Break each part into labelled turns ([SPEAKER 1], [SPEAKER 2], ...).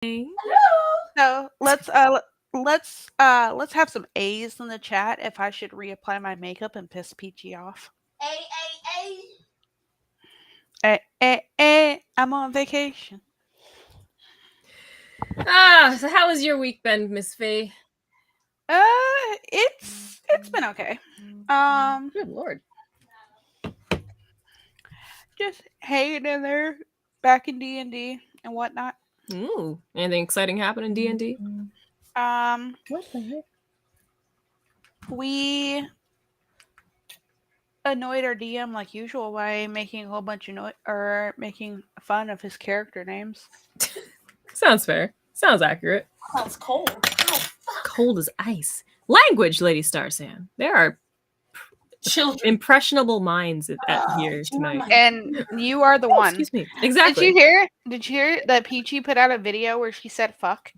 [SPEAKER 1] Hello.
[SPEAKER 2] So let's have some A's in the chat if I should reapply my makeup and piss Peachy off.
[SPEAKER 1] A.
[SPEAKER 2] I'm on vacation.
[SPEAKER 3] So how has your week been, Miss Faye?
[SPEAKER 2] It's been okay.
[SPEAKER 3] Good Lord.
[SPEAKER 2] Just hanging in there, back in D&D and whatnot.
[SPEAKER 3] Ooh, anything exciting happen in D&D?
[SPEAKER 1] What the heck?
[SPEAKER 2] We annoyed our DM like usual by making a whole bunch of making fun of his character names.
[SPEAKER 3] Sounds fair. Sounds accurate.
[SPEAKER 1] Sounds cold. Oh, fuck.
[SPEAKER 3] Cold as ice. Language, Lady Starsan. There are
[SPEAKER 1] Children.
[SPEAKER 3] impressionable minds here tonight.
[SPEAKER 2] And you are the one.
[SPEAKER 3] Excuse me. Exactly.
[SPEAKER 2] Did you hear that Peachy put out a video where she said fuck?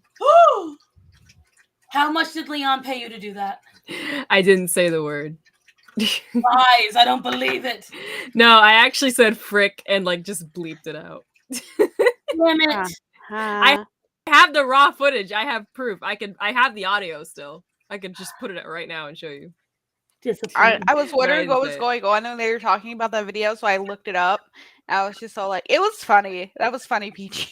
[SPEAKER 1] How much did Leon pay you to do that?
[SPEAKER 3] I didn't say the word.
[SPEAKER 1] Lies, I don't believe it.
[SPEAKER 3] No, I actually said frick and just bleeped it out.
[SPEAKER 1] Damn it.
[SPEAKER 3] I have the raw footage. I have proof. I have the audio still. I could just put it out right now and show you.
[SPEAKER 2] I was wondering what was going on when they were talking about that video, so I looked it up. I was just all like, it was funny. That was funny, Peachy.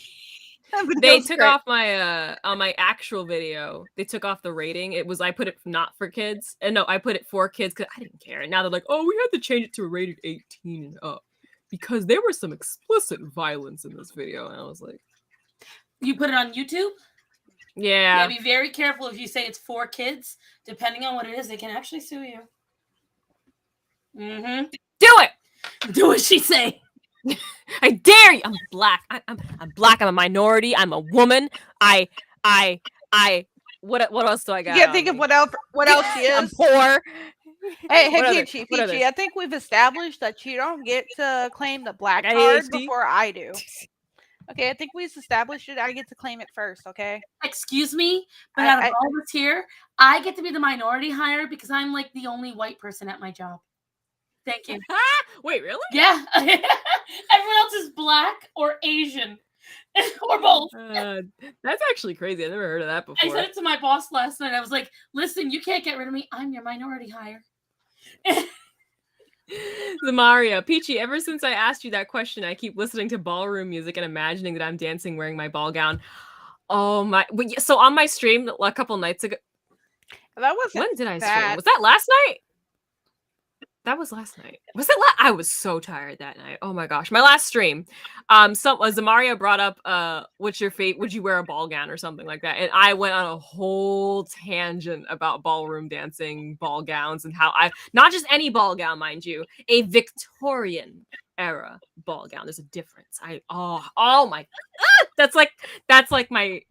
[SPEAKER 3] They took off my on my actual video. They took off the rating. I put it not for kids, and no, I put it for kids because I didn't care. And now they're like, oh, we had to change it to a rated 18 and up because there was some explicit violence in this video. And I was like,
[SPEAKER 1] you put it on YouTube?
[SPEAKER 3] Yeah.
[SPEAKER 1] Be very careful if you say it's for kids. Depending on what it is, they can actually sue you.
[SPEAKER 3] Mm-hmm. Do it.
[SPEAKER 1] Do what she say.
[SPEAKER 3] I dare you. I'm black. I'm black. I'm a minority. I'm a woman. What else do I got?
[SPEAKER 2] You can't think of what else she is.
[SPEAKER 3] I'm poor.
[SPEAKER 2] Hey, Peachy, I think we've established that you don't get to claim the black card before I do. Okay, I think we've established it. I get to claim it first, okay?
[SPEAKER 1] Excuse me, but out of all of us here, I get to be the minority hire because I'm like the only white person at my job. Thank you.
[SPEAKER 3] Wait, really?
[SPEAKER 1] Yeah. Everyone else is black or Asian. Or both.
[SPEAKER 3] That's actually crazy. I never heard of that before.
[SPEAKER 1] I said it to my boss last night. I was like, listen, you can't get rid of me. I'm your minority hire.
[SPEAKER 3] Zamaria, Peachy, ever since I asked you that question, I keep listening to ballroom music and imagining that I'm dancing wearing my ball gown. Oh my. So on my stream a couple nights ago.
[SPEAKER 2] That wasn't
[SPEAKER 3] When did I stream? Was that last night? That was last night. Was it I was so tired that night. Oh my gosh. My last stream. Zamaria brought up what's your fate? Would you wear a ball gown or something like that? And I went on a whole tangent about ballroom dancing, ball gowns, and how not just any ball gown, mind you, a Victorian era ball gown. There's a difference. Oh my that's like my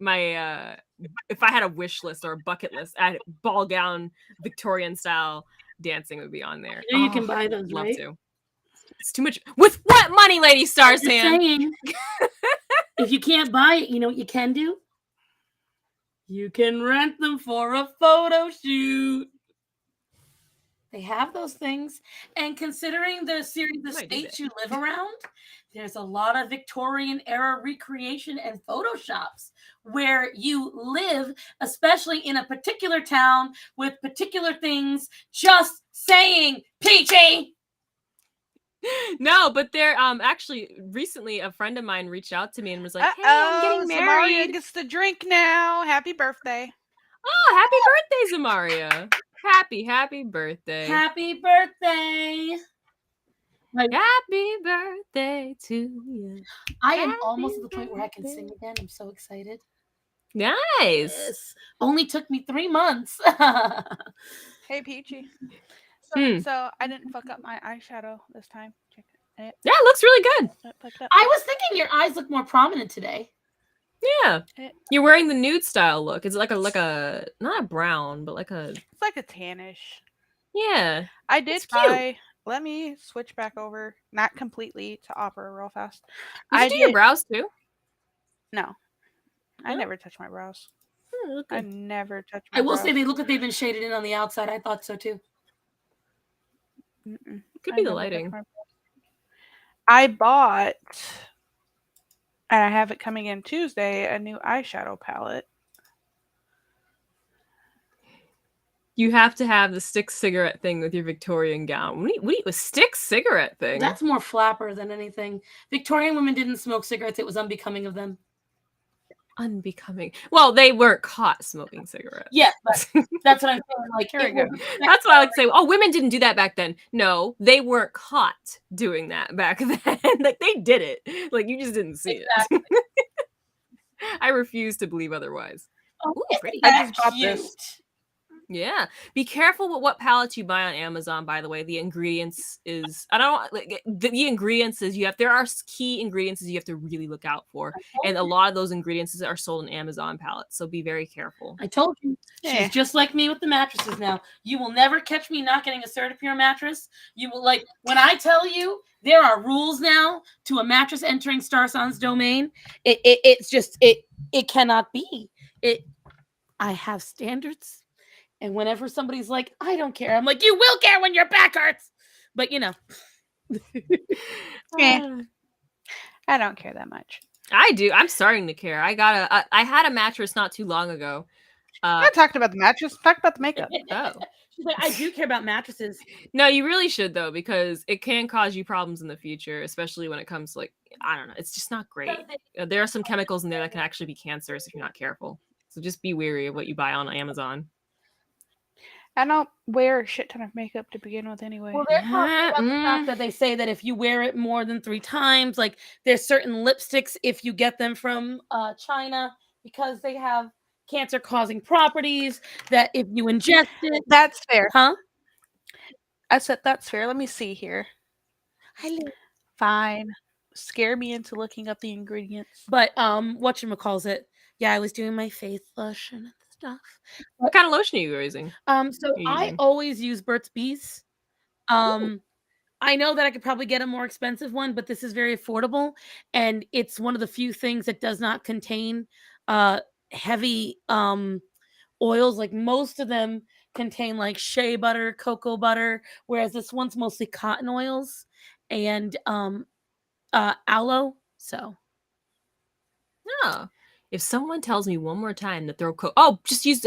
[SPEAKER 3] if I had a wish list or a bucket list, ball gown Victorian style dancing would be on there.
[SPEAKER 1] You can buy those,
[SPEAKER 3] love
[SPEAKER 1] right?
[SPEAKER 3] to. It's too much. With what money, Lady Starsan?
[SPEAKER 1] If you can't buy it, you know what you can do? You can rent them for a photo shoot. They have those things. And considering the series of states you live around, there's a lot of Victorian era recreation and photoshops where you live, especially in a particular town with particular things. Just saying, Peachy.
[SPEAKER 3] No, but they're actually recently a friend of mine reached out to me and was like, "Hey, I'm getting married.
[SPEAKER 2] Zamaria gets to drink now. Happy birthday!"
[SPEAKER 3] Oh, happy birthday, Zamaria! Happy birthday!
[SPEAKER 1] Happy birthday!
[SPEAKER 3] Happy birthday to you.
[SPEAKER 1] I am almost at the point where I can sing again. I'm so excited.
[SPEAKER 3] Nice.
[SPEAKER 1] Yes. Only took me 3 months.
[SPEAKER 2] Hey, Peachy. So I didn't fuck up my eyeshadow this time. Check it.
[SPEAKER 3] Yeah, it looks really good.
[SPEAKER 1] I was thinking your eyes look more prominent today.
[SPEAKER 3] Yeah. You're wearing the nude style look. It's like a not a brown, but it's
[SPEAKER 2] like a tannish.
[SPEAKER 3] Yeah.
[SPEAKER 2] I did buy. Let me switch back over, not completely to Opera real fast.
[SPEAKER 3] Did you do your brows too?
[SPEAKER 1] No.
[SPEAKER 2] I never touch my brows. I never touch my brows.
[SPEAKER 1] I will say they look like they've been shaded in on the outside. I thought so too.
[SPEAKER 3] Could be the lighting.
[SPEAKER 2] I bought And I have it coming in Tuesday, a new eyeshadow palette.
[SPEAKER 3] You have to have the stick cigarette thing with your Victorian gown. What a stick cigarette thing?
[SPEAKER 1] That's more flapper than anything. Victorian women didn't smoke cigarettes. It was unbecoming of them.
[SPEAKER 3] Unbecoming. Well, they weren't caught smoking cigarettes.
[SPEAKER 1] Yeah, but that's what I'm saying. Like,
[SPEAKER 2] Here we go.
[SPEAKER 3] That's what I like to say. Oh, women didn't do that back then. No, they weren't caught doing that back then. Like, they did it. Like, you just didn't see it. I refuse to believe otherwise.
[SPEAKER 1] Oh,
[SPEAKER 3] Ooh, pretty.
[SPEAKER 2] I just bought this.
[SPEAKER 3] Yeah. Be careful with what palettes you buy on Amazon, by the way. The ingredients is the ingredients is there are key ingredients you have to really look out for. And a lot of those ingredients are sold in Amazon palettes. So be very careful.
[SPEAKER 1] I told you. She's just like me with the mattresses now. You will never catch me not getting a Certipure mattress. You will, like, when I tell you there are rules now to a mattress entering Starsun's domain, it's just it cannot be. I have standards. And whenever somebody's like, I don't care, I'm like, you will care when your back hurts. But, you know.
[SPEAKER 2] I don't care that much.
[SPEAKER 3] I do. I'm starting to care. I had a mattress not too long ago.
[SPEAKER 2] I'm not talking about the mattress. Talk about the makeup.
[SPEAKER 3] Oh.
[SPEAKER 1] She's like, I do care about mattresses.
[SPEAKER 3] No, you really should, though, because it can cause you problems in the future, especially when it comes to, like, I don't know. It's just not great. There are some chemicals in there that can actually be cancerous if you're not careful. So just be wary of what you buy on Amazon.
[SPEAKER 2] I don't wear a shit ton of makeup to begin with anyway.
[SPEAKER 1] Well, they're talking about the fact that they say that if you wear it more than 3 times, like there's certain lipsticks, if you get them from China, because they have cancer-causing properties, that if you ingest it...
[SPEAKER 2] That's fair.
[SPEAKER 1] Huh?
[SPEAKER 2] I said that's fair. Let me see here. Fine. Scare me into looking up the ingredients.
[SPEAKER 1] But whatchamacallit? Yeah, I was doing my face lotion and stuff.
[SPEAKER 3] What kind of lotion are you using?
[SPEAKER 1] So I always use Burt's Bees. I know that I could probably get a more expensive one, but this is very affordable, and it's one of the few things that does not contain heavy oils. Like most of them contain like shea butter, cocoa butter, whereas this one's mostly cotton oils and aloe. So
[SPEAKER 3] if someone tells me one more time that they're just use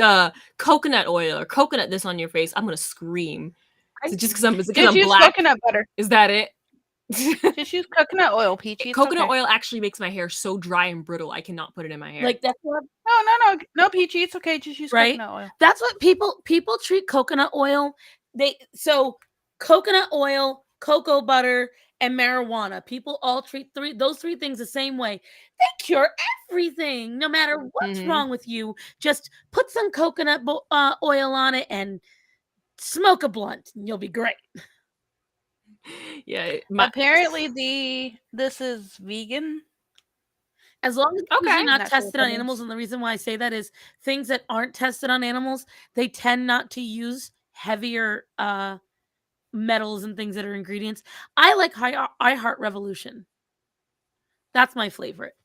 [SPEAKER 3] coconut oil or coconut this on your face, I'm gonna scream. So just because I'm black.
[SPEAKER 2] Coconut butter.
[SPEAKER 3] Is that it?
[SPEAKER 2] Just use coconut oil, Peachy.
[SPEAKER 3] Coconut oil actually makes my hair so dry and brittle I cannot put it in my hair.
[SPEAKER 1] Like that's what...
[SPEAKER 2] No, Peachy. It's okay. Just use coconut oil.
[SPEAKER 1] That's what people treat coconut oil. So coconut oil, cocoa butter, and marijuana. People all treat those three things the same way. They cure everything, no matter what's wrong with you. Just put some coconut oil on it and smoke a blunt, and you'll be great.
[SPEAKER 2] Yeah. Apparently, this is vegan.
[SPEAKER 1] As long as it's not tested on animals, and the reason why I say that is things that aren't tested on animals, they tend not to use heavier metals and things that are ingredients. I like I Heart Revolution. That's my favorite.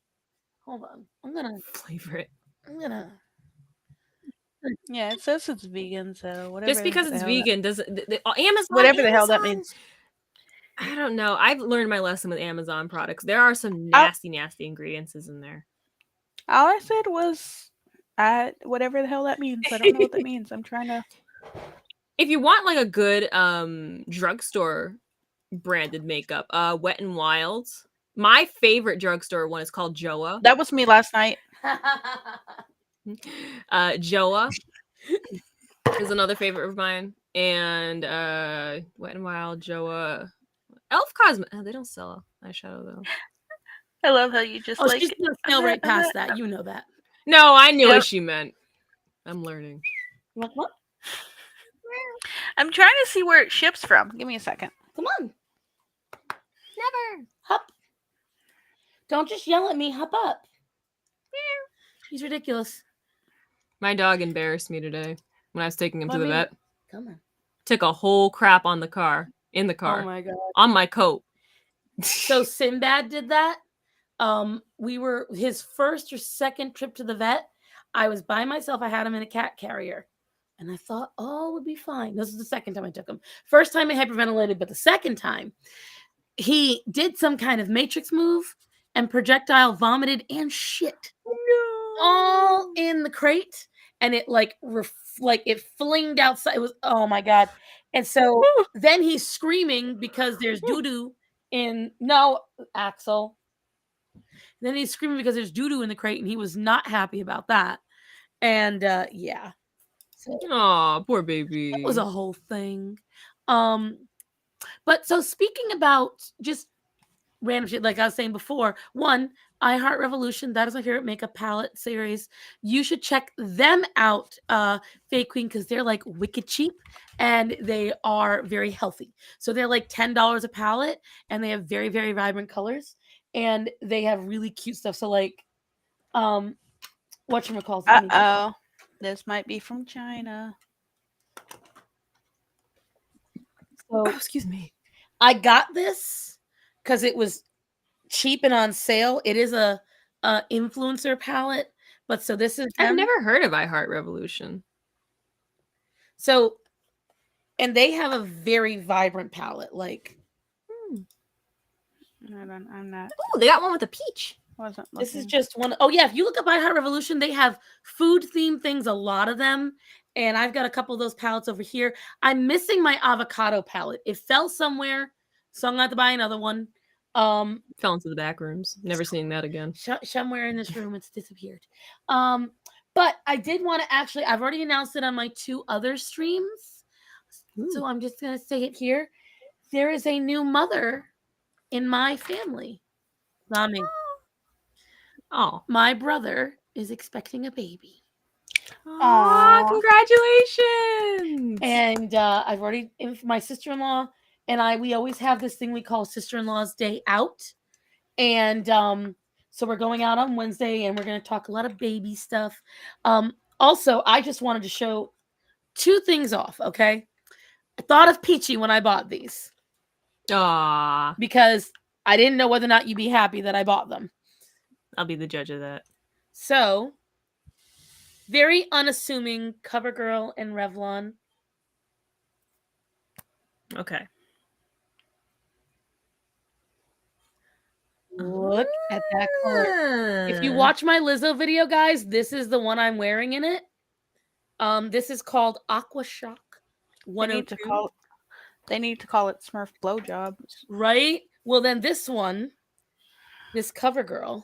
[SPEAKER 1] Hold on. I'm gonna
[SPEAKER 3] favorite.
[SPEAKER 2] Yeah, it says it's vegan, so whatever.
[SPEAKER 3] Just because it's vegan doesn't Amazon,
[SPEAKER 2] whatever the hell that means.
[SPEAKER 3] I don't know. I've learned my lesson with Amazon products. There are some nasty ingredients in there.
[SPEAKER 2] All I said was whatever the hell that means. I don't know what that means. I'm trying to...
[SPEAKER 3] If you want like a good drugstore branded makeup, Wet n Wild. My favorite drugstore one is called Joa.
[SPEAKER 2] That was me last night.
[SPEAKER 3] Joa is another favorite of mine. And Wet n Wild, Joa. Elf Cosmetics. Oh, they don't sell eyeshadow though.
[SPEAKER 2] I love how you just
[SPEAKER 1] she's gonna sail right past that. You know that.
[SPEAKER 3] No, I knew what she meant. I'm learning.
[SPEAKER 1] What?
[SPEAKER 2] I'm trying to see where it ships from. Give me a second.
[SPEAKER 1] Come on.
[SPEAKER 3] Never.
[SPEAKER 1] Hup. Don't just yell at me. Hup up. He's ridiculous.
[SPEAKER 3] My dog embarrassed me today when I was taking him to the vet.
[SPEAKER 1] Come on.
[SPEAKER 3] Took a whole crap on the car. In the car.
[SPEAKER 1] Oh my god.
[SPEAKER 3] On my coat.
[SPEAKER 1] So Sinbad did that. We were his first or second trip to the vet. I was by myself. I had him in a cat carrier. And I thought, oh, it would be fine. This is the second time I took him. First time I hyperventilated, but the second time he did some kind of matrix move and projectile vomited and shit
[SPEAKER 3] No.
[SPEAKER 1] all in the crate, and it like it flinged outside. It was, oh my god. And so then he's screaming because there's doo-doo in Axel. Then he's screaming because there's doo-doo in the crate, and he was not happy about that. And yeah. So,
[SPEAKER 3] oh, poor baby.
[SPEAKER 1] it was a whole thing. But so speaking about just random shit, like I was saying before, one, I Heart Revolution, that is my favorite makeup palette series. You should check them out, Fake Queen, because they're like wicked cheap and they are very healthy. So they're like $10 a palette, and they have very, very vibrant colors, and they have really cute stuff. So like, whatchamacallit?
[SPEAKER 2] This might be from China.
[SPEAKER 1] So,
[SPEAKER 3] excuse me.
[SPEAKER 1] I got this because it was cheap and on sale. It is a influencer palette, but so this is
[SPEAKER 3] I've never heard of I Heart Revolution.
[SPEAKER 1] So, and they have a very vibrant palette. Like,
[SPEAKER 2] I'm not.
[SPEAKER 3] Oh, they got one with a peach.
[SPEAKER 1] This is just one. Oh yeah, if you look up I Heart Revolution, they have food themed things, a lot of them. And I've got a couple of those palettes over here. I'm missing my avocado palette. It fell somewhere, so I'm going to have to buy another one.
[SPEAKER 3] Fell into the back rooms. Never seeing that again.
[SPEAKER 1] Somewhere in this room, it's disappeared. But I did want to actually, I've already announced it on my 2 other streams. Ooh. So I'm just going to say it here. There is a new mother in my family. Not me.
[SPEAKER 3] Oh.
[SPEAKER 1] My brother is expecting a baby.
[SPEAKER 3] Aww, congratulations.
[SPEAKER 1] And I've already, my sister-in-law and we always have this thing we call Sister-in-law's Day Out. And so we're going out on Wednesday, and we're going to talk a lot of baby stuff. Also, I just wanted to show 2 things off, okay? I thought of Peachy when I bought these.
[SPEAKER 3] Aww.
[SPEAKER 1] Because I didn't know whether or not you'd be happy that I bought them.
[SPEAKER 3] I'll be the judge of that.
[SPEAKER 1] So, very unassuming CoverGirl and Revlon.
[SPEAKER 3] Okay.
[SPEAKER 1] Look at that color. If you watch my Lizzo video, guys, this is the one I'm wearing in it. This is called Aqua Shock 102.
[SPEAKER 2] They need to call it Smurf Blowjob.
[SPEAKER 1] Right? Well, then this one, this CoverGirl,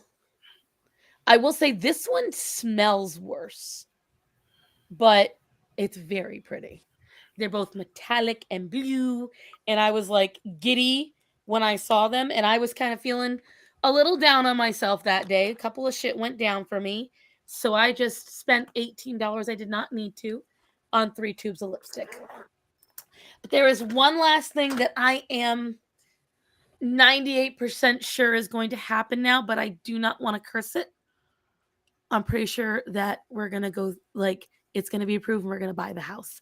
[SPEAKER 1] I will say this one smells worse, but it's very pretty. They're both metallic and blue, and I was like giddy when I saw them, and I was kind of feeling a little down on myself that day. A couple of shit went down for me, so I just spent $18 I did not need to on 3 tubes of lipstick. But there is one last thing that I am 98% sure is going to happen now, but I do not want to curse it. I'm pretty sure that we're going to go, like, it's going to be approved and we're going to buy the house.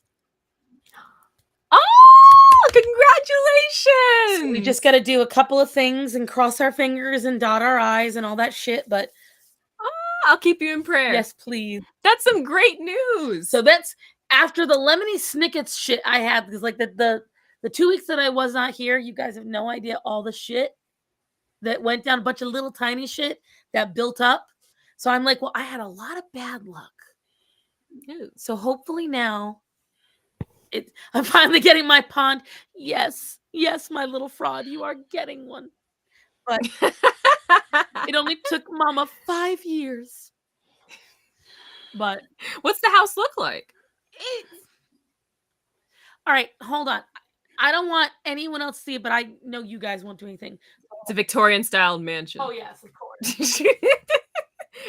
[SPEAKER 3] Oh, congratulations!
[SPEAKER 1] So we just got to do a couple of things and cross our fingers and dot our I's and all that shit, but
[SPEAKER 3] I'll keep you in prayer.
[SPEAKER 1] Yes, please.
[SPEAKER 3] That's some great news.
[SPEAKER 1] So that's after the Lemony Snicket's shit I had, because like the 2 weeks that I was not here, you guys have no idea all the shit that went down, a bunch of little tiny shit that built up. So I'm like, well, I had a lot of bad luck. So hopefully now I'm finally getting my pond. Yes, my little fraud, you are getting one. But it only took Mama 5 years. But
[SPEAKER 3] what's the house look like?
[SPEAKER 1] All right, hold on. I don't want anyone else to see it, but I know you guys won't do anything.
[SPEAKER 3] It's a Victorian style mansion.
[SPEAKER 1] Oh yes, of course.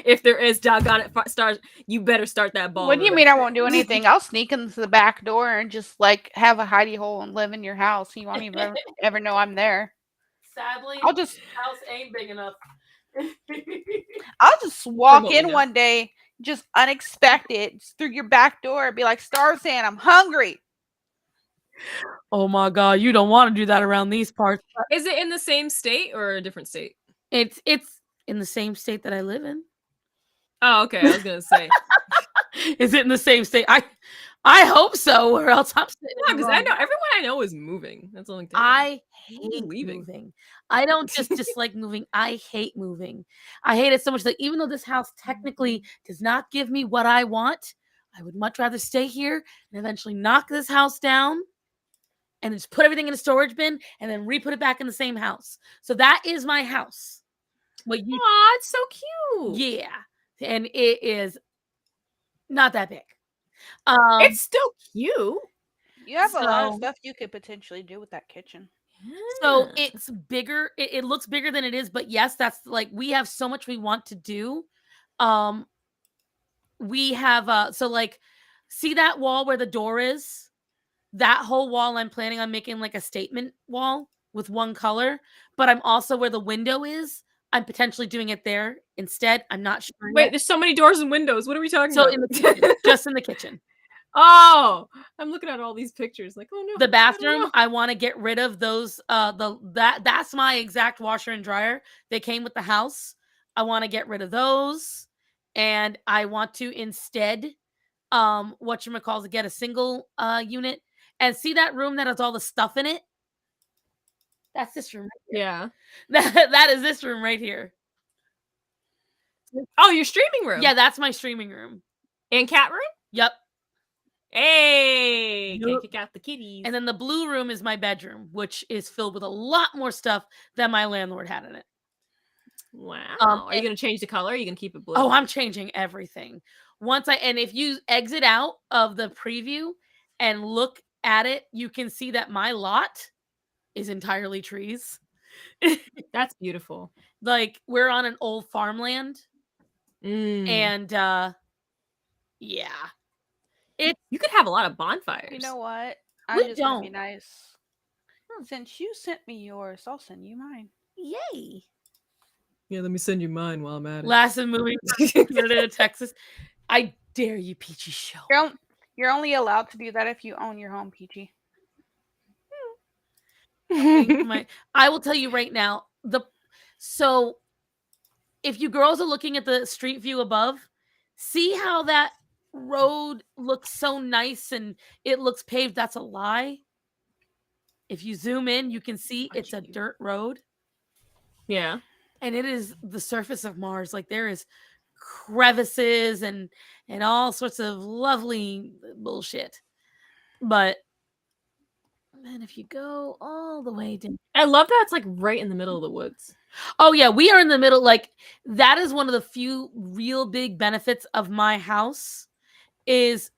[SPEAKER 3] If there is doggone it stars, you better start that ball.
[SPEAKER 2] What do you mean I won't do anything? I'll sneak into the back door and just like have a hidey hole and live in your house. You won't even ever know I'm there.
[SPEAKER 1] Sadly,
[SPEAKER 2] I'll just
[SPEAKER 1] house ain't big enough.
[SPEAKER 2] I'll just walk in one day, just unexpected, just through your back door, and be like, Starzan, I'm hungry.
[SPEAKER 1] Oh my god, you don't want to do that around these parts.
[SPEAKER 3] Is it in the same state or a different state?
[SPEAKER 1] It's in the same state that I live in.
[SPEAKER 3] Oh, okay. I was gonna say,
[SPEAKER 1] is it in the same state? I hope so, or else I'm sitting.
[SPEAKER 3] Yeah, because I know everyone I know is moving. That's the only thing.
[SPEAKER 1] I hate moving. I don't just dislike moving. I hate moving. I hate it so much that even though this house technically does not give me what I want, I would much rather stay here and eventually knock this house down and just put everything in a storage bin and then re-put it back in the same house. So that is my house.
[SPEAKER 3] Aw, it's so cute.
[SPEAKER 1] Yeah. And it is not that big.
[SPEAKER 3] It's still cute.
[SPEAKER 2] You have a lot of stuff you could potentially do with that kitchen.
[SPEAKER 1] So it's bigger. It looks bigger than it is, but yes, that's like we have so much we want to do. We have so like see that wall where the door is? That whole wall I'm planning on making like a statement wall with one color, but I'm also where the window is. I'm potentially doing it there instead. I'm not sure.
[SPEAKER 3] Wait, there's so many doors and windows. What are we talking about?
[SPEAKER 1] So in the kitchen, just in the kitchen.
[SPEAKER 3] Oh, I'm looking at all these pictures like, oh no.
[SPEAKER 1] The bathroom, I want to get rid of those that's my exact washer and dryer. They came with the house. I want to get rid of those, and I want to instead whatchamacallit, get a single unit. And see that room that has all the stuff in it? That's this room right here.
[SPEAKER 3] Yeah.
[SPEAKER 1] That is this room right here.
[SPEAKER 3] Oh, your streaming room.
[SPEAKER 1] Yeah, that's my streaming room.
[SPEAKER 3] And cat room?
[SPEAKER 1] Yep.
[SPEAKER 3] Hey, can't kick out the kitties.
[SPEAKER 1] And then the blue room is my bedroom, which is filled with a lot more stuff than my landlord had in it.
[SPEAKER 3] Wow. Are you going to change the color? Or are you going to keep it blue?
[SPEAKER 1] Oh, I'm changing everything. And if you exit out of the preview and look at it, you can see that my lot is entirely trees.
[SPEAKER 3] That's beautiful.
[SPEAKER 1] Like we're on an old farmland. And yeah.
[SPEAKER 3] You could have a lot of bonfires.
[SPEAKER 2] You know what? I'm just gonna be nice. Since you sent me yours, I'll send you mine.
[SPEAKER 1] Yay.
[SPEAKER 3] Yeah, let me send you mine while I'm at it.
[SPEAKER 1] Last of moving to Texas. I dare you, Peachy Show.
[SPEAKER 2] You're only allowed to do that if you own your home, Peachy.
[SPEAKER 1] I will tell you right now. So if you girls are looking at the street view above, see how that road looks so nice and it looks paved? That's a lie. If you zoom in, you can see it's a dirt road.
[SPEAKER 3] Yeah.
[SPEAKER 1] And it is the surface of Mars. Like there is crevices and all sorts of lovely bullshit. But then if you go all the way down,
[SPEAKER 3] I love that it's like right in the middle of the woods.
[SPEAKER 1] Oh yeah, we are in the middle. Like that is one of the few real big benefits of my house is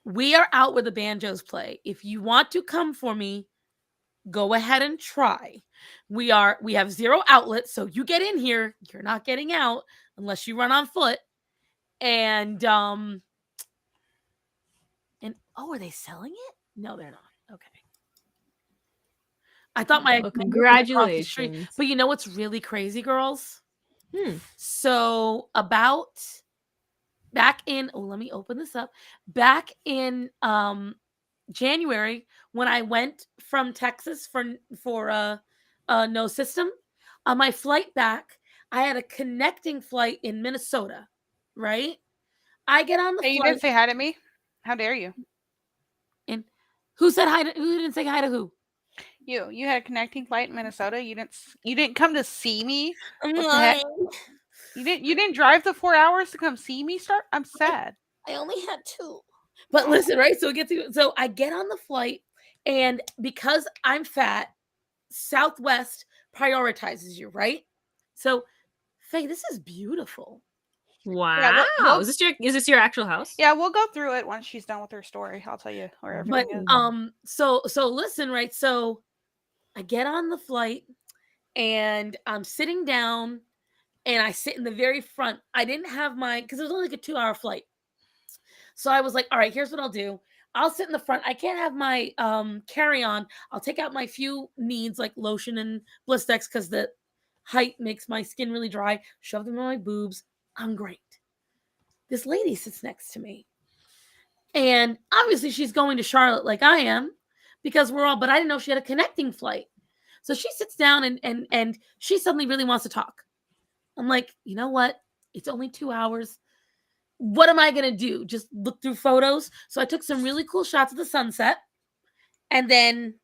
[SPEAKER 1] we are out where the banjos play. If you want to come for me, go ahead and try. We have 0 outlets, so you get in here, you're not getting out unless you run on foot. And are they selling it? No, they're not. Okay. I thought
[SPEAKER 3] congratulations.
[SPEAKER 1] But you know what's really crazy, girls? So about back in let me open this up. Back in January, when I went from Texas for no system, on my flight back, I had a connecting flight in Minnesota. Right? I get on the flight.
[SPEAKER 2] You didn't say hi to me? How dare you?
[SPEAKER 1] And who said hi to who didn't say hi to who?
[SPEAKER 2] You had a connecting flight in Minnesota. You didn't come to see me.
[SPEAKER 1] What the heck?
[SPEAKER 2] You didn't drive the 4 hours to come see me. I'm sad.
[SPEAKER 1] I only had 2. But listen, right? So I get on the flight, and because I'm fat, Southwest prioritizes you, right? So, Faye, this is beautiful.
[SPEAKER 3] Wow. Yeah, is this your actual house?
[SPEAKER 2] Yeah, we'll go through it once she's done with her story. I'll tell you where everything is.
[SPEAKER 1] So listen, right? So I get on the flight and I'm sitting down and I sit in the very front. I didn't have because it was only like a 2-hour flight. So I was like, all right, here's what I'll do. I'll sit in the front. I can't have my carry-on. I'll take out my few needs like lotion and Blistex because the height makes my skin really dry. Shove them in my boobs. I'm great. This lady sits next to me. And obviously she's going to Charlotte like I am because but I didn't know she had a connecting flight. So she sits down and she suddenly really wants to talk. I'm like, you know what? It's only 2 hours. What am I going to do? Just look through photos? So I took some really cool shots of the sunset. And then,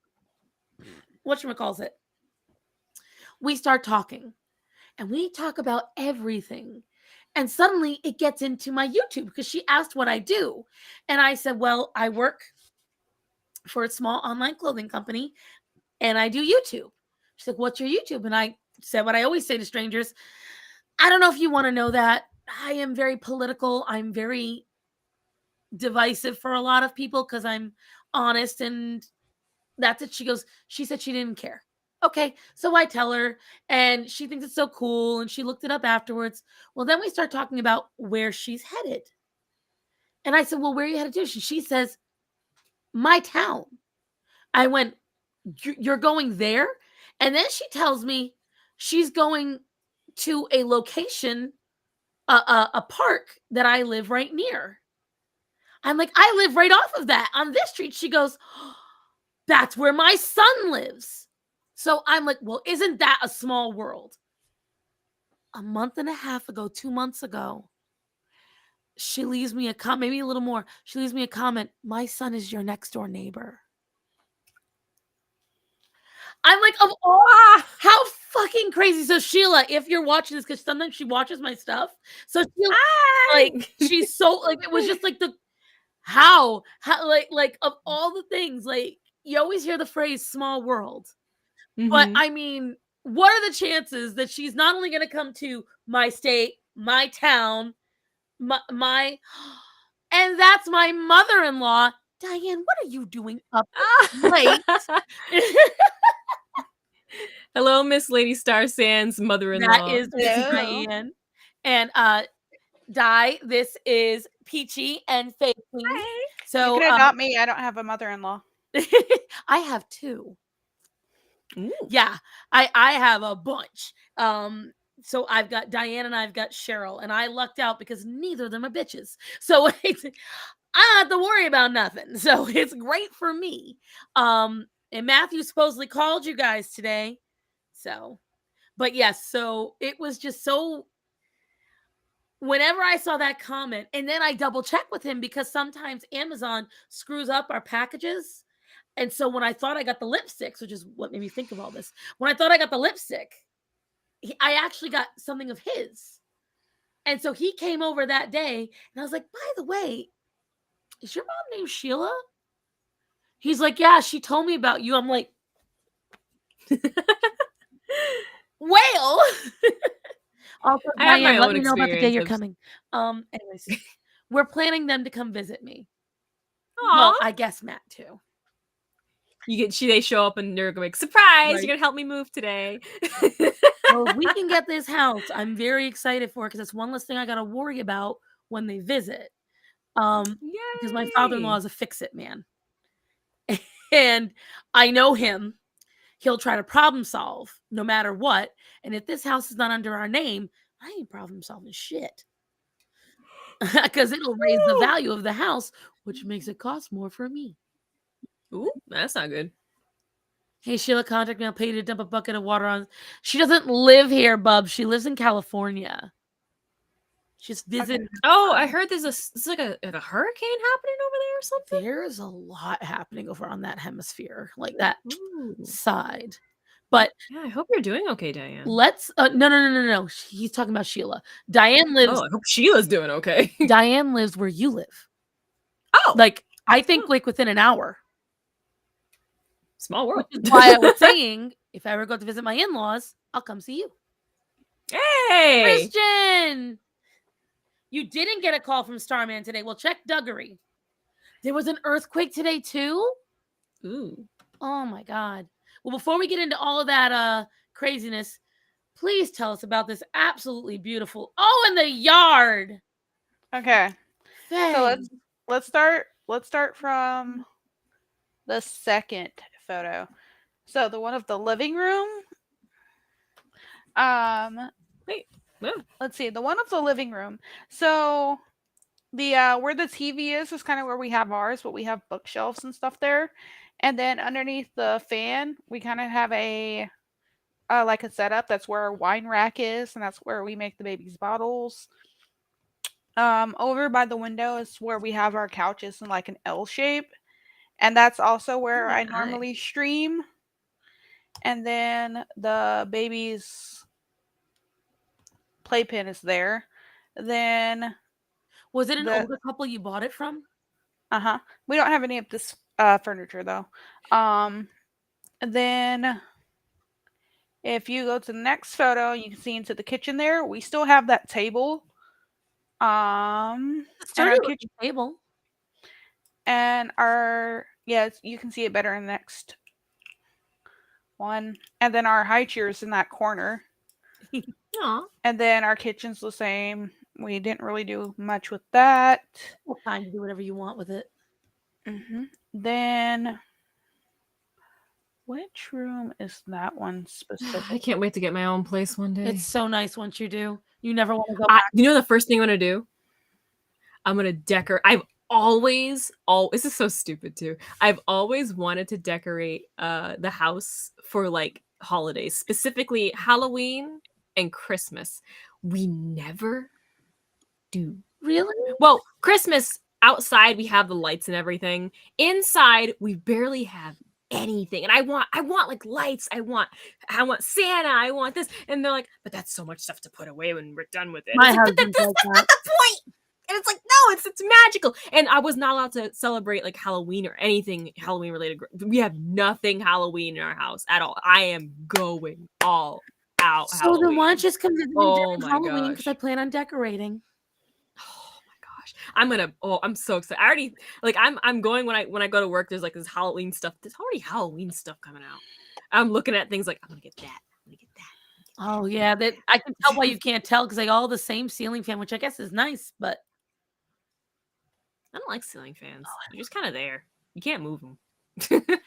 [SPEAKER 1] whatchamacallit? we start talking and we talk about everything. And suddenly it gets into my YouTube because she asked what I do. And I said, well, I work for a small online clothing company and I do YouTube. She's like, what's your YouTube? And I said what I always say to strangers. I don't know if you want to know that. I am very political. I'm very divisive for a lot of people because I'm honest, and that's it. She said she didn't care. Okay, so I tell her, and she thinks it's so cool, and she looked it up afterwards. Well, then we start talking about where she's headed. And I said, well, where are you headed to? She says, my town. I went, you're going there? And then she tells me she's going to a location, a park that I live right near. I'm like, I live right off of that on this street. She goes, oh, that's where my son lives. So I'm like, well, isn't that a small world? A month and a half ago, 2 months ago, she leaves me a comment, maybe a little more. She leaves me a comment. My son is your next door neighbor. I'm like, of all, how fucking crazy. So Sheila, if you're watching this, because sometimes she watches my stuff. So Sheila, like, she's so like, it was just like how like of all the things, like you always hear the phrase small world. But I mean, what are the chances that she's not only going to come to my state, my town, my and that's my mother-in-law. Diane, what are you doing up late?
[SPEAKER 3] Hello, Miss Lady Star Sands' mother-in-law.
[SPEAKER 1] That is Diane. And Di, this is Peachy and Faye Queen.
[SPEAKER 2] Hi.
[SPEAKER 1] So
[SPEAKER 2] you could have got me. I don't have a mother-in-law.
[SPEAKER 1] I have 2.
[SPEAKER 3] Ooh.
[SPEAKER 1] Yeah, I have a bunch. So I've got Diane and I've got Cheryl, and I lucked out because neither of them are bitches. So I don't have to worry about nothing. So it's great for me. And Matthew supposedly called you guys today. So, but yes, so it was just so. Whenever I saw that comment, and then I double check with him because sometimes Amazon screws up our packages. And so when I thought I got the lipsticks, which is what made me think of all this, when I thought I got the lipstick, I actually got something of his. And so he came over that day, and I was like, by the way, is your mom named Sheila? He's like, yeah, she told me about you. I'm like, well, also, Diane, let me know about the day you're coming. Anyways, we're planning them to come visit me.
[SPEAKER 3] Aww.
[SPEAKER 1] Well, I guess Matt too.
[SPEAKER 3] They show up and they're like, surprise, right. You're gonna help me move today.
[SPEAKER 1] Well, if we can get this house, I'm very excited for it because it's one less thing I gotta worry about when they visit. Because my father-in-law is a fix-it man. And I know him. He'll try to problem solve no matter what. And if this house is not under our name, I ain't problem solving shit. Because it'll raise the value of the house, which makes it cost more for me.
[SPEAKER 3] Ooh, that's not good.
[SPEAKER 1] Hey, Sheila, contact me. I'll pay you to dump a bucket of water on. She doesn't live here, bub. She lives in California. She's visiting.
[SPEAKER 3] Okay. Oh, I heard it's like a hurricane happening over there or something.
[SPEAKER 1] There's a lot happening over on that hemisphere, like that side. But
[SPEAKER 3] yeah, I hope you're doing okay, Diane.
[SPEAKER 1] Let's no. He's talking about Sheila. Diane lives.
[SPEAKER 3] Oh, I hope Sheila's doing okay.
[SPEAKER 1] Diane lives where you live.
[SPEAKER 3] Oh,
[SPEAKER 1] like I think like within an hour.
[SPEAKER 3] Small world.
[SPEAKER 1] Which is why I was saying if I ever go to visit my in-laws, I'll come see you.
[SPEAKER 3] Hey,
[SPEAKER 1] Christian, you didn't get a call from Starman today. Well, check Duggery. There was an earthquake today too.
[SPEAKER 3] Ooh.
[SPEAKER 1] Oh my God. Well, before we get into all of that craziness, please tell us about this absolutely beautiful. Oh, in the yard.
[SPEAKER 2] Okay. So let's start from the second photo. So the one of the living room. Let's see, the one of the living room. So the where the TV is kind of where we have ours, but we have bookshelves and stuff there. And then underneath the fan, we kind of have a like a setup. That's where our wine rack is, and that's where we make the baby's bottles. Over by the window is where we have our couches in like an L shape, and that's also where I normally stream. And then the baby's playpen is there. Then
[SPEAKER 1] Was it an
[SPEAKER 2] the
[SPEAKER 1] older couple you bought it from?
[SPEAKER 2] we don't have any of this furniture though. And then if you go to the next photo, you can see into the kitchen there. We still have that table. And
[SPEAKER 1] Sturdy
[SPEAKER 2] our
[SPEAKER 1] looking
[SPEAKER 2] kitchen
[SPEAKER 1] table.
[SPEAKER 2] and our yes, you can see it better in the next one. And then our high chair's in that corner.
[SPEAKER 1] Aw,
[SPEAKER 2] And then our kitchen's the same. We didn't really do much with that.
[SPEAKER 1] well, fine, you do whatever you want with it.
[SPEAKER 2] Then, which room is that one
[SPEAKER 3] I
[SPEAKER 2] specific?
[SPEAKER 3] can't wait to get my own place one day.
[SPEAKER 1] It's so nice once you do. You never want to go back.
[SPEAKER 3] You know the first thing I'm gonna do? I'm gonna decorate. This is so stupid too. I've always wanted to decorate the house for like holidays, specifically Halloween and Christmas. We never do.
[SPEAKER 1] Really?
[SPEAKER 3] Well, Christmas outside we have the lights and everything. Inside we barely have anything. And I want like lights. I want Santa. I want this. And they're like, but that's so much stuff to put away when we're done with it.
[SPEAKER 1] My
[SPEAKER 3] It's like,
[SPEAKER 1] husband's
[SPEAKER 3] that's
[SPEAKER 1] like
[SPEAKER 3] not
[SPEAKER 1] that.
[SPEAKER 3] the point. And it's like, no, it's magical. And I was not allowed to celebrate like Halloween or anything Halloween related. We have nothing Halloween in our house at all. I am going all out.
[SPEAKER 1] So
[SPEAKER 3] Halloween.
[SPEAKER 1] then why don't you just come visit me
[SPEAKER 3] Oh
[SPEAKER 1] during
[SPEAKER 3] my
[SPEAKER 1] Halloween because I
[SPEAKER 3] gosh.
[SPEAKER 1] plan on decorating.
[SPEAKER 3] Oh my gosh. I'm so excited. I already like I'm going when I go to work, there's like this Halloween stuff. There's already Halloween stuff coming out. I'm looking at things like I'm gonna get that. I'm gonna get that.
[SPEAKER 1] Oh yeah, that I can tell why you can't tell because they all the same ceiling fan, which I guess is nice, but
[SPEAKER 3] I don't like ceiling fans. They're just kind of there. You can't move them.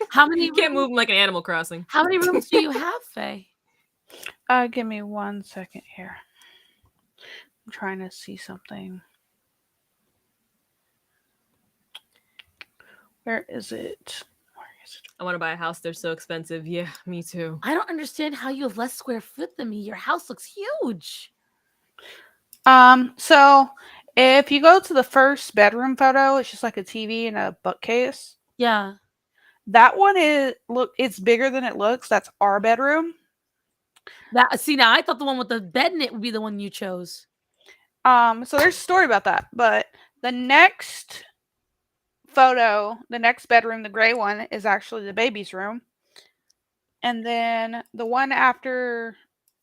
[SPEAKER 1] how many
[SPEAKER 3] You can't move them like an Animal Crossing.
[SPEAKER 1] how many rooms do you have, Faye?
[SPEAKER 2] Give me 1 second here. I'm trying to see something. Where is it?
[SPEAKER 3] I want to buy a house. They're so expensive. Yeah, me too.
[SPEAKER 1] I don't understand how you have less square foot than me. Your house looks huge.
[SPEAKER 2] So if you go to the first bedroom photo, it's just like a TV and a bookcase.
[SPEAKER 1] Yeah.
[SPEAKER 2] That one it's bigger than it looks. That's our bedroom.
[SPEAKER 1] That see now I thought the one with the bed in it would be the one you chose.
[SPEAKER 2] So there's a story about that, but the next photo, the next bedroom, the gray one, is actually the baby's room. And then the one after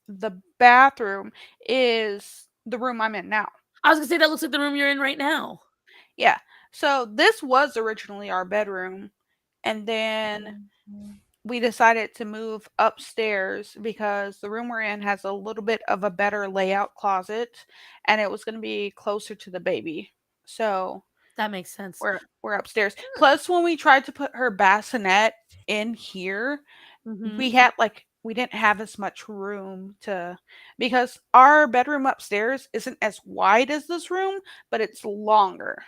[SPEAKER 2] the bathroom is the room I'm in now.
[SPEAKER 1] I was gonna say that looks like the room you're in right now.
[SPEAKER 2] Yeah. So this was originally our bedroom. And then we decided to move upstairs because the room we're in has a little bit of a better layout closet and it was going to be closer to the baby. So
[SPEAKER 1] That makes sense.
[SPEAKER 2] we're upstairs. Plus, when we tried to put her bassinet in here,
[SPEAKER 1] Mhm.
[SPEAKER 2] we didn't have as much room because our bedroom upstairs isn't as wide as this room, but it's longer,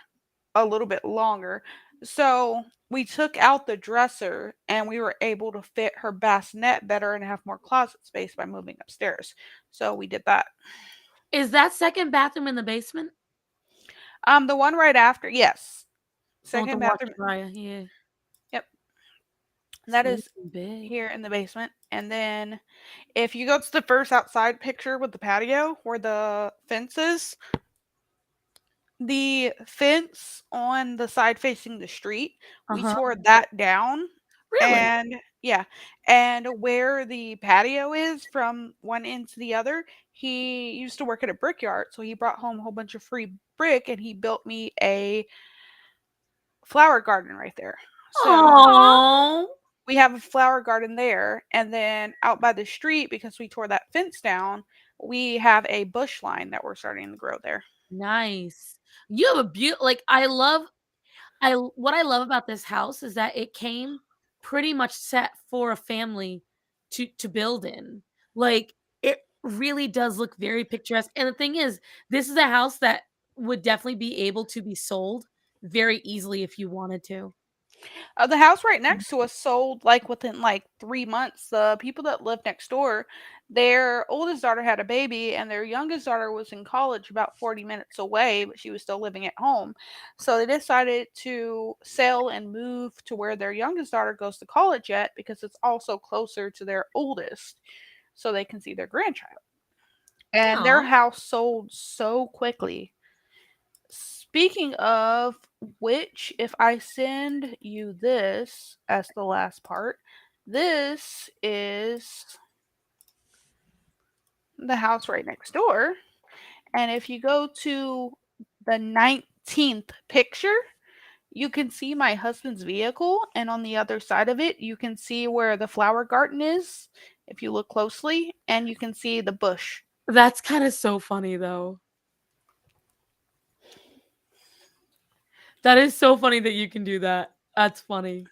[SPEAKER 2] a little bit longer. So we took out the dresser and we were able to fit her bassinet better and have more closet space by moving upstairs. So we did that.
[SPEAKER 1] Is that second bathroom in the basement?
[SPEAKER 2] The one right after, yes.
[SPEAKER 1] The one with
[SPEAKER 2] Second
[SPEAKER 1] the washer
[SPEAKER 2] bathroom.
[SPEAKER 1] dryer, yeah.
[SPEAKER 2] Yep. That is
[SPEAKER 1] big.
[SPEAKER 2] here in the basement. And then if you go to the first outside picture with the patio where the fence is, the fence on the side facing the street, we tore that down.
[SPEAKER 1] Really?
[SPEAKER 2] And yeah, and where the patio is from one end to the other, he used to work at a brickyard, so he brought home a whole bunch of free brick and he built me a flower garden right there. So
[SPEAKER 1] Oh,
[SPEAKER 2] we have a flower garden there, and then out by the street, because we tore that fence down, we have a bush line that we're starting to grow there.
[SPEAKER 1] nice. You have a beautiful like what I love about this house is that it came pretty much set for a family to build in. Like it really does look very picturesque. And the thing is, this is a house that would definitely be able to be sold very easily if you wanted to.
[SPEAKER 2] The house right next to us sold like within like 3 months. The people that live next door, their oldest daughter had a baby, and their youngest daughter was in college about 40 minutes away, but she was still living at home. So they decided to sell and move to where their youngest daughter goes to college at because it's also closer to their oldest, so they can see their grandchild. And their
[SPEAKER 3] Aw.
[SPEAKER 2] house sold so quickly. Speaking of which, if I send you this as the last part, this is the house right next door. And if you go to the 19th picture, you can see my husband's vehicle. And on the other side of it, you can see where the flower garden is, if you look closely, and you can see the bush.
[SPEAKER 1] That's kind of so funny, though. That is so funny that you can do that. That's funny.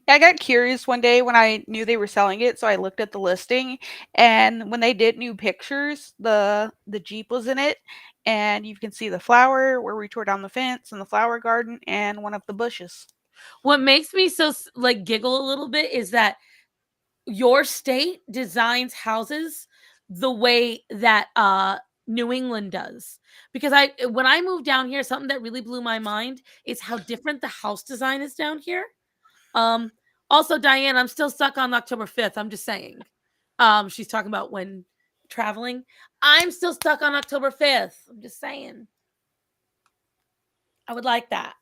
[SPEAKER 2] I got curious one day when I knew they were selling it, so I looked at the listing, and when they did new pictures, the Jeep was in it, and you can see the flower where we tore down the fence and the flower garden and one of the bushes.
[SPEAKER 1] What makes me so like giggle a little bit is that your state designs houses the way that New England does. Because when I moved down here, something that really blew my mind is how different the house design is down here. Also, Diane, I'm still stuck on October 5th. I'm just saying. She's talking about when traveling. I'm still stuck on October 5th. I'm just saying. I would like that.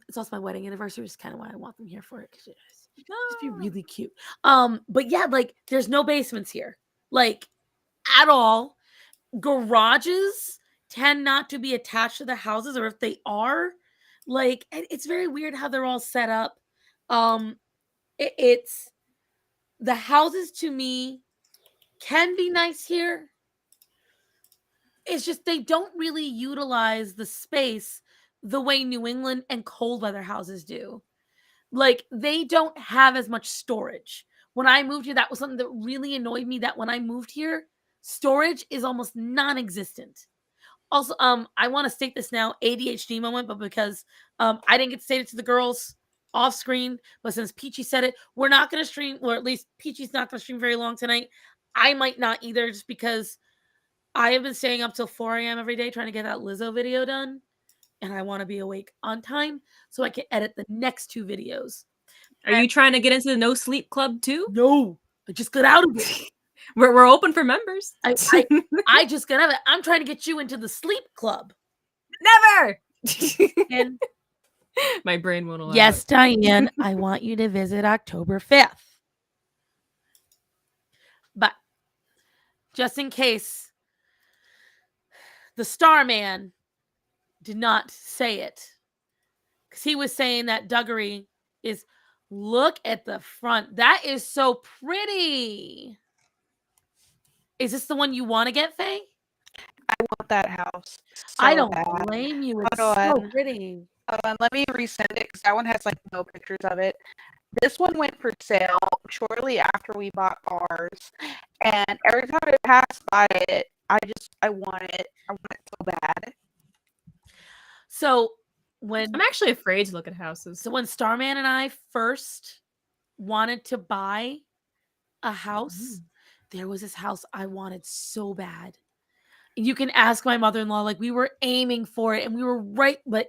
[SPEAKER 1] It's also my wedding anniversary, which is kind of why I want them here for it. Because just be really cute. But yeah, like there's no basements here. Like at all. Garages tend not to be attached to the houses, or if they are, like it's very weird how they're all set up. It's the houses to me can be nice here. It's just they don't really utilize the space the way New England and cold weather houses do. Like they don't have as much storage. When I moved here, that was something that really annoyed me, that when I moved here, storage is almost non-existent. Also, I want to state this now, ADHD moment, but because I didn't get to say it to the girls off screen, but since Peachy said it, we're not going to stream, or at least Peachy's not going to stream very long tonight. I might not either, just because I have been staying up till 4 a.m. every day trying to get that Lizzo video done, and I want to be awake on time so I can edit the next 2 videos.
[SPEAKER 3] Are you trying to get into the no sleep club too?
[SPEAKER 1] No, I just got out of it.
[SPEAKER 3] We're open for members.
[SPEAKER 1] I just got out of it. I'm trying to get you into the sleep club.
[SPEAKER 3] Never.
[SPEAKER 1] And
[SPEAKER 3] my brain won't allow.
[SPEAKER 1] Yes, Diane, I want you to visit October 5th. But just in case the Starman did not say it, because he was saying that Duggery is, look at the front. That is so pretty. Is this the one you want to get, Faye?
[SPEAKER 2] I want that house. So
[SPEAKER 1] I don't
[SPEAKER 2] bad.
[SPEAKER 1] blame you. It's
[SPEAKER 2] Hold
[SPEAKER 1] so
[SPEAKER 2] on.
[SPEAKER 1] pretty.
[SPEAKER 2] Let me resend it because that one has like no pictures of it. This one went for sale shortly after we bought ours, and every time I pass by it, I want it. I want it so bad.
[SPEAKER 1] So when
[SPEAKER 3] I'm actually afraid to look at houses.
[SPEAKER 1] So when Starman and I first wanted to buy a house, there was this house I wanted so bad. You can ask my mother-in-law, like we were aiming for it and we were right, but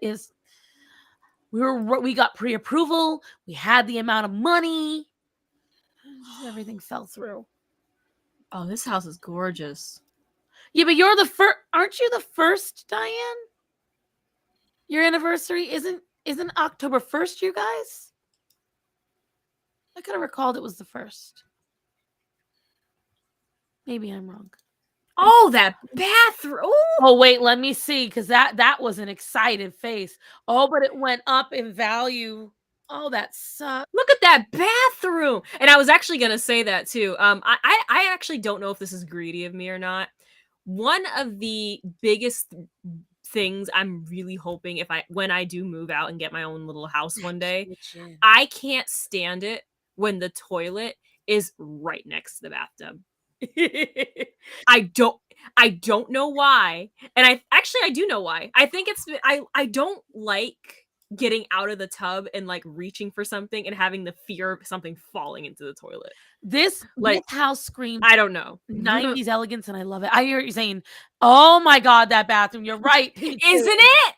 [SPEAKER 1] we got pre-approval, we had the amount of money, everything fell through.
[SPEAKER 3] Oh, this house is gorgeous.
[SPEAKER 1] Yeah, but you're the first, aren't you the first, Diane? Your anniversary isn't October 1st, you guys? I could have recalled it was the 1st. Maybe I'm wrong.
[SPEAKER 3] Oh, that bathroom.
[SPEAKER 1] Oh, wait, let me see, because that was an excited face. Oh, but it went up in value. Oh, that sucks.
[SPEAKER 3] Look at that bathroom. And I was actually going to say that too. I actually don't know if this is greedy of me or not. One of the biggest things I'm really hoping when I do move out and get my own little house one day, I can't stand it when the toilet is right next to the bathtub. I don't know why. And I do know why. I think it's I don't like getting out of the tub and like reaching for something and having the fear of something falling into the toilet.
[SPEAKER 1] This house screams
[SPEAKER 3] I don't know.
[SPEAKER 1] 90s elegance, and I love it. I hear you saying, "Oh my god, that bathroom!" You're right,
[SPEAKER 3] Isn't it?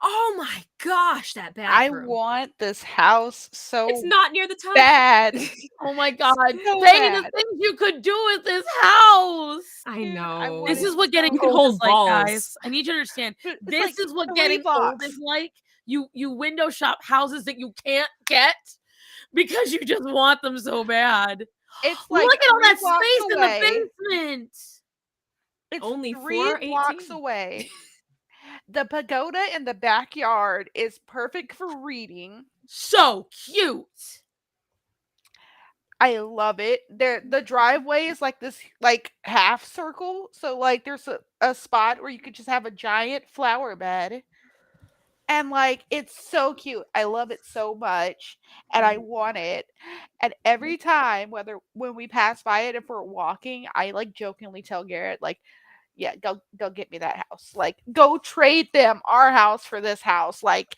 [SPEAKER 3] Oh my gosh, that
[SPEAKER 2] I
[SPEAKER 3] bathroom!
[SPEAKER 2] want this house so
[SPEAKER 3] It's not near the tub.
[SPEAKER 2] bad.
[SPEAKER 1] Oh my god,
[SPEAKER 2] So
[SPEAKER 1] Faye, the
[SPEAKER 2] bad.
[SPEAKER 1] things you could do with this house.
[SPEAKER 3] I
[SPEAKER 2] Dude, I
[SPEAKER 3] know.
[SPEAKER 2] want
[SPEAKER 1] This
[SPEAKER 2] it
[SPEAKER 1] is what getting
[SPEAKER 3] You can
[SPEAKER 1] old
[SPEAKER 3] hold
[SPEAKER 1] is like,
[SPEAKER 3] balls.
[SPEAKER 1] guys. I need you to understand.
[SPEAKER 2] Dude, it's
[SPEAKER 1] This
[SPEAKER 2] like
[SPEAKER 1] is what
[SPEAKER 2] 3
[SPEAKER 1] getting old
[SPEAKER 2] blocks.
[SPEAKER 1] is like. You window shop houses that you can't get because you just want them so bad.
[SPEAKER 2] It's like
[SPEAKER 1] Look at all
[SPEAKER 2] 3
[SPEAKER 1] that
[SPEAKER 2] blocks
[SPEAKER 1] space in
[SPEAKER 2] away.
[SPEAKER 1] the basement.
[SPEAKER 2] It's
[SPEAKER 3] Only
[SPEAKER 2] 3 blocks
[SPEAKER 3] 418.
[SPEAKER 2] away. The pagoda in the backyard is perfect for reading.
[SPEAKER 1] So cute.
[SPEAKER 2] I love it. The driveway is like this like half circle. So like there's a spot where you could just have a giant flower bed. And like it's so cute. I love it so much. And I want it. And every time, when we pass by it, if we're walking, I like jokingly tell Garrett, like, yeah, go get me that house. Like, go trade them our house for this house. Like,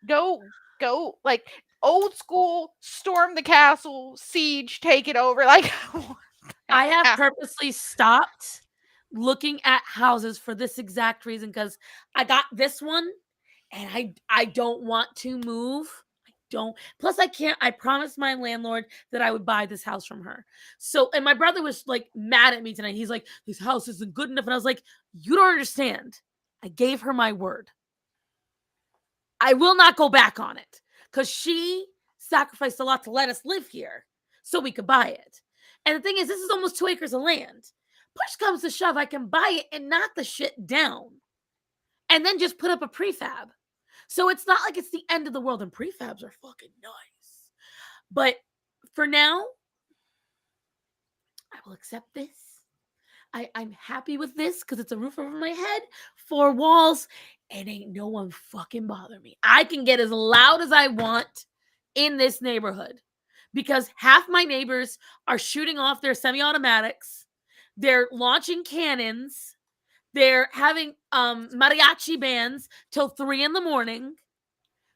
[SPEAKER 2] go like old school, storm the castle, siege, take it over. Like
[SPEAKER 1] I have purposely stopped looking at houses for this exact reason, because I got this one and I don't want to move. I don't. Plus, I can't. I promised my landlord that I would buy this house from her. So, and my brother was like mad at me tonight. He's like, "This house isn't good enough," and I was like, "You don't understand. I gave her my word. I will not go back on it, because she sacrificed a lot to let us live here so we could buy it. And the thing is, this is almost 2 acres of land. Push comes to shove, I can buy it and knock the shit down and then just put up a prefab. So it's not like it's the end of the world, and prefabs are fucking nice. But for now, I will accept this. I'm happy with this because it's a roof over my head, 4 walls, and ain't no one fucking bother me. I can get as loud as I want in this neighborhood because half my neighbors are shooting off their semi-automatics. They're launching cannons. They're having mariachi bands till 3 a.m.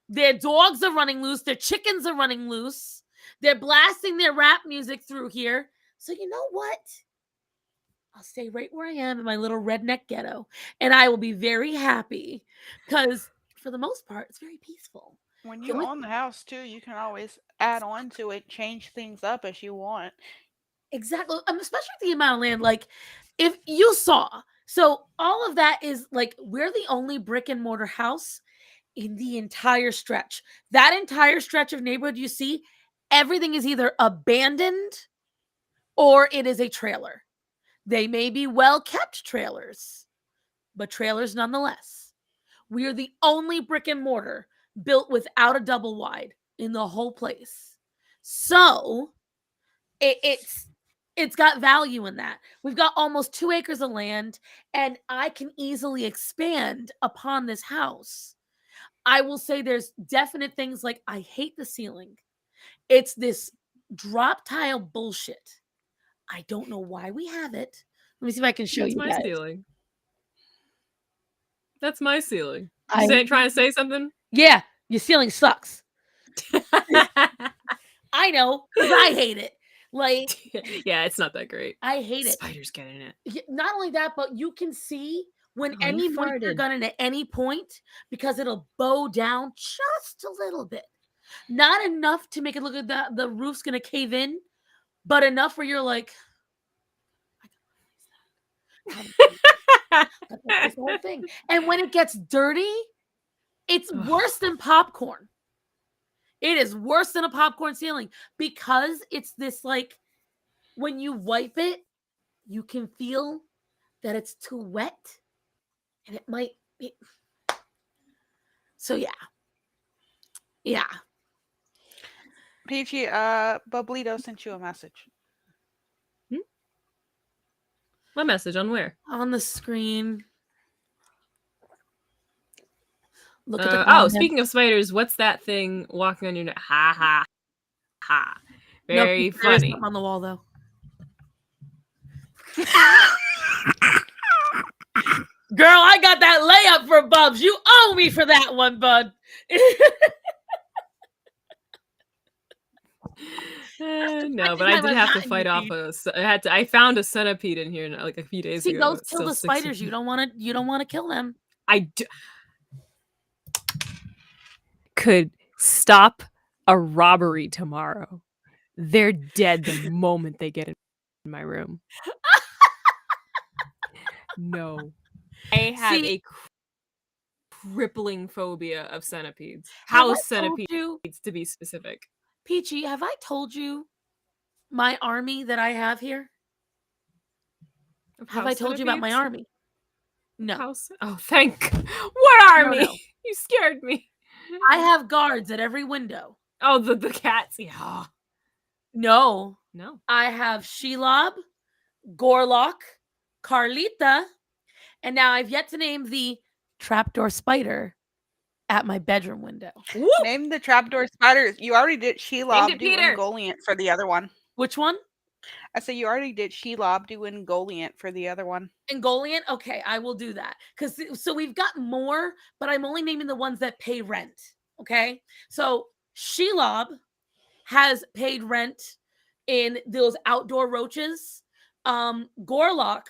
[SPEAKER 1] Their dogs are running loose. Their chickens are running loose. They're blasting their rap music through here. So you know what? I'll stay right where I am in my little redneck ghetto, and I will be very happy because for the most part, it's very peaceful.
[SPEAKER 2] When you own the house too, you can always add on to it, change things up as you want.
[SPEAKER 1] Exactly. Especially the amount of land. Like, if you saw, so all of that is like, we're the only brick and mortar house in the entire stretch. That entire stretch of neighborhood you see, everything is either abandoned or it is a trailer. They may be well-kept trailers, but trailers nonetheless. We are the only brick and mortar built without a double wide in the whole place. So it's got value in that. We've got almost 2 acres of land, and I can easily expand upon this house. I will say there's definite things like I hate the ceiling. It's this drop tile bullshit. I don't know why we have it. Let me see if I can show
[SPEAKER 3] That's
[SPEAKER 1] you
[SPEAKER 3] my
[SPEAKER 1] guys.
[SPEAKER 3] ceiling. That's my ceiling. Trying to say something?
[SPEAKER 1] Yeah, your ceiling sucks. I know, because I hate it. Like,
[SPEAKER 3] yeah, it's not that great.
[SPEAKER 1] I hate it.
[SPEAKER 3] Spiders get in it.
[SPEAKER 1] Not only that, but you can see when
[SPEAKER 3] Oh,
[SPEAKER 1] any
[SPEAKER 3] you
[SPEAKER 1] moisture
[SPEAKER 3] farted.
[SPEAKER 1] got in at any point because it'll bow down just a little bit. Not enough to make it look like the roof's going to cave in, but enough where you're like, this whole thing. And when it gets dirty, it's worse than popcorn. It is worse than a popcorn ceiling because it's this, like, when you wipe it, you can feel that it's too wet and it might be. So yeah.
[SPEAKER 2] Peachy, Bublito sent you a message.
[SPEAKER 3] My message on where?
[SPEAKER 1] On the screen. Look at the comments.
[SPEAKER 3] Speaking of spiders, what's that thing walking on your neck? Ha ha ha. Very
[SPEAKER 1] there is
[SPEAKER 3] funny.
[SPEAKER 1] something on the wall though. Girl, I got that layup for Bubs. You owe me for that one, bud. That's the
[SPEAKER 3] No, but
[SPEAKER 1] second
[SPEAKER 3] I
[SPEAKER 1] time
[SPEAKER 3] did
[SPEAKER 1] I've
[SPEAKER 3] have to
[SPEAKER 1] gotten you,
[SPEAKER 3] fight off
[SPEAKER 1] Pete.
[SPEAKER 3] I found a centipede in here like a few days
[SPEAKER 1] See,
[SPEAKER 3] ago.
[SPEAKER 1] those
[SPEAKER 3] It's
[SPEAKER 1] kill
[SPEAKER 3] still
[SPEAKER 1] the
[SPEAKER 3] 6
[SPEAKER 1] spiders. You don't want to kill them.
[SPEAKER 3] I could stop a robbery tomorrow. They're dead the moment they get in my room. No. I have
[SPEAKER 1] See,
[SPEAKER 3] a crippling phobia of centipedes.
[SPEAKER 1] have I
[SPEAKER 3] House
[SPEAKER 1] told
[SPEAKER 3] centipedes,
[SPEAKER 1] you,
[SPEAKER 3] to be specific.
[SPEAKER 1] Peachy? Have I told you my army that I have here?
[SPEAKER 3] Of
[SPEAKER 1] Have I
[SPEAKER 3] house
[SPEAKER 1] told you about my
[SPEAKER 3] centipedes?
[SPEAKER 1] army? No.
[SPEAKER 3] House. Oh, thank. What
[SPEAKER 1] No,
[SPEAKER 3] army?
[SPEAKER 1] no.
[SPEAKER 3] You scared me.
[SPEAKER 1] I have guards at every window.
[SPEAKER 3] Oh, the cats. Yeah.
[SPEAKER 1] No.
[SPEAKER 3] No.
[SPEAKER 1] I have Shelob, Gorlock, Carlita, and now I've yet to name the trapdoor spider at my bedroom window.
[SPEAKER 3] Whoop.
[SPEAKER 2] Name the trapdoor spiders. You already did
[SPEAKER 3] Named it
[SPEAKER 2] Shelob, do
[SPEAKER 3] Peter.
[SPEAKER 2] and Goliant for the other one.
[SPEAKER 1] Which one?
[SPEAKER 2] I said you already did Shelob, do and Goliant for the other one.
[SPEAKER 1] Angolian? Okay, I will do that. So we've got more, but I'm only naming the ones that pay rent. Okay. So Shelob has paid rent in those outdoor roaches. Gorlock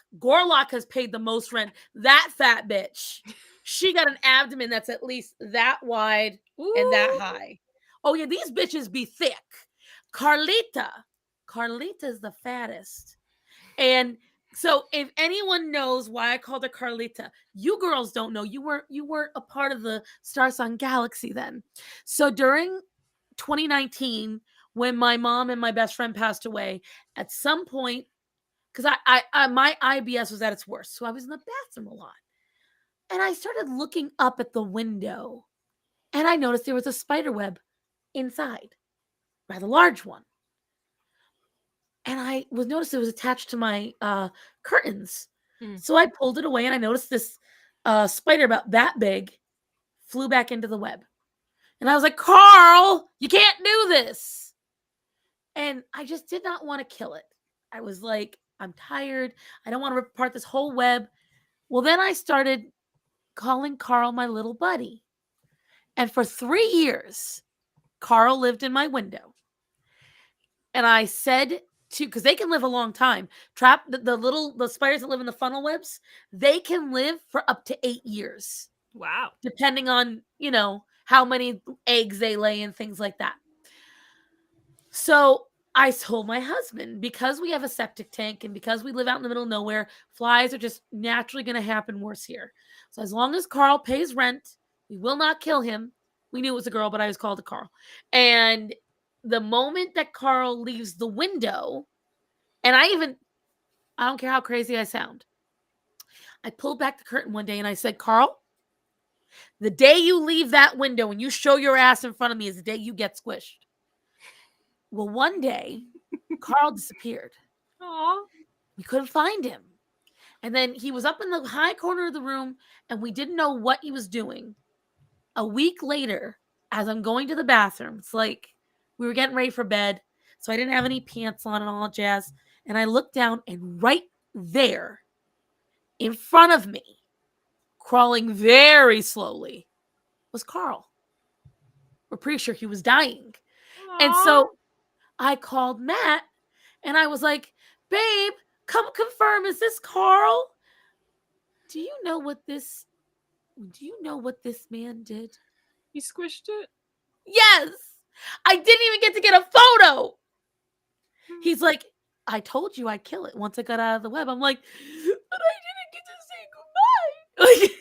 [SPEAKER 1] has paid the most rent. That fat bitch. She got an abdomen that's at least that wide and that
[SPEAKER 3] Ooh.
[SPEAKER 1] high. Oh yeah, these bitches be thick. Carlita's the fattest. And so if anyone knows why I called her Carlita, you girls don't know. You weren't a part of the Star Sun Galaxy then. So during 2019, when my mom and my best friend passed away, at some point, because I my IBS was at its worst, so I was in the bathroom a lot, and I started looking up at the window, and I noticed there was a spider web inside, rather large one. And I was noticed it was attached to my curtains. So I pulled it away and I noticed this spider about that big flew back into the web. And I was like, Carl, you can't do this. And I just did not want to kill it. I was like, I'm tired. I don't want to rip apart this whole web. Well, then I started calling Carl my little buddy. And for 3 years, Carl lived in my window. And I said because they can live a long time. The spiders that live in the funnel webs, they can live for up to 8 years.
[SPEAKER 3] Wow.
[SPEAKER 1] Depending on, how many eggs they lay and things like that. So I told my husband, because we have a septic tank and because we live out in the middle of nowhere, flies are just naturally going to happen worse here. So as long as Carl pays rent, we will not kill him. We knew it was a girl, but I was called a Carl. And the moment that Carl leaves the window, and I don't care how crazy I sound, I pulled back the curtain one day and I said, Carl, the day you leave that window and you show your ass in front of me is the day you get squished. Well, one day, Carl disappeared.
[SPEAKER 3] Aww.
[SPEAKER 1] We couldn't find him. And then he was up in the high corner of the room and we didn't know what he was doing. A week later, as I'm going to the bathroom, it's like we were getting ready for bed. So I didn't have any pants on and all that jazz. And I looked down and right there in front of me, crawling very slowly, was Carl. We're pretty sure he was dying.
[SPEAKER 3] Aww.
[SPEAKER 1] And so I called Matt and I was like, babe, come confirm, is this Carl? Do you know what this man did?
[SPEAKER 3] He squished it?
[SPEAKER 1] Yes. I didn't even get to get a photo. He's like, I told you I'd kill it once I got out of the web. I'm like, but I didn't get to say goodbye.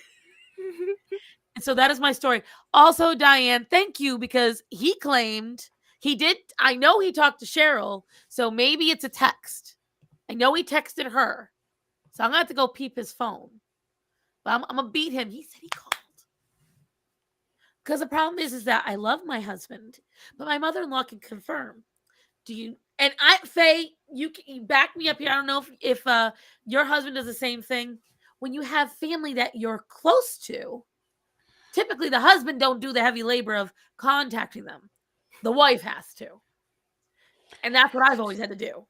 [SPEAKER 1] And so that is my story. Also, Diane, thank you, because he claimed I know he talked to Cheryl, so maybe it's a text. I know he texted her. So I'm going to have to go peep his phone. But I'm going to beat him. He said he called. Because the problem is that I love my husband, but my mother-in-law can confirm. Faye, you can back me up here. I don't know if your husband does the same thing. When you have family that you're close to, typically the husband don't do the heavy labor of contacting them. The wife has to. And that's what I've always had to do.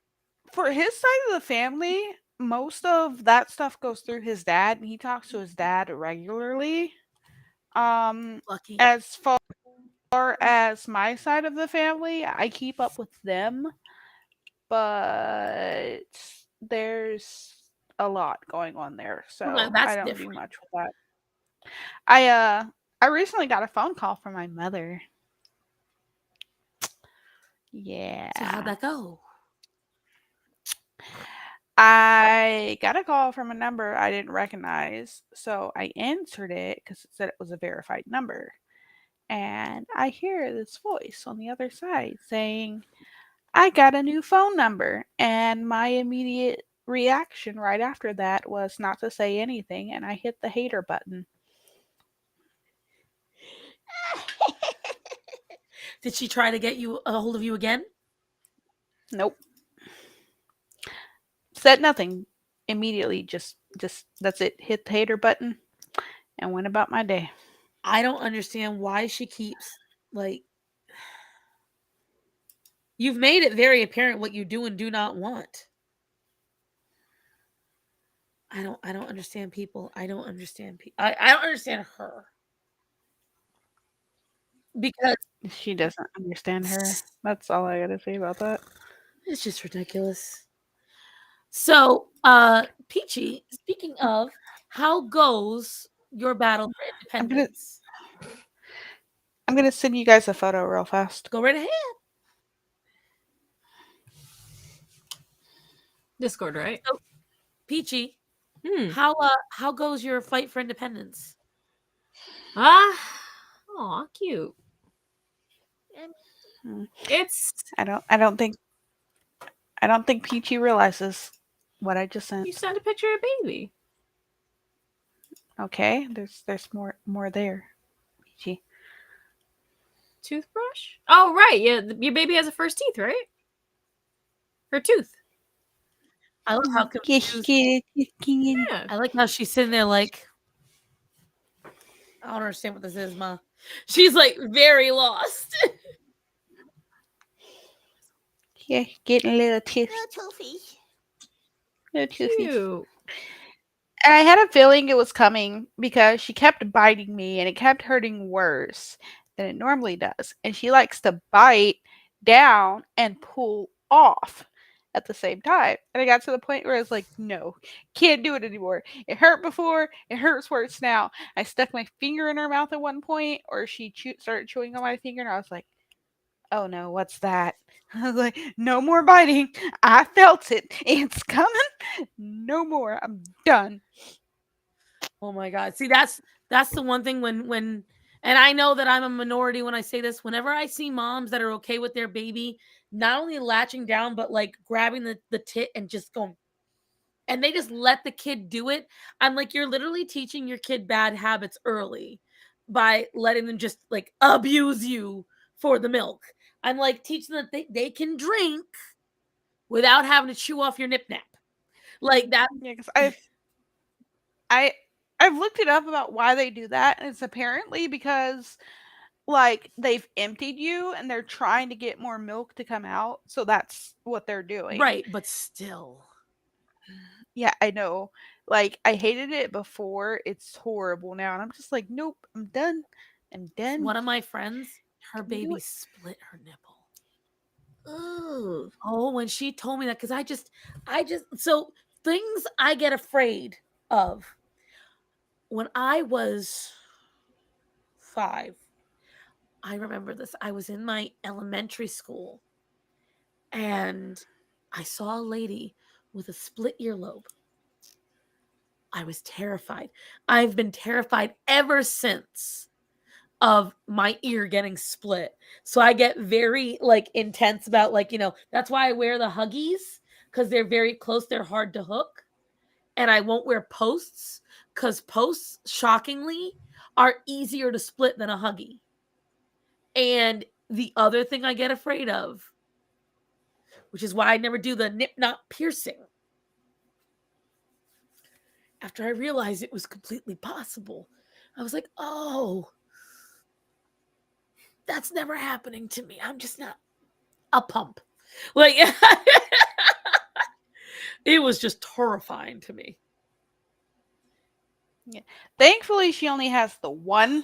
[SPEAKER 2] For his side of the family, most of that stuff goes through his dad, and he talks to his dad regularly.
[SPEAKER 1] Lucky.
[SPEAKER 2] As far far as my side of the family, I keep up with them, but there's a lot going on there,
[SPEAKER 1] Well,
[SPEAKER 2] so I
[SPEAKER 1] that's
[SPEAKER 2] don't do
[SPEAKER 1] different.
[SPEAKER 2] much with that. I uh I recently got a phone call from my mother.
[SPEAKER 1] So how'd
[SPEAKER 2] Yeah.
[SPEAKER 1] that go?
[SPEAKER 2] I got a call from a number I didn't recognize, so I answered it because it said it was a verified number. And I hear this voice on the other side saying, I got a new phone number. And my immediate reaction right after that was not to say anything, and I hit the hater button.
[SPEAKER 1] Did she try to get you a hold of you again?
[SPEAKER 2] Nope. Said nothing. Immediately just that's it. Hit the hater button and went about my day.
[SPEAKER 1] I don't understand why she keeps like you've made it very apparent what you do and do not want. I don't understand people. I don't understand people. I don't understand her because
[SPEAKER 2] She doesn't understand her. That's all I gotta say about that.
[SPEAKER 1] it's just ridiculous. So, Peachy, speaking of, how goes your battle for
[SPEAKER 2] I'm gonna
[SPEAKER 1] independence?
[SPEAKER 2] I'm gonna send you guys a photo real fast.
[SPEAKER 1] Go right ahead.
[SPEAKER 3] Discord, right?
[SPEAKER 1] So, Peachy,
[SPEAKER 3] Hmm.
[SPEAKER 1] how goes your fight for independence?
[SPEAKER 3] Ah. Aw, cute.
[SPEAKER 2] Hmm.
[SPEAKER 3] It's
[SPEAKER 2] I don't think Peachy realizes what I just
[SPEAKER 3] you
[SPEAKER 2] sent.
[SPEAKER 3] sent a picture of baby.
[SPEAKER 2] Okay, there's more there, Peachy.
[SPEAKER 3] Toothbrush? Oh right, yeah. Your baby has a first teeth, right? Her tooth.
[SPEAKER 1] I love how confused.
[SPEAKER 3] Yeah.
[SPEAKER 1] I like how she's sitting there like, I don't understand what this is, Ma. She's like very lost.
[SPEAKER 2] Yeah, getting a little tooth, little toothy.
[SPEAKER 3] Cute.
[SPEAKER 2] And I had a feeling it was coming because she kept biting me and it kept hurting worse than it normally does. And she likes to bite down and pull off at the same time. And I got to the point where I was like, no, can't do it anymore. It hurt before, it hurts worse now. I stuck my finger in her mouth at one point, or she started chewing on my finger, and I was like, oh no, what's that? I was like, no more biting. I felt it. It's coming. No more. I'm done.
[SPEAKER 1] Oh my god. See, that's the one thing when and I know that I'm a minority when I say this. Whenever I see moms that are okay with their baby not only latching down but like grabbing the tit and just going and they just let the kid do it, I'm like you're literally teaching your kid bad habits early by letting them just like abuse you for the milk. I'm like teaching that they can drink without having to chew off your nip nap. Like that.
[SPEAKER 2] Yeah, because I I've looked it up about why they do that, and it's apparently because like they've emptied you and they're trying to get more milk to come out, so that's what they're doing.
[SPEAKER 1] Right, but still.
[SPEAKER 2] Yeah, I know. Like I hated it before, it's horrible now, and I'm just like, nope, I'm done. I'm done.
[SPEAKER 1] One of my friends, her
[SPEAKER 2] Can do
[SPEAKER 1] baby
[SPEAKER 2] it.
[SPEAKER 1] split her nipple.
[SPEAKER 3] Ooh.
[SPEAKER 1] Oh, when she told me that, because I just, so things I get afraid of. When I was 5, I remember this. I was in my elementary school and I saw a lady with a split earlobe. I was terrified. I've been terrified ever since of my ear getting split. So I get very like intense about like, that's why I wear the Huggies cuz they're very close, they're hard to hook, and I won't wear posts cuz posts shockingly are easier to split than a Huggy. And the other thing I get afraid of, which is why I never do the nip knot piercing. After I realized it was completely possible, I was like, "Oh, that's never happening to me. I'm just not a pump." Like it was just horrifying to me.
[SPEAKER 2] Yeah. Thankfully, she only has the one.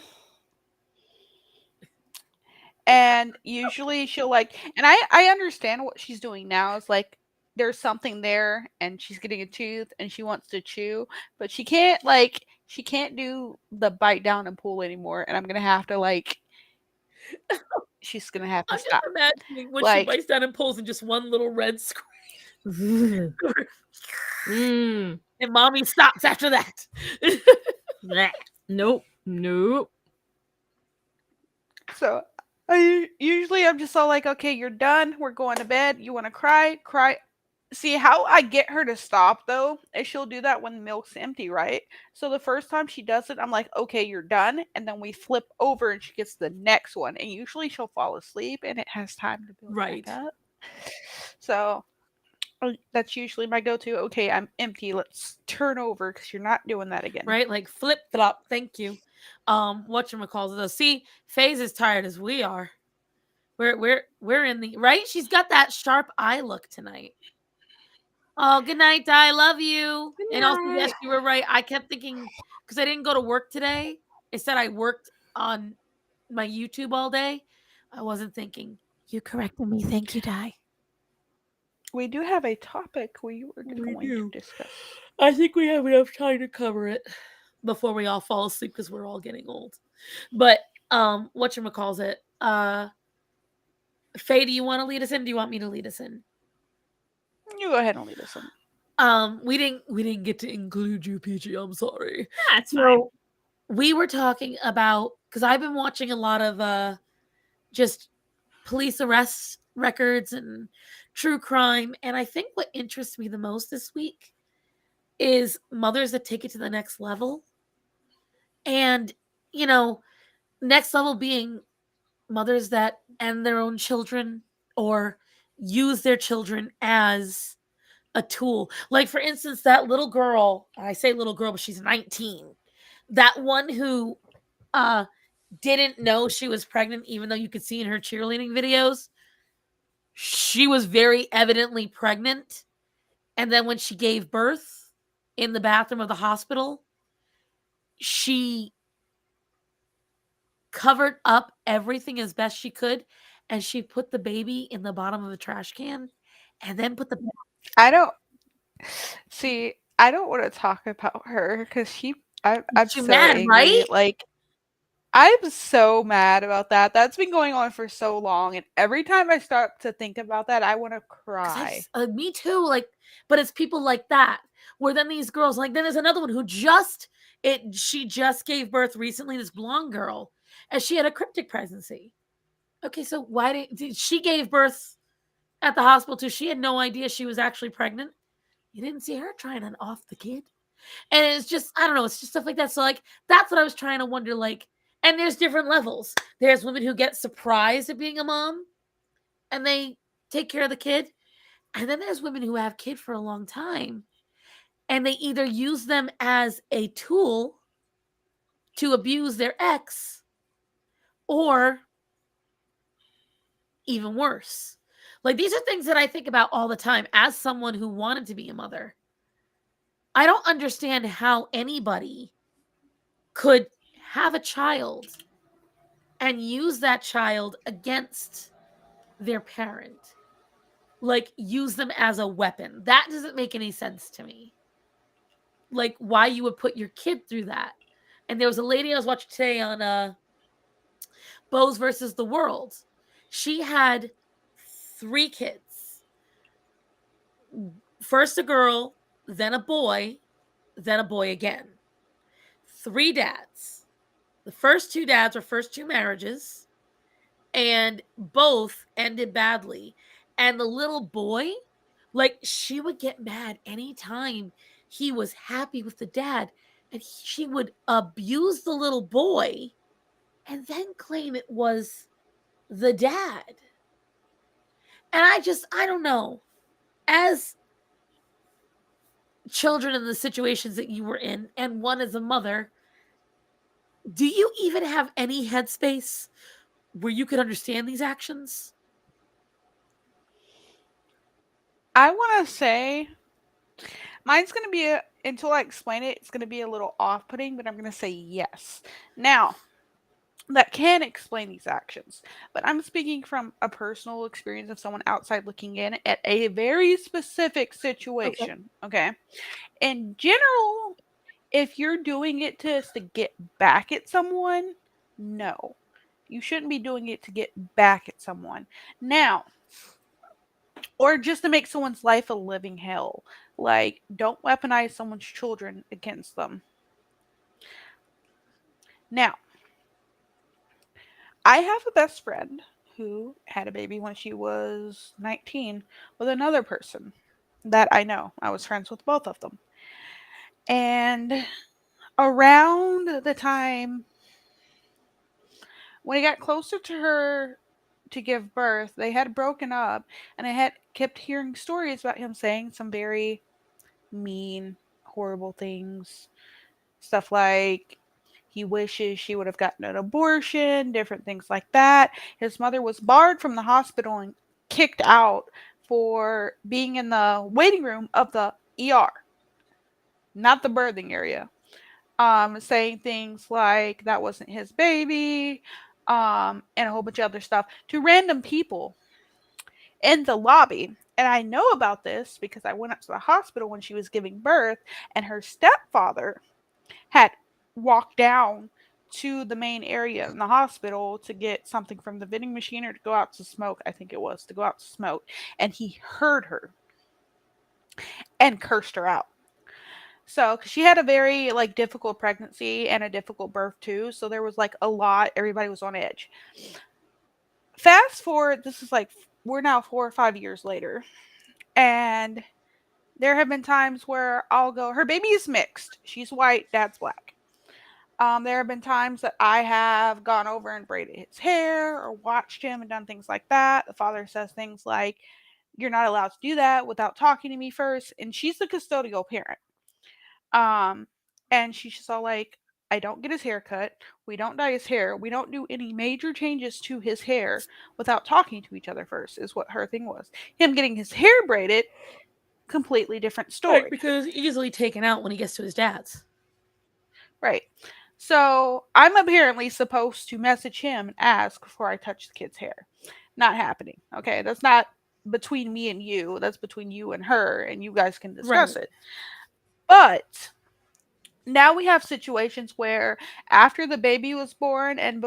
[SPEAKER 2] And usually she'll like, and I understand what she's doing now is like there's something there and she's getting a tooth and she wants to chew, but she can't do the bite down and pull anymore, and I'm gonna have to like she's gonna have to
[SPEAKER 1] I'm just
[SPEAKER 2] stop.
[SPEAKER 1] imagining when she
[SPEAKER 2] Like
[SPEAKER 1] bites down and pulls and just one little red scream.
[SPEAKER 3] Mm.
[SPEAKER 1] And mommy stops after that.
[SPEAKER 3] Blech. Nope. Nope.
[SPEAKER 2] so usually I'm just all like, okay, you're done. We're going to bed. You want to cry? Cry. See how I get her to stop though is she'll do that when the milk's empty, right? So the first time she does it, I'm like, okay, you're done, and then we flip over and she gets the next one, and usually she'll fall asleep and it has time to build
[SPEAKER 1] Right.
[SPEAKER 2] back up. So that's usually my go-to. Okay, I'm empty. Let's turn over because you're not doing that again.
[SPEAKER 1] Right? Like flip flop. Thank you. Whatchamacallit though. See, Faye's as tired as we are. We're in the right. She's got that sharp eye look tonight. Oh, good night, Di. Love you.
[SPEAKER 3] Good
[SPEAKER 1] And also, yes,
[SPEAKER 3] night.
[SPEAKER 1] you were right. I kept thinking because I didn't go to work today. Instead, I worked on my YouTube all day. I wasn't thinking. You corrected me. Thank you, Di.
[SPEAKER 2] We do have a topic we were
[SPEAKER 1] We
[SPEAKER 2] going
[SPEAKER 1] do.
[SPEAKER 2] to discuss.
[SPEAKER 1] I think we have enough time to cover it before we all fall asleep because we're all getting old. But whatchamacallit? Faye, do you want to lead us in? Do you want me to lead us in?
[SPEAKER 2] You go ahead and lead us in.
[SPEAKER 1] We didn't get to include you, Peachy. I'm sorry.
[SPEAKER 3] That's fine.
[SPEAKER 1] So we were talking about because I've been watching a lot of just police arrest records and true crime, and I think what interests me the most this week is mothers that take it to the next level. And next level being mothers that end their own children or use their children as a tool. Like, for instance, that little girl, I say little girl, but she's 19. That one who didn't know she was pregnant, even though you could see in her cheerleading videos, she was very evidently pregnant. And then when she gave birth in the bathroom of the hospital, she covered up everything as best she could, and she put the baby in the bottom of the trash can and then put the
[SPEAKER 2] I don't see. I don't want to talk about her because I'm
[SPEAKER 1] she
[SPEAKER 2] so
[SPEAKER 1] mad,
[SPEAKER 2] angry.
[SPEAKER 1] right?
[SPEAKER 2] Like I'm so mad about that. That's been going on for so long, and every time I start to think about that, I want to cry.
[SPEAKER 1] Me too. Like, but it's people like that where then these girls, like, then there's another one who she just gave birth recently. This blonde girl, and she had a cryptic pregnancy. Okay, so why did she gave birth at the hospital too? She had no idea she was actually pregnant. You didn't see her trying to off the kid. And it's just, I don't know, it's just stuff like that. So, like, that's what I was trying to wonder. Like, and there's different levels. There's women who get surprised at being a mom and they take care of the kid. And then there's women who have kid for a long time and they either use them as a tool to abuse their ex or even worse. Like, these are things that I think about all the time as someone who wanted to be a mother. I don't understand how anybody could have a child and use that child against their parent. Like, use them as a weapon. That doesn't make any sense to me. Like, why you would put your kid through that. And there was a lady I was watching today on Bose versus the World. She had 3 kids. First a girl, then a boy again. 3 dads. The first 2 dads were first 2 marriages, and both ended badly. And the little boy, like, she would get mad anytime he was happy with the dad, and she would abuse the little boy and then claim it was the dad. And I don't know. As children in the situations that you were in, and one as a mother, do you even have any headspace where you could understand these actions?
[SPEAKER 2] I want to say mine's going to be until I explain it, it's going to be a little off-putting, but I'm going to say yes. Now, that can explain these actions. But I'm speaking from a personal experience of someone outside looking in at a very specific
[SPEAKER 1] Okay.
[SPEAKER 2] situation. Okay. In general, if you're doing it to get back at someone, no. You shouldn't be doing it to get back at someone. Now, or just to make someone's life a living hell. Like, don't weaponize someone's children against them. Now, I have a best friend who had a baby when she was 19 with another person that I know. I was friends with both of them. And around the time when it got closer to her to give birth, they had broken up, and I had kept hearing stories about him saying some very mean, horrible things. Stuff like he wishes she would have gotten an abortion, different things like that. His mother was barred from the hospital and kicked out for being in the waiting room of the ER, not the birthing area. Saying things like that wasn't his baby, and a whole bunch of other stuff to random people in the lobby. And I know about this because I went up to the hospital when she was giving birth, and her stepfather had walked down to the main area in the hospital to get something from the vending machine or to go out to smoke. I think it was to go out to smoke. And he heard her and cursed her out. So, 'cause she had a very like difficult pregnancy and a difficult birth too. So there was like a lot. Everybody was on edge. Fast forward, this is like we're now 4 or 5 years later, and there have been times where I'll go. Her baby is mixed. She's white. Dad's black. There have been times that I have gone over and braided his hair or watched him and done things like that. The father says things like, "You're not allowed to do that without talking to me first." And she's the custodial parent. Um, and she's just all like, "I don't get his hair cut. We don't dye his hair. We don't do any major changes to his hair without talking to each other first," is what her thing was. Him getting his hair braided, completely different
[SPEAKER 1] Right,
[SPEAKER 2] story.
[SPEAKER 1] because easily taken out when he gets to his dad's.
[SPEAKER 2] Right. So I'm apparently supposed to message him and ask before I touch the kid's hair. Not happening. Okay. That's not between me and you. That's between you and her, and you guys can discuss
[SPEAKER 1] Right.
[SPEAKER 2] it. But now we have situations where after the baby was born and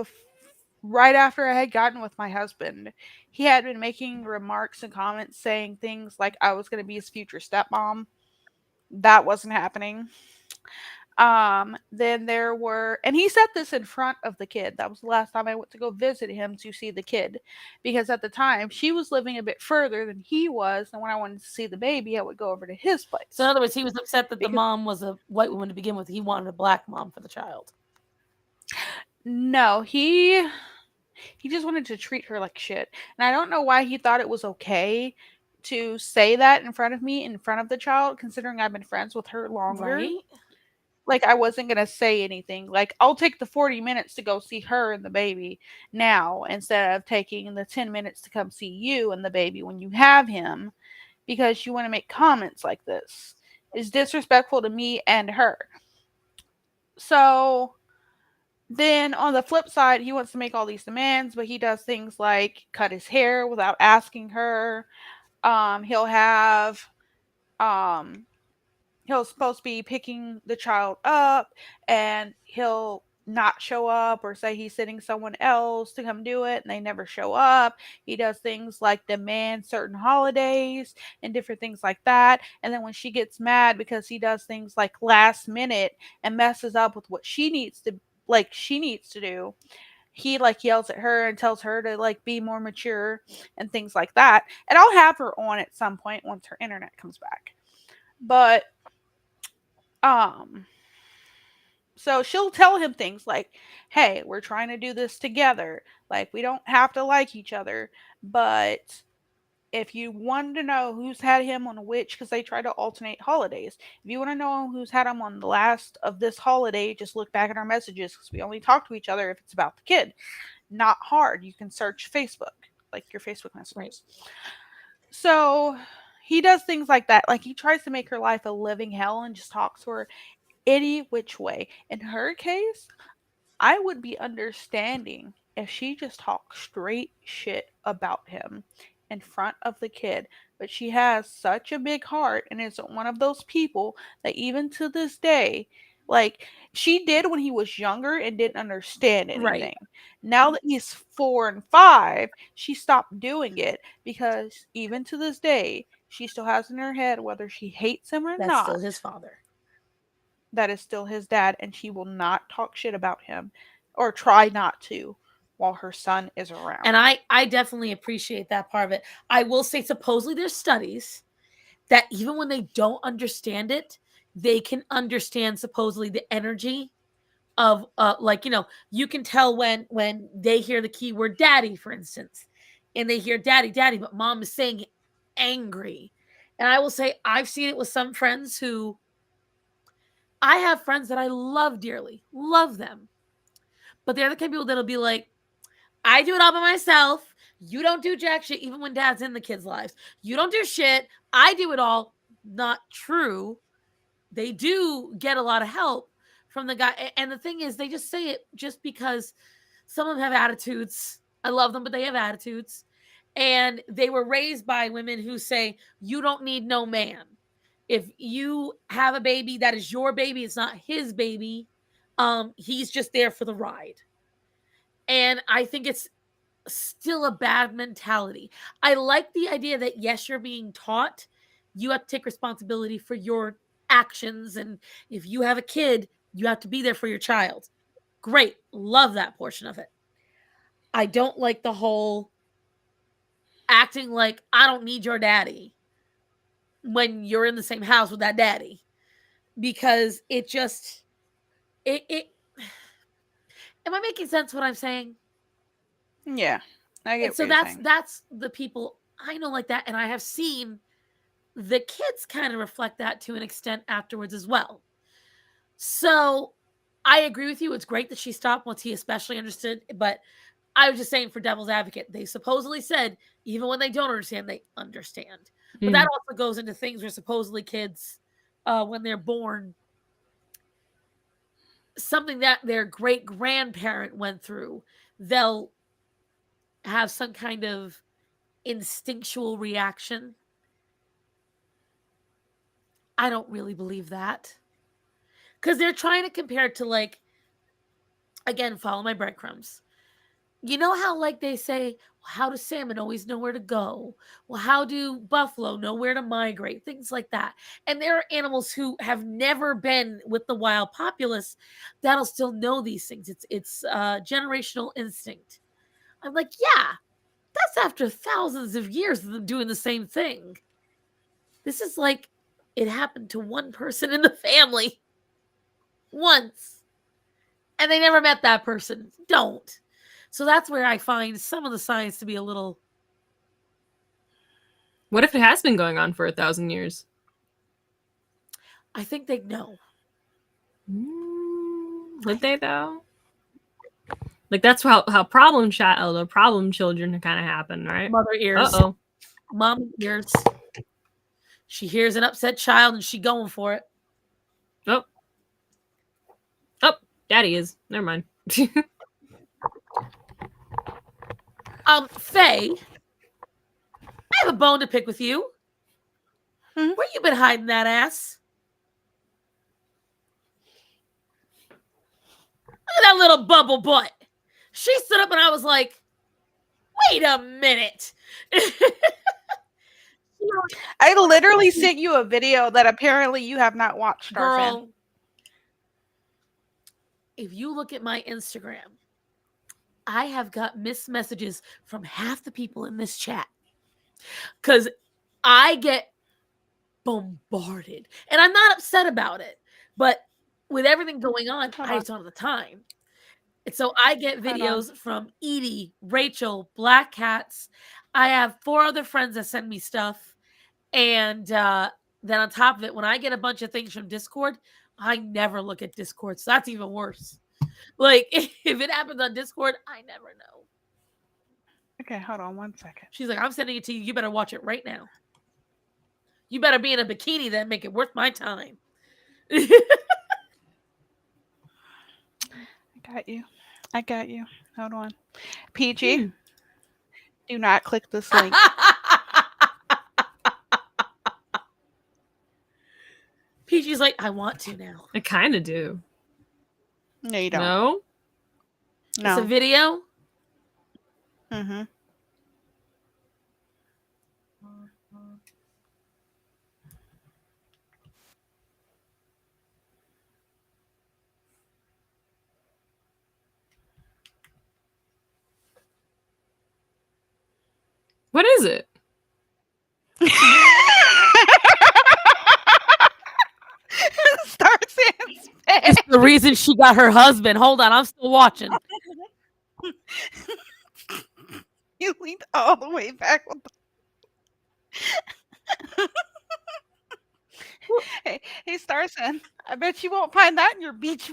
[SPEAKER 2] right after I had gotten with my husband, he had been making remarks and comments saying things like I was going to be his future stepmom. That wasn't happening. Then there were, and he said this in front of the kid. That was the last time I went to go visit him to see the kid, because at the time she was living a bit further than he was, and when I wanted to see the baby, I would go over to his place.
[SPEAKER 1] So in other words, he was upset that the
[SPEAKER 2] Because
[SPEAKER 1] mom was a white woman to begin with. He wanted a black mom for the child.
[SPEAKER 2] no, he just wanted to treat her like shit, and I don't know why he thought it was okay to say that in front of me, in front of the child, considering I've been friends with her longer.
[SPEAKER 1] Right?
[SPEAKER 2] Like, I wasn't gonna say anything. Like, I'll take the 40 minutes to go see her and the baby now instead of taking the 10 minutes to come see you and the baby when you have him, because you want to make comments like this. It's disrespectful to me and her. So then on the flip side, he wants to make all these demands, but he does things like cut his hair without asking her. He'll have um he'll supposed to be picking the child up, and he'll not show up or say he's sending someone else to come do it and they never show up. He does things like demand certain holidays and different things like that. And then when she gets mad because he does things like last minute and messes up with what she needs to do, he like yells at her and tells her to like be more mature and things like that. And I'll have her on at some point once her internet comes back. But um so she'll tell him things like, "Hey, we're trying to do this together. Like, we don't have to like each other, but if you want to know who's had him on which, because they try to alternate holidays, if you want to know who's had him on the last of this holiday, just look back at our messages, because we only talk to each other if it's about the kid. Not hard. You can search Facebook, like your Facebook messages."
[SPEAKER 1] Right.
[SPEAKER 2] So he does things like that. Like, he tries to make her life a living hell and just talks to her any which way. In her case, I would be understanding if she just talked straight shit about him in front of the kid. But she has such a big heart and is one of those people that even to this day, like she did when he was younger and didn't understand
[SPEAKER 1] Right.
[SPEAKER 2] anything. Now that he's 4 and 5, she stopped doing it because even to this day, she still has in her head whether she hates him or
[SPEAKER 1] That's still
[SPEAKER 2] not,
[SPEAKER 1] his father.
[SPEAKER 2] that is still his dad, and she will not talk shit about him or try not to while her son is around.
[SPEAKER 1] And I definitely appreciate that part of it. I will say, supposedly there's studies that even when they don't understand it, they can understand supposedly the energy of like, you can tell when they hear the keyword daddy, for instance, and they hear daddy, daddy, but mom is saying it angry. And I will say I've seen it with some friends who I have friends that I love dearly, love them. But they're the kind of people that'll be like, I do it all by myself. You don't do jack shit, even when dad's in the kids' lives. You don't do shit. I do it all. Not true. They do get a lot of help from the guy. And the thing is, they just say it just because some of them have attitudes. I love them, but they have attitudes. And they were raised by women who say, you don't need no man. If you have a baby, that is your baby. It's not his baby. He's just there for the ride. And I think it's still a bad mentality. I like the idea that yes, you're being taught, you have to take responsibility for your actions, and if you have a kid, you have to be there for your child. Great, love that portion of it. I don't like the whole acting like I don't need your daddy when you're in the same house with that daddy, because it just it am I making sense what I'm saying?
[SPEAKER 2] Yeah, I get
[SPEAKER 1] And
[SPEAKER 2] what
[SPEAKER 1] so
[SPEAKER 2] you're saying.
[SPEAKER 1] that's the people I know like that, and I have seen the kids kind of reflect that to an extent afterwards as well. So I agree with you. It's great that she stopped once he especially understood. But I was just saying, for devil's advocate, they supposedly said even when they don't understand, they understand. But that also goes into things where supposedly kids, when they're born, something that their great grandparent went through, they'll have some kind of instinctual reaction. I don't really believe that, because they're trying to compare it to, like, again, follow my breadcrumbs. You know how, like, they say, well, how does salmon always know where to go? Well, how do buffalo know where to migrate? Things like that. And there are animals who have never been with the wild populace that'll still know these things. It's generational instinct. I'm like, yeah, that's after thousands of years of them doing the same thing. This is like it happened to one person in the family once, and they never met that person. Don't. So that's where I find some of the science to be a little.
[SPEAKER 3] What if it has been going on for 1,000 years?
[SPEAKER 1] I think they know.
[SPEAKER 3] Would they though? Like that's how problem child or problem children kind of happen, right?
[SPEAKER 1] Mother ears.
[SPEAKER 3] Uh-oh.
[SPEAKER 1] Mom ears. She hears an upset child and she going for it.
[SPEAKER 3] Oh. Oh, daddy is. Never mind.
[SPEAKER 1] Faye, I have a bone to pick with you.
[SPEAKER 2] Hmm?
[SPEAKER 1] Where you been hiding that ass? Look at that little bubble butt. She stood up and I was like, wait a minute.
[SPEAKER 2] I literally sent you a video that apparently you have not watched, Starfan.
[SPEAKER 1] Girl, if you look at my Instagram, I have got missed messages from half the people in this chat, because I get bombarded, and I'm not upset about it, but with everything going on,
[SPEAKER 2] Hold
[SPEAKER 1] I
[SPEAKER 2] on.
[SPEAKER 1] just don't have the time. And so I get
[SPEAKER 2] Hold on.
[SPEAKER 1] videos from Edie, Rachel, Black Cats. I have 4 other friends that send me stuff. And then on top of it, when I get a bunch of things from Discord, I never look at Discord. So that's even worse. Like, if it happens on Discord, I never know.
[SPEAKER 2] Okay, hold on 1 second.
[SPEAKER 1] She's like, I'm sending it to you. You better watch it right now. You better be in a bikini then make it worth my time.
[SPEAKER 2] Okay, I got you. Hold on. PG, do not click this link.
[SPEAKER 1] PG's like, I want to now.
[SPEAKER 3] I kind of do.
[SPEAKER 2] No, you don't.
[SPEAKER 3] No?
[SPEAKER 1] It's a
[SPEAKER 2] No.
[SPEAKER 1] video.
[SPEAKER 2] Mm-hmm.
[SPEAKER 3] What is it?
[SPEAKER 2] Starts in space.
[SPEAKER 1] It's the reason she got her husband. Hold on, I'm still watching.
[SPEAKER 2] You leaned all the way back. Hey, Starson, I bet you won't find that in your beach.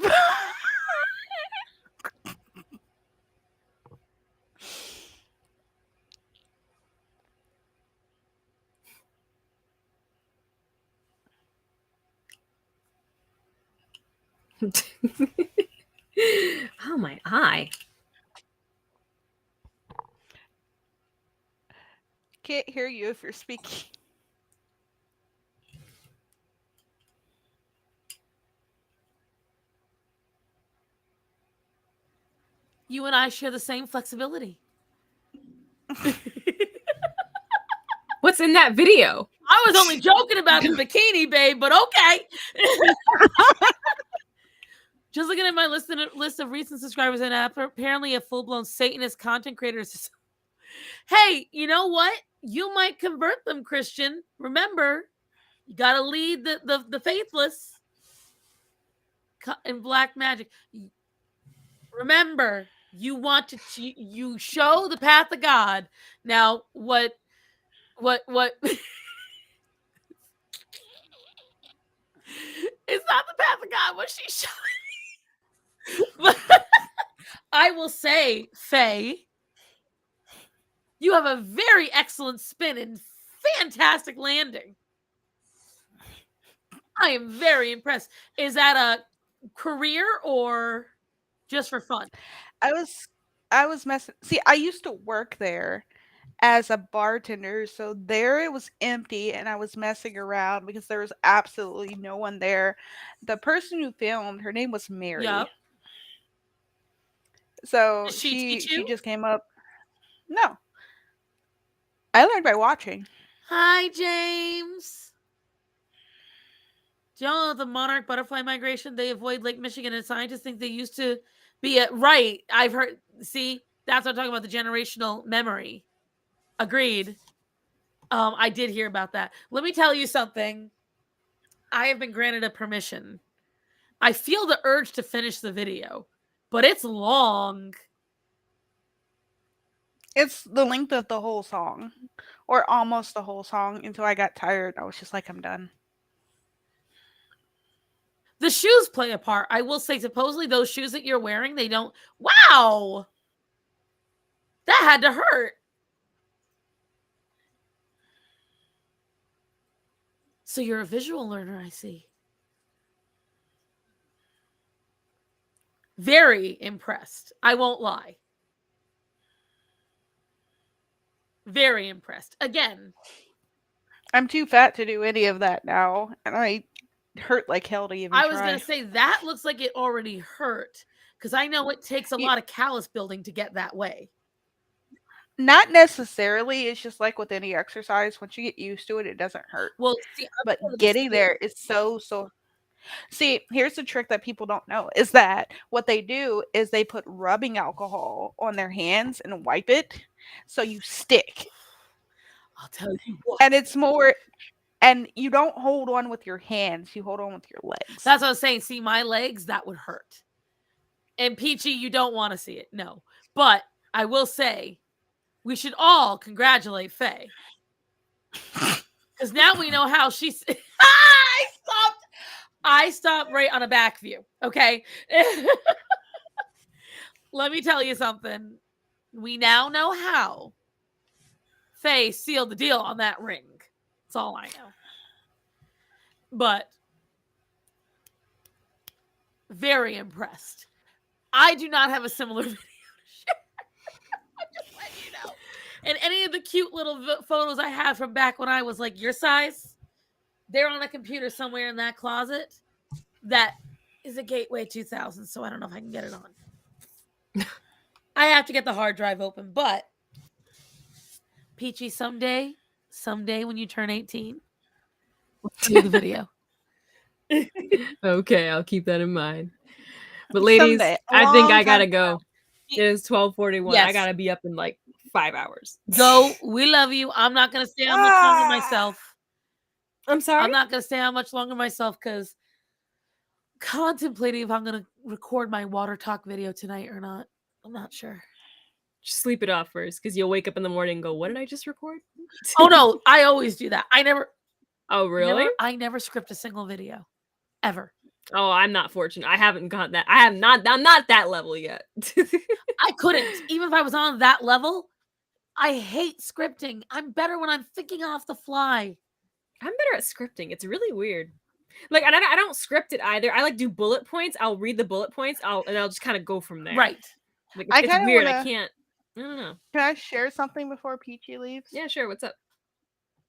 [SPEAKER 3] Oh, my eye.
[SPEAKER 2] Can't hear you if you're speaking.
[SPEAKER 1] You and I share the same flexibility.
[SPEAKER 3] What's in that video?
[SPEAKER 1] I was only joking about the bikini, babe, but okay. Just looking at my list of recent subscribers, and apparently a full-blown Satanist content creator. Hey, you know what? You might convert them, Christian. Remember, you got to lead the faithless in black magic. Remember, you want to you show the path of God. Now, what? It's not the path of God. What she's showing. But I will say, Faye, you have a very excellent spin and fantastic landing. I am very impressed. Is that a career or just for fun?
[SPEAKER 2] I was messing. See, I used to work there as a bartender, so there it was empty, and I was messing around because there was absolutely no one there. The person who filmed, her name was Mary.
[SPEAKER 1] Yep.
[SPEAKER 2] So
[SPEAKER 1] Did she teach
[SPEAKER 2] she
[SPEAKER 1] you?
[SPEAKER 2] just came up. No, I learned by watching.
[SPEAKER 1] Hi, James. Do y'all know the monarch butterfly migration? They avoid Lake Michigan, and scientists think they used to be right. I've heard. See, that's what I'm talking about, the generational memory. Agreed. I did hear about that. Let me tell you something. I have been granted a permission. I feel the urge to finish the video, but it's long.
[SPEAKER 2] It's the length of the whole song, or almost the whole song, until I got tired. I was just like, I'm done.
[SPEAKER 1] The shoes play a part. I will say, supposedly those shoes that you're wearing, they don't. Wow! That had to hurt. So you're a visual learner, I see. Very impressed. I won't lie. Very impressed. Again,
[SPEAKER 2] I'm too fat to do any of that now, and I hurt like hell to even
[SPEAKER 1] I was
[SPEAKER 2] try.
[SPEAKER 1] going to say that looks like it already hurt because I know it takes a lot of callus building to get that way.
[SPEAKER 2] Not necessarily. It's just like with any exercise. Once you get used to it, it doesn't hurt.
[SPEAKER 1] Well, see,
[SPEAKER 2] But getting there is so. See, here's the trick that people don't know is that what they do is they put rubbing alcohol on their hands and wipe it so you stick.
[SPEAKER 1] I'll tell you what.
[SPEAKER 2] And it's more, and you don't hold on with your hands, you hold on with your legs.
[SPEAKER 1] That's what I was saying. See, my legs, that would hurt. And Peachy, you don't want to see it. No. But I will say, we should all congratulate Faye. Because now we know how she's. I stopped right on a back view. Okay. Let me tell you something. We now know how Faye sealed the deal on that ring. That's all I know. But very impressed. I do not have a similar video to share. I'm just letting you know. And any of the cute little photos I have from back when I was like your size, they're on a computer somewhere in that closet. That is a Gateway 2000, so I don't know if I can get it on. I have to get the hard drive open, but Peachy, someday when you turn 18, do the video.
[SPEAKER 3] Okay, I'll keep that in mind. But ladies,
[SPEAKER 2] Someday, a
[SPEAKER 3] I think
[SPEAKER 2] long
[SPEAKER 3] I gotta
[SPEAKER 2] time
[SPEAKER 3] go. It is 12:41.
[SPEAKER 1] Yes.
[SPEAKER 3] I gotta be up in like 5 hours.
[SPEAKER 1] Go. We love you. I'm not gonna stay on much longer myself.
[SPEAKER 3] I'm sorry.
[SPEAKER 1] I'm not gonna stay on much longer myself because contemplating if I'm gonna record my water talk video tonight or not. I'm not sure.
[SPEAKER 3] Just sleep it off first, because you'll wake up in the morning and go, "What did I just record?"
[SPEAKER 1] Oh no, I always do that.
[SPEAKER 3] Oh really?
[SPEAKER 1] I never script a single video, ever.
[SPEAKER 3] Oh, I'm not fortunate. I haven't got that. I'm not that level yet.
[SPEAKER 1] I couldn't. Even if I was on that level, I hate scripting. I'm better when I'm thinking off the fly.
[SPEAKER 3] I'm better at scripting. It's really weird. Like, and I don't script it either. I like do bullet points. I'll read the bullet points. I'll just kind of go from there.
[SPEAKER 1] Right.
[SPEAKER 3] Like,
[SPEAKER 2] I
[SPEAKER 3] it's
[SPEAKER 2] kinda
[SPEAKER 3] weird. I
[SPEAKER 2] wanna-
[SPEAKER 3] can't. I don't know.
[SPEAKER 2] Can I share something before Peachy leaves?
[SPEAKER 3] Yeah, sure. What's up?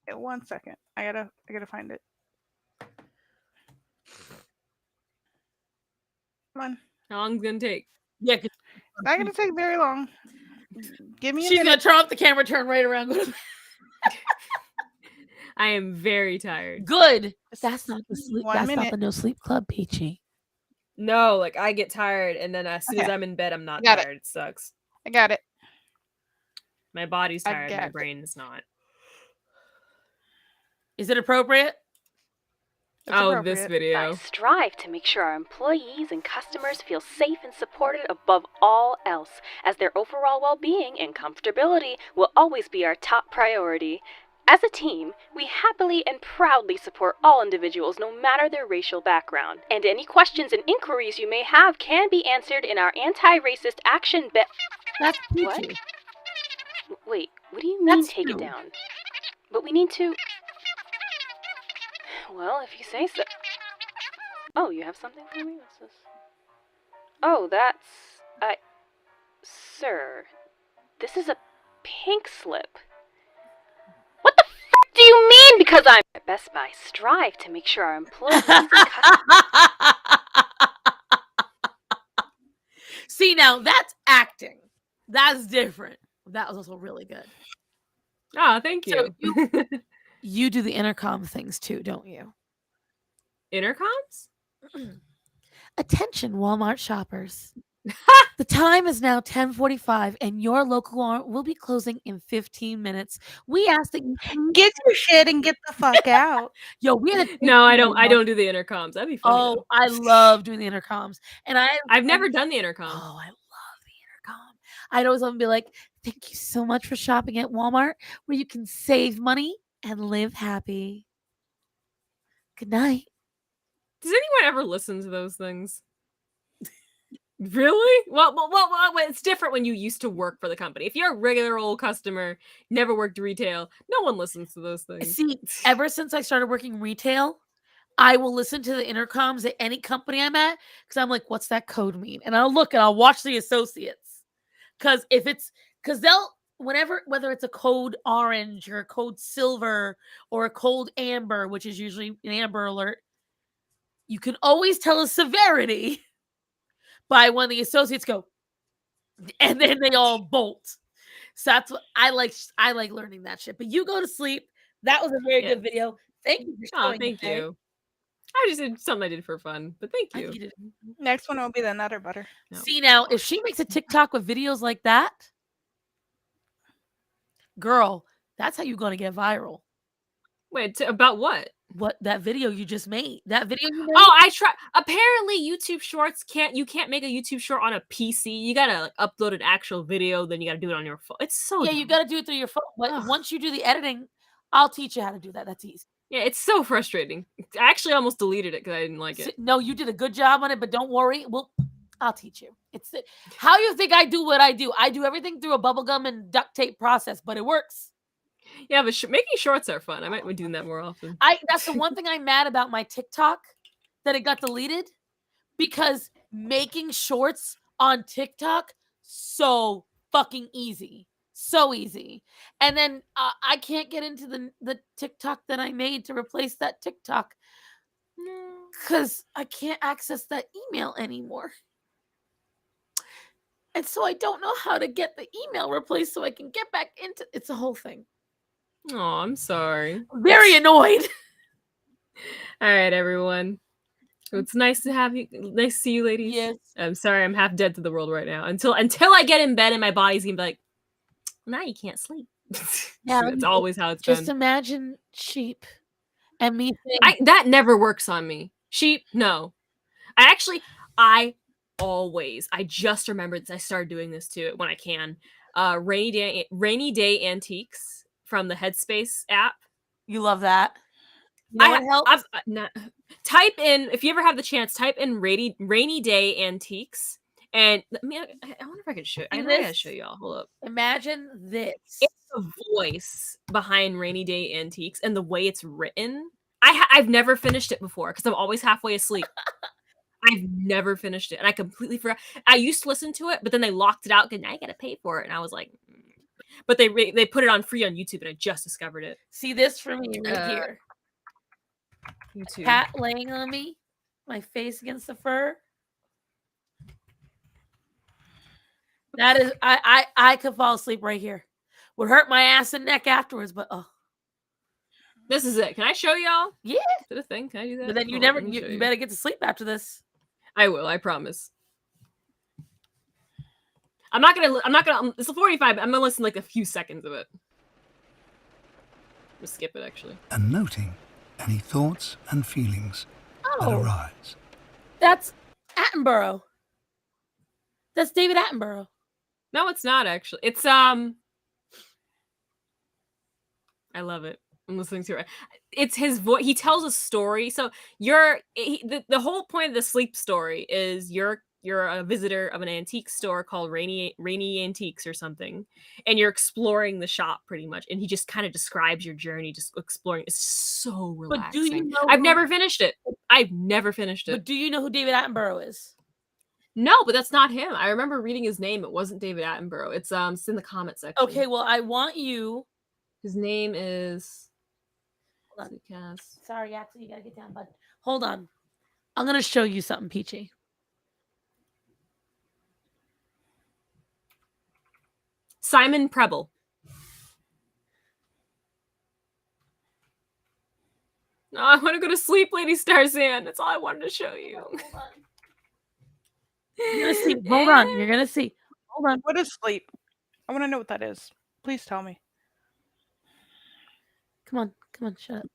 [SPEAKER 2] Okay, 1 second. I gotta find it. Come on.
[SPEAKER 3] How long's it gonna take?
[SPEAKER 1] Yeah, 'cause
[SPEAKER 2] Not gonna take very long. Give me a
[SPEAKER 1] she's gonna
[SPEAKER 2] minute.
[SPEAKER 1] turn off the camera, turn right around, go to
[SPEAKER 3] I am very tired.
[SPEAKER 1] Good. That's not the sleep.
[SPEAKER 2] 1
[SPEAKER 1] That's not
[SPEAKER 2] minute.
[SPEAKER 1] the no sleep club, Peachy.
[SPEAKER 3] No, like I get tired, and then as soon as
[SPEAKER 2] Okay.
[SPEAKER 3] I'm in bed, I'm not
[SPEAKER 2] Got it.
[SPEAKER 3] tired. It sucks.
[SPEAKER 2] I got it.
[SPEAKER 3] My body's
[SPEAKER 2] I
[SPEAKER 3] tired. My
[SPEAKER 2] get it.
[SPEAKER 3] brain is not.
[SPEAKER 1] Is it appropriate?
[SPEAKER 2] It's
[SPEAKER 3] Oh, this
[SPEAKER 2] appropriate.
[SPEAKER 3] video.
[SPEAKER 4] I strive to make sure our employees and customers feel safe and supported above all else, as their overall well-being and comfortability will always be our top priority. As a team, we happily and proudly support all individuals no matter their racial background, and any questions and inquiries you may have can be answered in our anti-racist action
[SPEAKER 1] That's
[SPEAKER 4] What?
[SPEAKER 1] Peachy.
[SPEAKER 4] Wait, what do you mean
[SPEAKER 1] That's
[SPEAKER 4] take
[SPEAKER 1] true.
[SPEAKER 4] it down? But we need to... Well, if you say so... Oh, you have something for me? What's this? Oh, that's... Sir, this is a pink slip. What the f*** do you mean because I'm... At Best Buy, strive to make sure our employees and customers...
[SPEAKER 1] See, now that's acting. That's different. That was also really good.
[SPEAKER 3] Oh, thank
[SPEAKER 1] So
[SPEAKER 3] you.
[SPEAKER 1] You do the intercom things too, don't you?
[SPEAKER 3] Intercoms?
[SPEAKER 1] Attention, Walmart shoppers. The time is now 10:45 and your local Walmart will be closing in 15 minutes. We ask that you
[SPEAKER 2] Get your shit and get the fuck out.
[SPEAKER 1] we had a
[SPEAKER 3] No, I don't. I don't do the intercoms. That'd be funny.
[SPEAKER 1] Oh,
[SPEAKER 3] though.
[SPEAKER 1] I love doing the intercoms. And
[SPEAKER 3] I've never done the intercom.
[SPEAKER 1] Oh, I love the intercom. I'd always love to be like, thank you so much for shopping at Walmart, where you can save money and live happy. Good night.
[SPEAKER 3] Does anyone ever listen to those things? Really? Well, it's different when you used to work for the company. If you're a regular old customer, never worked retail, no one listens to those things.
[SPEAKER 1] See, ever since I started working retail, I will listen to the intercoms at any company I'm at because I'm like, what's that code mean? And I'll look and I'll watch the associates. Because they'll, whether it's a code orange or a code silver or a code amber, which is usually an amber alert, you can always tell a severity by when the associates go, and then they all bolt. So that's what I like. I like learning that shit. But you go to sleep. That was a very good video. Thank you for
[SPEAKER 3] Oh,
[SPEAKER 1] showing
[SPEAKER 3] thank
[SPEAKER 1] today.
[SPEAKER 3] you. I just did something I did for fun, but thank
[SPEAKER 1] I
[SPEAKER 3] you.
[SPEAKER 1] needed-
[SPEAKER 2] Next one will be the Nutter Butter.
[SPEAKER 3] No.
[SPEAKER 1] See, now, if she makes a TikTok with videos like that, girl, that's how you're going to get viral.
[SPEAKER 3] Wait, about what?
[SPEAKER 1] What that video you just made? That video you made?
[SPEAKER 3] Oh, I try. Apparently, YouTube Shorts you can't make a YouTube short on a PC. You gotta like, upload an actual video, then you gotta do it on your phone. It's so
[SPEAKER 1] yeah,
[SPEAKER 3] dumb.
[SPEAKER 1] you got to do it through your phone. But
[SPEAKER 3] Ugh.
[SPEAKER 1] once you do the editing, I'll teach you how to do that. That's easy.
[SPEAKER 3] Yeah, it's so frustrating. I actually almost deleted it because I didn't like it.
[SPEAKER 1] No, you did a good job on it, but don't worry. I'll teach you. How you think I do what I do? I do everything through a bubblegum and duct tape process, but it works.
[SPEAKER 3] Yeah, but making shorts are fun. I might be doing that more often.
[SPEAKER 1] That's the one thing I'm mad about my TikTok, that it got deleted, because making shorts On TikTok, so fucking easy. So easy. And then I can't get into the TikTok that I made to replace that TikTok because I can't access that email anymore. And so I don't know how to get the email replaced so I can get back into it's a whole thing.
[SPEAKER 3] Oh, I'm sorry.
[SPEAKER 1] I'm very annoyed.
[SPEAKER 3] All right, everyone. It's nice to have you. Nice to see you, ladies.
[SPEAKER 1] Yes.
[SPEAKER 3] I'm sorry, I'm half dead to the world right now. Until I get in bed and my body's gonna be like, now you can't sleep.
[SPEAKER 1] Yeah,
[SPEAKER 3] That's always how it's
[SPEAKER 1] just
[SPEAKER 3] been.
[SPEAKER 1] imagine sheep and me saying,
[SPEAKER 3] That never works on me. Sheep, no. I just remembered this. I started doing this too when I can. Rainy day antiques from the Headspace app.
[SPEAKER 1] you love that. You know what helps?
[SPEAKER 3] Type in, if you ever have the chance, type in rainy day antiques. And I wonder if I can show. I know I gotta show y'all. Hold up.
[SPEAKER 1] Imagine this.
[SPEAKER 3] It's the voice behind Rainy Day Antiques and the way it's written. I've never finished it before because I'm always halfway asleep. I've never finished it, and I completely forgot. I used to listen to it, but then they locked it out because now I gotta pay for it, and I was like, but they put it on free on YouTube, and I just discovered it.
[SPEAKER 1] See this for me right here.
[SPEAKER 3] YouTube.
[SPEAKER 1] Cat laying on me, my face against the fur. That is, I could fall asleep right here. Would hurt my ass and neck afterwards, but oh.
[SPEAKER 3] This is it. Can I show y'all?
[SPEAKER 1] Yeah.
[SPEAKER 3] Is it a thing? Can I do that?
[SPEAKER 1] But then you better get to sleep after this.
[SPEAKER 3] I will, I promise. I'm not gonna, it's a 45, I'm gonna listen like a few seconds of it. Just skip it, actually.
[SPEAKER 5] And noting any thoughts and feelings that arise.
[SPEAKER 1] That's Attenborough. That's David Attenborough.
[SPEAKER 3] No, it's not, actually. It's, I love it. I'm listening to it. It's his voice. He tells a story. So the whole point of the sleep story is you're a visitor of an antique store called Rainy Antiques or something, and you're exploring the shop pretty much. And he just kind of describes your journey, just exploring. It's so relaxing.
[SPEAKER 1] But do you know
[SPEAKER 3] I've never finished it.
[SPEAKER 1] But do you know who David Attenborough is?
[SPEAKER 3] No, but that's not him. I remember reading his name. It wasn't David Attenborough. It's in the comment section.
[SPEAKER 1] Okay, well, I want you.
[SPEAKER 3] His name is.
[SPEAKER 1] Hold on. Sorry, Axel, you gotta get down, bud. Hold on. I'm gonna show you something, Peachy.
[SPEAKER 3] Simon Preble. No, I want to go to sleep, Lady Starzan. That's all I wanted to show you.
[SPEAKER 1] Hold on. You're gonna see. Hold on. You're gonna see. Hold on.
[SPEAKER 2] What is sleep? I want to know what that is. Please tell me.
[SPEAKER 1] Come on, shut up.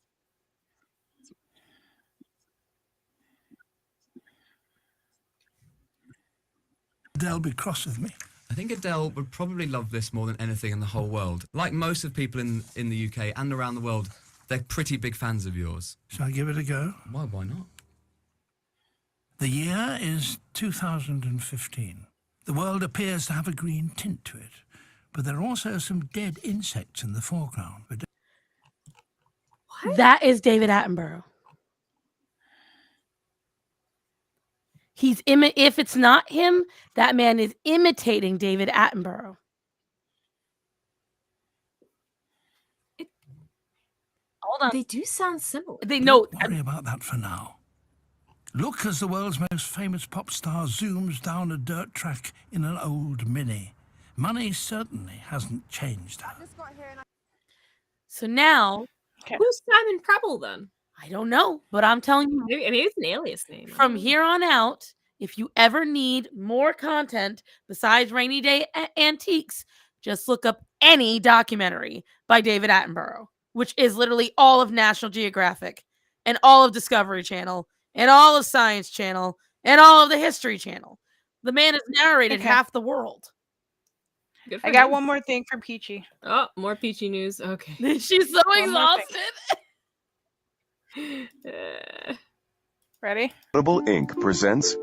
[SPEAKER 5] Adele be cross with me.
[SPEAKER 6] I think Adele would probably love this more than anything in the whole world. Like most of people in the UK and around the world, they're pretty big fans of yours.
[SPEAKER 5] Shall I give it a go?
[SPEAKER 6] Why not?
[SPEAKER 5] The year is 2015. The world appears to have a green tint to it, but there are also some dead insects in the foreground.
[SPEAKER 1] What? That is David Attenborough. If it's not him, that man is imitating David Attenborough. Hold on.
[SPEAKER 3] They do sound similar.
[SPEAKER 1] Don't
[SPEAKER 5] worry about that for now. Look as the world's most famous pop star zooms down a dirt track in an old Mini. Money certainly hasn't changed her.
[SPEAKER 1] So now,
[SPEAKER 3] who's Simon Preble then?
[SPEAKER 1] I don't know, but I'm telling you,
[SPEAKER 3] maybe it's an alias name.
[SPEAKER 1] From here on out, if you ever need more content besides Rainy Day Antiques, just look up any documentary by David Attenborough, which is literally all of National Geographic and all of Discovery Channel and all of Science Channel and all of the History Channel. The man has narrated half the world.
[SPEAKER 2] I got one more thing for Peachy.
[SPEAKER 3] Oh, more Peachy news. Okay.
[SPEAKER 1] She's so exhausted.
[SPEAKER 2] Ready?
[SPEAKER 7] Audible Inc. presents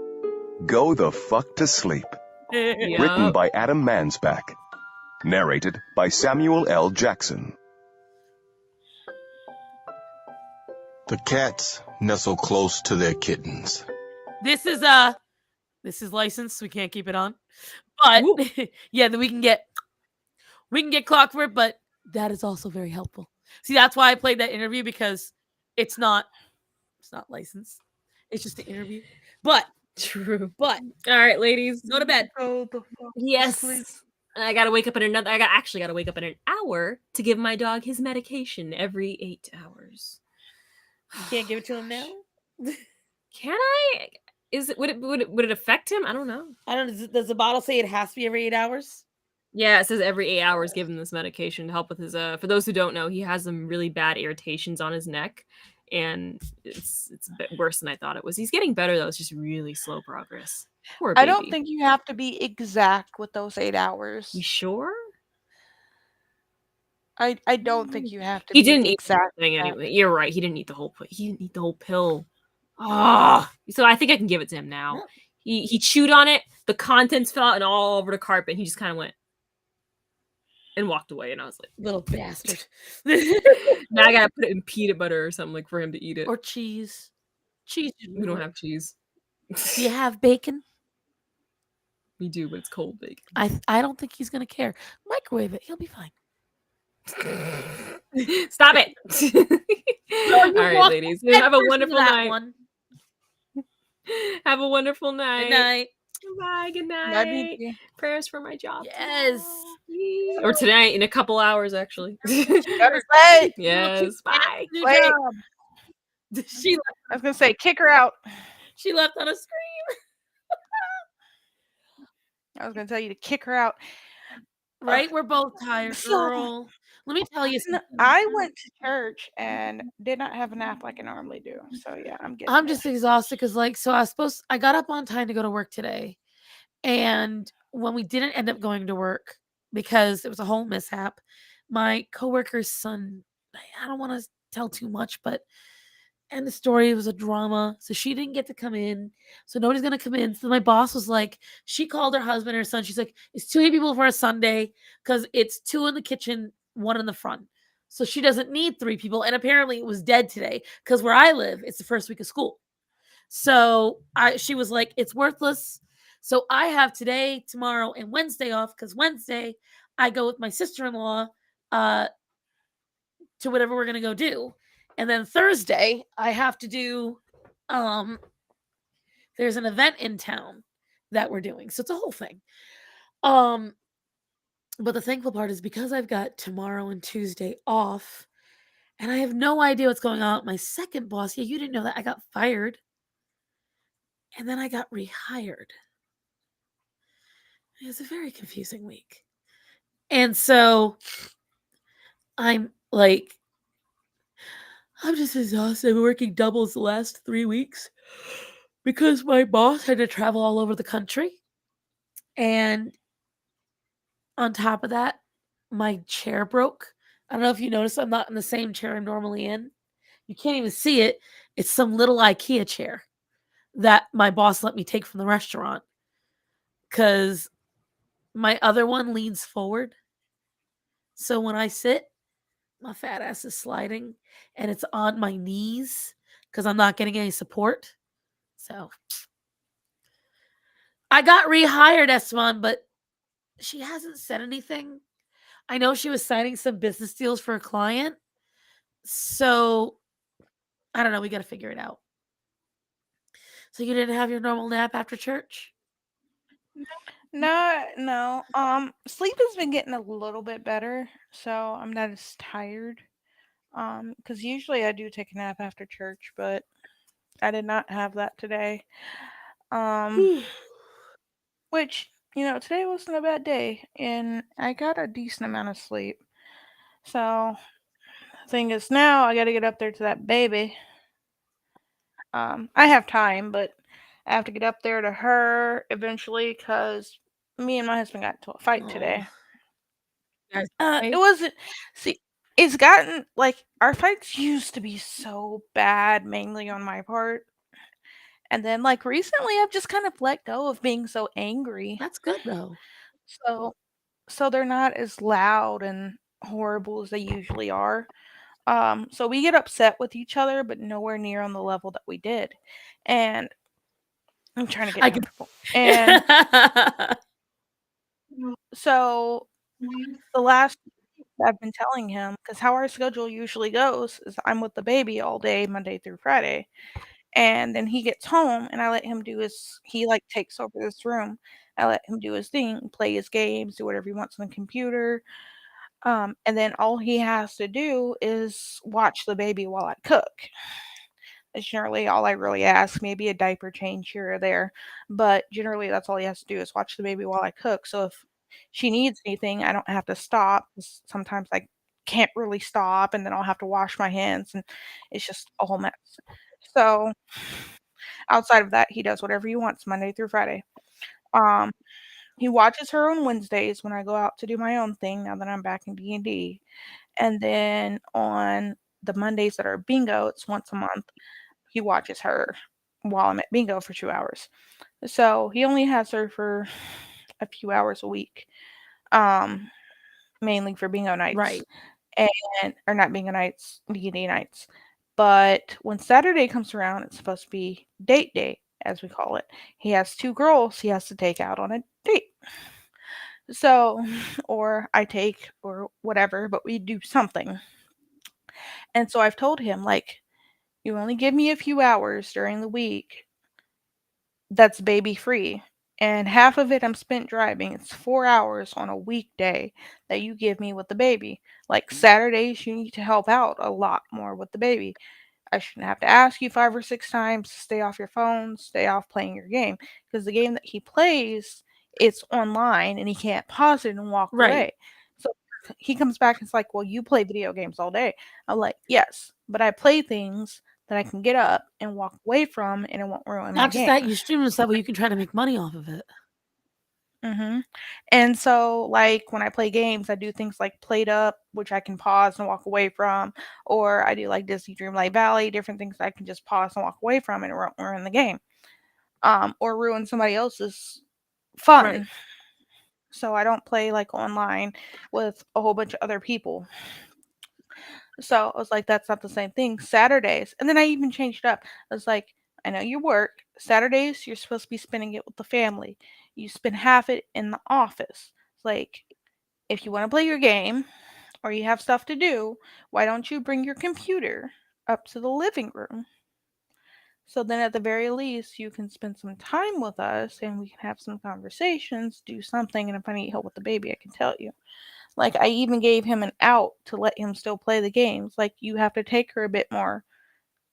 [SPEAKER 7] Go the Fuck to Sleep. Written by Adam Mansbach. Narrated by Samuel L. Jackson.
[SPEAKER 8] The cats nestle close to their kittens.
[SPEAKER 1] This is This is licensed. We can't keep it on. But yeah, then we can get clock for it, but that is also very helpful. See, that's why I played that interview, because it's not licensed. It's just an interview. But
[SPEAKER 3] True.
[SPEAKER 1] But
[SPEAKER 3] all right, ladies,
[SPEAKER 1] go to bed.
[SPEAKER 2] Go the fuck
[SPEAKER 3] Yes.
[SPEAKER 2] to sleep.
[SPEAKER 3] I gotta wake up in another. Actually gotta wake up in an hour to give my dog his medication every 8 hours.
[SPEAKER 1] You can't give it to him now?
[SPEAKER 3] Can I? Is it would it affect him? I don't know.
[SPEAKER 1] I don't know. Does the bottle say it has to be every 8 hours?
[SPEAKER 3] Yeah, it says every 8 hours give him this medication to help with his for those who don't know, he has some really bad irritations on his neck, and it's a bit worse than I thought it was. He's getting better though, it's just really slow progress. Poor baby.
[SPEAKER 2] I don't think you have to be exact with those 8 hours.
[SPEAKER 3] You sure?
[SPEAKER 2] I don't think you have to
[SPEAKER 3] He
[SPEAKER 2] be
[SPEAKER 3] didn't eat
[SPEAKER 2] exact.
[SPEAKER 3] the thing anyway. You're right. He didn't eat the whole pill. Ah, so I think I can give it to him now. He chewed on it. The contents fell out and all over the carpet. He just kind of went and walked away. And I was like,
[SPEAKER 1] Little bastard.
[SPEAKER 3] now I gotta put it in peanut butter or something like for him to eat it.
[SPEAKER 1] Or cheese. Cheese.
[SPEAKER 3] We don't have cheese.
[SPEAKER 1] Do you have bacon?
[SPEAKER 3] We do, but it's cold bacon.
[SPEAKER 1] I don't think he's gonna care. Microwave it. He'll be fine.
[SPEAKER 3] Stop it. All right, ladies. Have a wonderful night. Have a wonderful night.
[SPEAKER 1] Good night.
[SPEAKER 3] Bye. Good night. Prayers for my job.
[SPEAKER 1] Yes.
[SPEAKER 3] Tomorrow. Or tonight, in a couple hours, actually. Yes. Bye.
[SPEAKER 2] Wait. I was gonna say, kick her out.
[SPEAKER 1] She left on a scream.
[SPEAKER 2] I was gonna tell you to kick her out.
[SPEAKER 1] Right? We're both tired, girl. Let me tell you something.
[SPEAKER 2] I went to church and did not have a nap like I normally do. So yeah,
[SPEAKER 1] I'm just exhausted because I got up on time to go to work today. And when we didn't end up going to work because it was a whole mishap, my coworker's son, I don't want to tell too much, but and the story was a drama. So she didn't get to come in. So nobody's going to come in. So my boss was like, she called her husband and her son. She's like, it's too many people for a Sunday because it's 2 in the kitchen, 1 in the front. So she doesn't need 3 people. And apparently it was dead today because where I live, it's the first week of school. So she was like, it's worthless. So I have today, tomorrow, and Wednesday off because Wednesday I go with my sister-in-law to whatever we're going to go do. And then Thursday, I have to do, there's an event in town that we're doing. So it's a whole thing. But the thankful part is because I've got tomorrow and Tuesday off, and I have no idea what's going on. My second boss, you didn't know that, I got fired. And then I got rehired. It was a very confusing week. And so I'm just exhausted. I've been working doubles the last 3 weeks because my boss had to travel all over the country. And on top of that, my chair broke. I don't know if you noticed, I'm not in the same chair I'm normally in. You can't even see it. It's some little IKEA chair that my boss let me take from the restaurant because my other one leans forward. So when I sit, my fat ass is sliding and it's on my knees because I'm not getting any support. So I got rehired, Esteban, but she hasn't said anything. I know she was signing some business deals for a client. So I don't know. We got to figure it out. So you didn't have your normal nap after church?
[SPEAKER 2] No. Sleep has been getting a little bit better, so I'm not as tired. Because usually I do take a nap after church, but I did not have that today. Which, today wasn't a bad day, and I got a decent amount of sleep. So, the thing is now I got to get up there to that baby. I have time, but I have to get up there to her eventually because me and my husband got into a fight today. It wasn't. See, it's gotten our fights used to be so bad, mainly on my part, and then recently I've just kind of let go of being so angry.
[SPEAKER 1] That's good though.
[SPEAKER 2] So they're not as loud and horrible as they usually are. So we get upset with each other, but nowhere near on the level that we did. And I'm trying to get
[SPEAKER 1] I can.
[SPEAKER 2] comfortable. And so the last I've been telling him, because how our schedule usually goes is I'm with the baby all day, Monday through Friday, and then he gets home and I let him do his he, like, takes over this room. I let him do his thing, play his games, do whatever he wants on the computer, and then all he has to do is watch the baby while I cook. That's generally all I really ask, maybe a diaper change here or there, but generally that's all he has to do is watch the baby while I cook, so if she needs anything, I don't have to stop, 'cause sometimes I can't really stop, and then I'll have to wash my hands, and it's just a whole mess. So, outside of that, he does whatever he wants Monday through Friday. Um, he watches her on Wednesdays when I go out to do my own thing now that I'm back in D&D, and then on the Mondays that are bingo, it's once a month, he watches her while I'm at bingo for 2 hours. So, he only has her for a few hours a week, um, mainly for bingo nights,
[SPEAKER 1] Right.
[SPEAKER 2] and or not bingo nights, D&D nights. But when Saturday comes around, it's supposed to be date day, as we call it. He has 2 girls he has to take out on a date. So or I take or whatever, but we do something. And so I've told him, like, "You only give me a few hours during the week that's baby free, and half of it I'm spent driving. It's 4 hours on a weekday that you give me with the baby. Like, Saturdays, you need to help out a lot more with the baby. I shouldn't have to ask you 5 or 6 times to stay off your phone, stay off playing your game, because the game that he plays, it's online, and he can't pause it and walk
[SPEAKER 1] Right.
[SPEAKER 2] away." So, he comes back and it's like, "Well, you play video games all day." I'm like, "Yes, but I play things that I can get up and walk away from, and it won't ruin my
[SPEAKER 1] Not just that,
[SPEAKER 2] game."
[SPEAKER 1] you stream and stuff where you can try to make money off of it.
[SPEAKER 2] Mhm. And so, like, when I play games, I do things like Played Up, which I can pause and walk away from, or I do like Disney Dreamlight Valley, different things that I can just pause and walk away from and it won't ruin the game, or ruin somebody else's
[SPEAKER 1] Right.
[SPEAKER 2] fun. So I don't play like online with a whole bunch of other people. So I was like, that's not the same thing. Saturdays, and then I even changed it up. I was like, I know you work. Saturdays, you're supposed to be spending it with the family. You spend half it in the office. It's like, if you want to play your game or you have stuff to do, why don't you bring your computer up to the living room? So then, at the very least, you can spend some time with us and we can have some conversations, do something. And if I need help with the baby, I can tell you. Like, I even gave him an out to let him still play the games. Like, you have to take her a bit more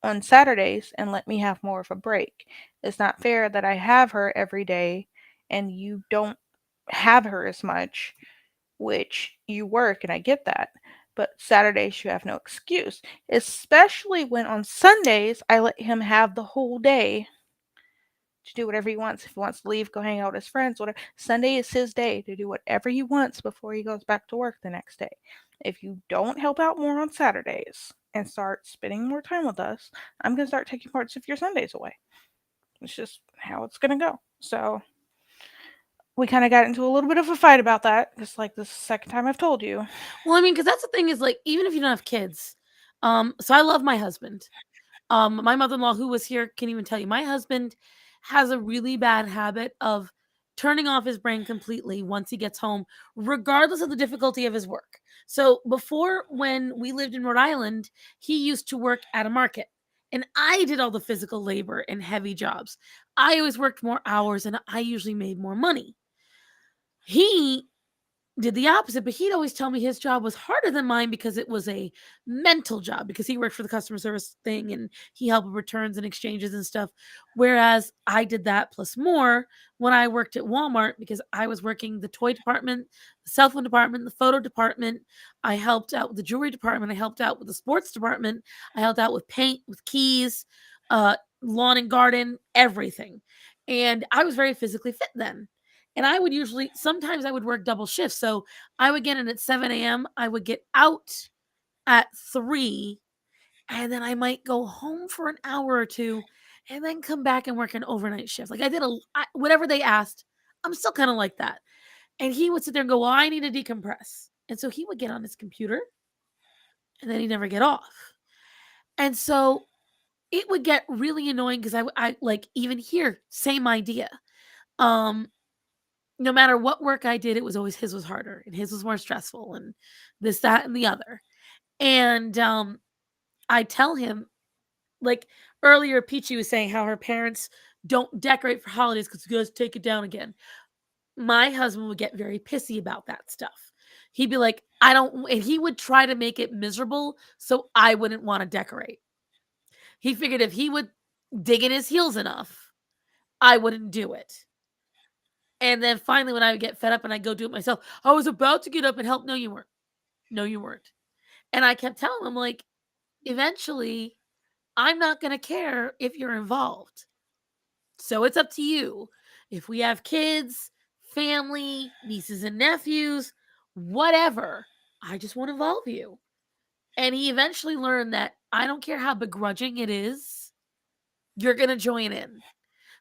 [SPEAKER 2] on Saturdays and let me have more of a break. It's not fair that I have her every day and you don't have her as much, which you work, and I get that. But Saturdays, you have no excuse, especially when on Sundays, I let him have the whole day to do whatever he wants. If he wants to leave, go hang out with his friends, whatever. Sunday is his day to do whatever he wants before he goes back to work the next day. If you don't help out more on Saturdays and start spending more time with us, I'm going to start taking parts of your Sundays away. It's just how it's going to go. So we kind of got into a little bit of a fight about that. Just like the second time I've told you.
[SPEAKER 1] Well, I mean, because that's the thing is like, even if you don't have kids, so I love my husband. My mother-in-law who was here can even tell you my husband has a really bad habit of turning off his brain completely once he gets home, regardless of the difficulty of his work. So before, when we lived in Rhode Island, he used to work at a market. And I did all the physical labor and heavy jobs. I always worked more hours and I usually made more money. He did the opposite, but he'd always tell me his job was harder than mine because it was a mental job because he worked for the customer service thing and he helped with returns and exchanges and stuff. Whereas I did that plus more when I worked at Walmart because I was working the toy department, the cell phone department, the photo department. I helped out with the jewelry department. I helped out with the sports department. I helped out with paint, with keys, lawn and garden, everything. And I was very physically fit then. And I would usually, sometimes I would work double shifts. So I would get in at 7 a.m. I would get out at 3, and then I might go home for an hour or two and then come back and work an overnight shift. Like I did whatever they asked. I'm still kind of like that. And he would sit there and go, well, I need to decompress. And so he would get on his computer and then he'd never get off. And so it would get really annoying because I like even here, same idea. No matter what work I did, it was always his was harder and his was more stressful and this, that, and the other. And I tell him, like earlier, Peachy was saying how her parents don't decorate for holidays because you guys take it down again. My husband would get very pissy about that stuff. He'd be like, I don't, and he would try to make it miserable so I wouldn't want to decorate. He figured if he would dig in his heels enough, I wouldn't do it. And then finally, when I would get fed up and I go do it myself, I was about to get up and help. No, you weren't. No, you weren't. And I kept telling him, like, eventually, I'm not going to care if you're involved. So it's up to you. If we have kids, family, nieces and nephews, whatever, I just won't involve you. And he eventually learned that I don't care how begrudging it is, you're going to join in.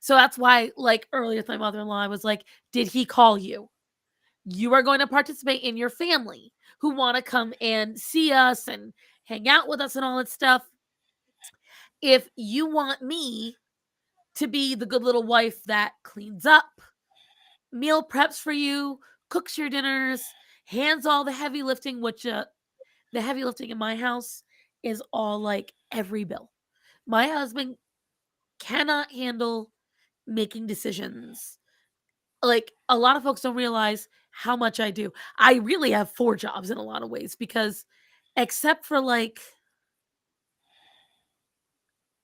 [SPEAKER 1] So that's why, like earlier with my mother-in-law, I was like, did he call you? You are going to participate in your family who want to come and see us and hang out with us and all that stuff. If you want me to be the good little wife that cleans up, meal preps for you, cooks your dinners, hands all the heavy lifting, which the heavy lifting in my house is all like every bill. My husband cannot handle making decisions. Like a lot of folks don't realize how much I do. I really have 4 jobs in a lot of ways because except for like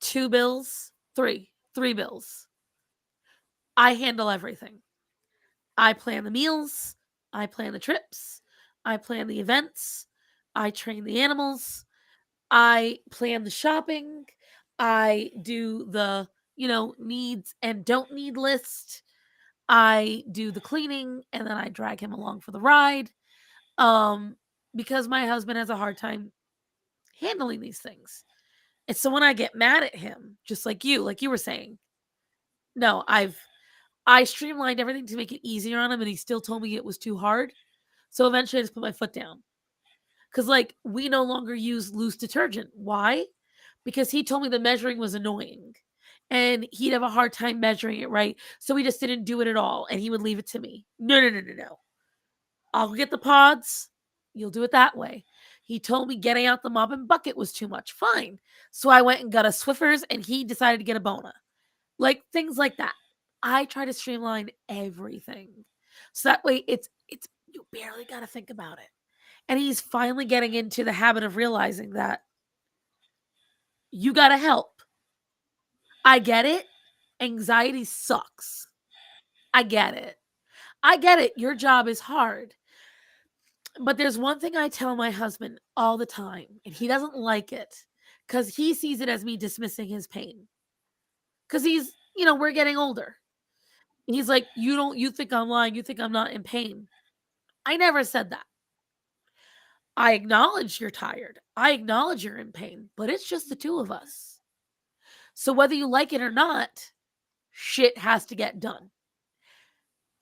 [SPEAKER 1] 2 bills, 3 bills, I handle everything. I plan the meals, I plan the trips, I plan the events, I train the animals, I plan the shopping, I do the, needs and don't need list. I do the cleaning and then I drag him along for the ride. Because my husband has a hard time handling these things. And so when I get mad at him, just like you were saying, no, I streamlined everything to make it easier on him and he still told me it was too hard. So eventually I just put my foot down. Cause like we no longer use loose detergent. Why? Because he told me the measuring was annoying and he'd have a hard time measuring it right. So he just didn't do it at all and he would leave it to me. No. I'll get the pods. You'll do it that way. He told me getting out the mop and bucket was too much. Fine. So I went and got a Swiffer's and he decided to get a Bona. Like things like that. I try to streamline everything. So that way it's you barely got to think about it. And he's finally getting into the habit of realizing that you got to help. I get it. Anxiety sucks. I get it. Your job is hard. But there's one thing I tell my husband all the time, and he doesn't like it because he sees it as me dismissing his pain. Because he's, we're getting older. And he's like, you think I'm lying. You think I'm not in pain. I never said that. I acknowledge you're tired. I acknowledge you're in pain, but it's just the two of us. So whether you like it or not, shit has to get done.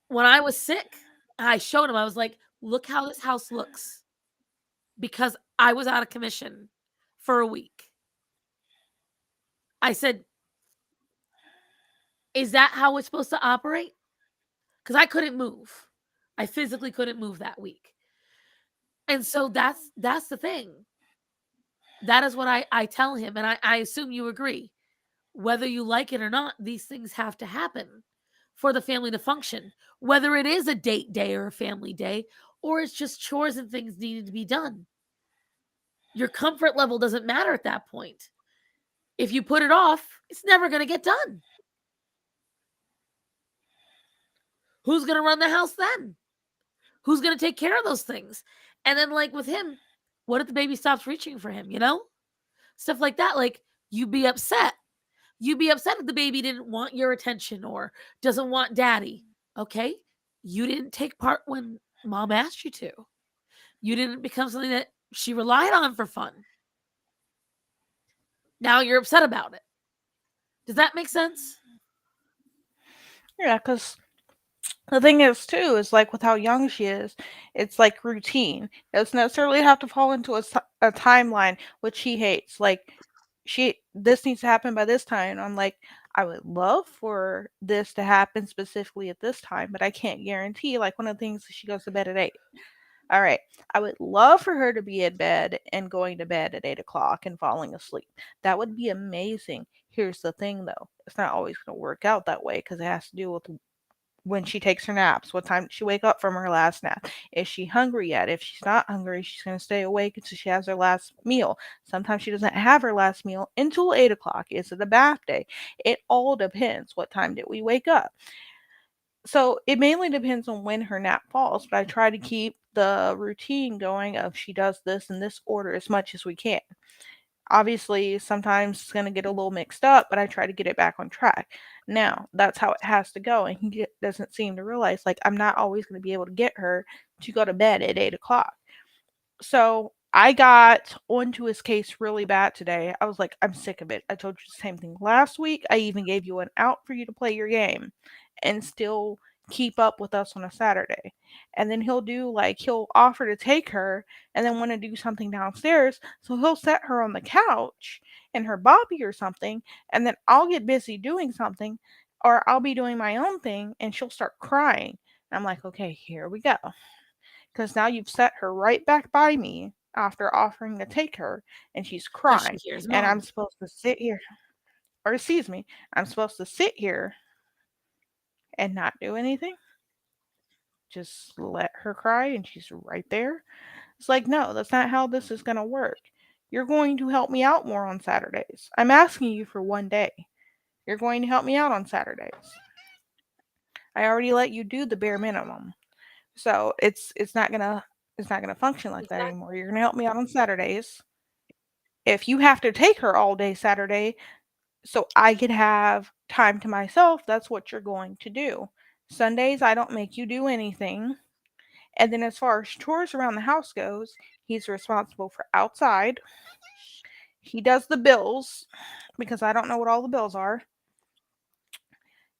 [SPEAKER 1] When I was sick, I showed him, I was like, look how this house looks. Because I was out of commission for a week. I said, is that how it's supposed to operate? Because I couldn't move. I physically couldn't move that week. And so that's the thing. That is what I tell him. And I assume you agree. Whether you like it or not, these things have to happen for the family to function. Whether it is a date day or a family day, or it's just chores and things needed to be done. Your comfort level doesn't matter at that point. If you put it off, it's never going to get done. Who's going to run the house then? Who's going to take care of those things? And then like with him, what if the baby stops reaching for him, Stuff like that. Like you'd be upset. You'd be upset if the baby didn't want your attention or doesn't want daddy. Okay. You didn't take part when mom asked you to. You didn't become something that she relied on for fun. Now you're upset about it. Does that make sense?
[SPEAKER 2] Yeah, because the thing is, too, is like with how young she is, it's like routine. It doesn't necessarily have to fall into a timeline, which he hates. Like, this needs to happen by this time. And I'm like, I would love for this to happen specifically at this time, but I can't guarantee. Like one of the things, she goes to bed at 8. All right. I would love for her to be in bed and going to bed at 8 o'clock and falling asleep. That would be amazing. Here's the thing though, it's not always going to work out that way because it has to do with when she takes her naps. What time did she wake up from her last nap? Is she hungry yet? If she's not hungry, she's going to stay awake until she has her last meal. Sometimes she doesn't have her last meal until 8 o'clock. Is it a bath day? It all depends. What time did we wake up? So it mainly depends on when her nap falls, but I try to keep the routine going of she does this in this order as much as we can. Obviously, sometimes it's going to get a little mixed up, but I try to get it back on track. Now, that's how it has to go. And doesn't seem to realize, like, I'm not always going to be able to get her to go to bed at 8 o'clock. So I got onto his case really bad today. I was like, I'm sick of it. I told you the same thing last week. I even gave you an out for you to play your game and still keep up with us on a Saturday. And then he'll offer to take her and then want to do something downstairs. So he'll set her on the couch in her bobby or something. And then I'll get busy doing something or I'll be doing my own thing and she'll start crying. And I'm like, okay, here we go. Because now you've set her right back by me after offering to take her and she's crying. And I'm supposed to sit here, or excuse me, I'm supposed to sit here and not do anything? Just let her cry and she's right there? It's like, no, that's not how this is going to work. You're going to help me out more on Saturdays. I'm asking you for one day. You're going to help me out on Saturdays. I already let you do the bare minimum. So it's not gonna function like that anymore. You're gonna help me out on Saturdays. If you have to take her all day Saturday so I could have time to myself, that's what you're going to do. Sundays, I don't make you do anything. And then as far as chores around the house goes, he's responsible for outside. He does the bills because I don't know what all the bills are.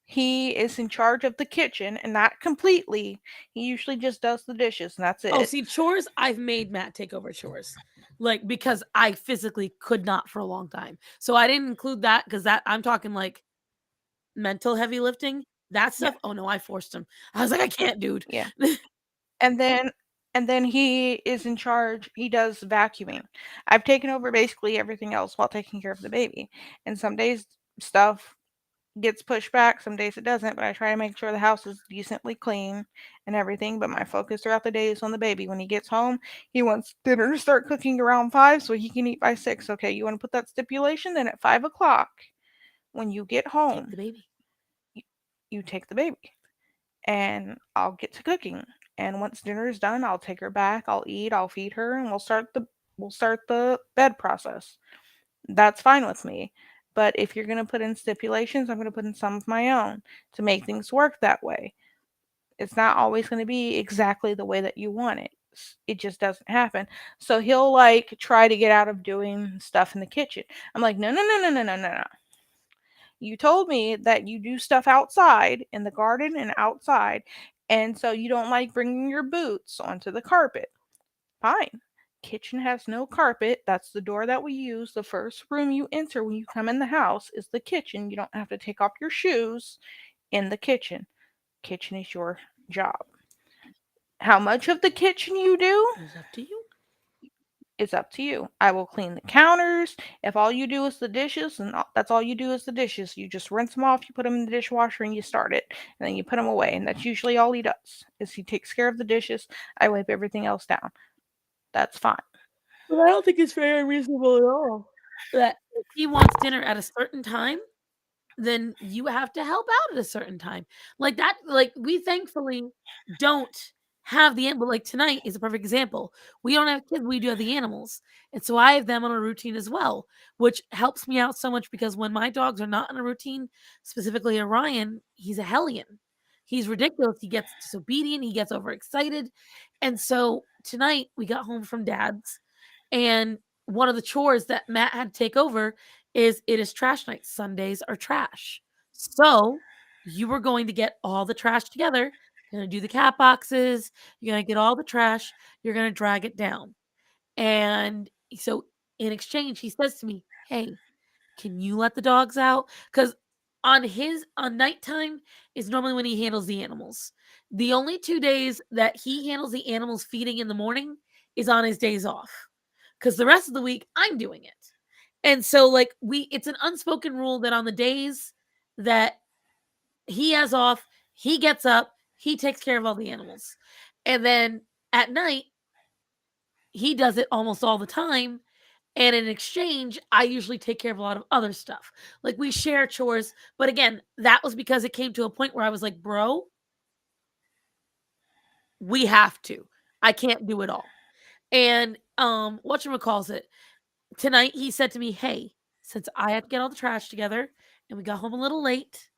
[SPEAKER 2] He is in charge of the kitchen and not completely. He usually just does the dishes and that's it.
[SPEAKER 1] Oh, see, chores, I've made Matt take over chores. Like, because I physically could not for a long time. So I didn't include that because that I'm talking like mental heavy lifting. That stuff. Yeah. Oh no, I forced him. I was like, I can't, dude.
[SPEAKER 2] Yeah. and then he is in charge. He does vacuuming. I've taken over basically everything else while taking care of the baby. And some days stuff gets pushed back, some days it doesn't, but I try to make sure the house is decently clean and everything. But my focus throughout the day is on the baby. When he gets home, he wants dinner to start cooking around 5 so he can eat by 6. Okay, you want to put that stipulation? Then at 5 o'clock, when you get home,
[SPEAKER 1] take the baby.
[SPEAKER 2] You take the baby. And I'll get to cooking. And once dinner is done, I'll take her back, I'll eat, I'll feed her, and we'll start the bed process. That's fine with me. But if you're going to put in stipulations, I'm going to put in some of my own to make things work that way. It's not always going to be exactly the way that you want it. It just doesn't happen. So he'll like try to get out of doing stuff in the kitchen. I'm like, no, no, no, no, no, no, no, no. You told me that you do stuff outside in the garden and outside, and so you don't like bringing your boots onto the carpet. Fine. Kitchen has no carpet. That's the door that we use. The first room you enter when you come in the house is the kitchen. You don't have to take off your shoes in the kitchen. Kitchen is your job. How much of the kitchen you do
[SPEAKER 1] is up to you.
[SPEAKER 2] It's up to you. I will clean the counters. If all you do is the dishes, and that's all you do is the dishes, you just rinse them off, you put them in the dishwasher, and you start it, and then you put them away. And that's usually all he does. Is he takes care of the dishes. I wipe everything else down. That's fine.
[SPEAKER 1] But I don't think it's very reasonable at all. That if he wants dinner at a certain time, then you have to help out at a certain time. Like that, like we thankfully don't have the animal. Like tonight is a perfect example. We don't have kids, we do have the animals. And so I have them on a routine as well, which helps me out so much because when my dogs are not on a routine, specifically Orion, he's a hellion. He's ridiculous. He gets disobedient. He gets overexcited. And so tonight we got home from Dad's, and one of the chores that Matt had to take over is it is trash night. Sundays are trash. So you were going to get all the trash together. You're going to do the cat boxes. You're going to get all the trash. You're going to drag it down. And so in exchange, he says to me, hey, can you let the dogs out? Because on nighttime is normally when he handles the animals. The only 2 days that he handles the animals feeding in the morning is on his days off. Because the rest of the week, I'm doing it. And so, like, it's an unspoken rule that on the days that he has off, he gets up, he takes care of all the animals. And then at night, he does it almost all the time. And in exchange, I usually take care of a lot of other stuff. Like, we share chores. But again, that was because it came to a point where I was like, bro, we have to. I can't do it all. And whatchamacallit, tonight he said to me, hey, since I had to get all the trash together and we got home a little late,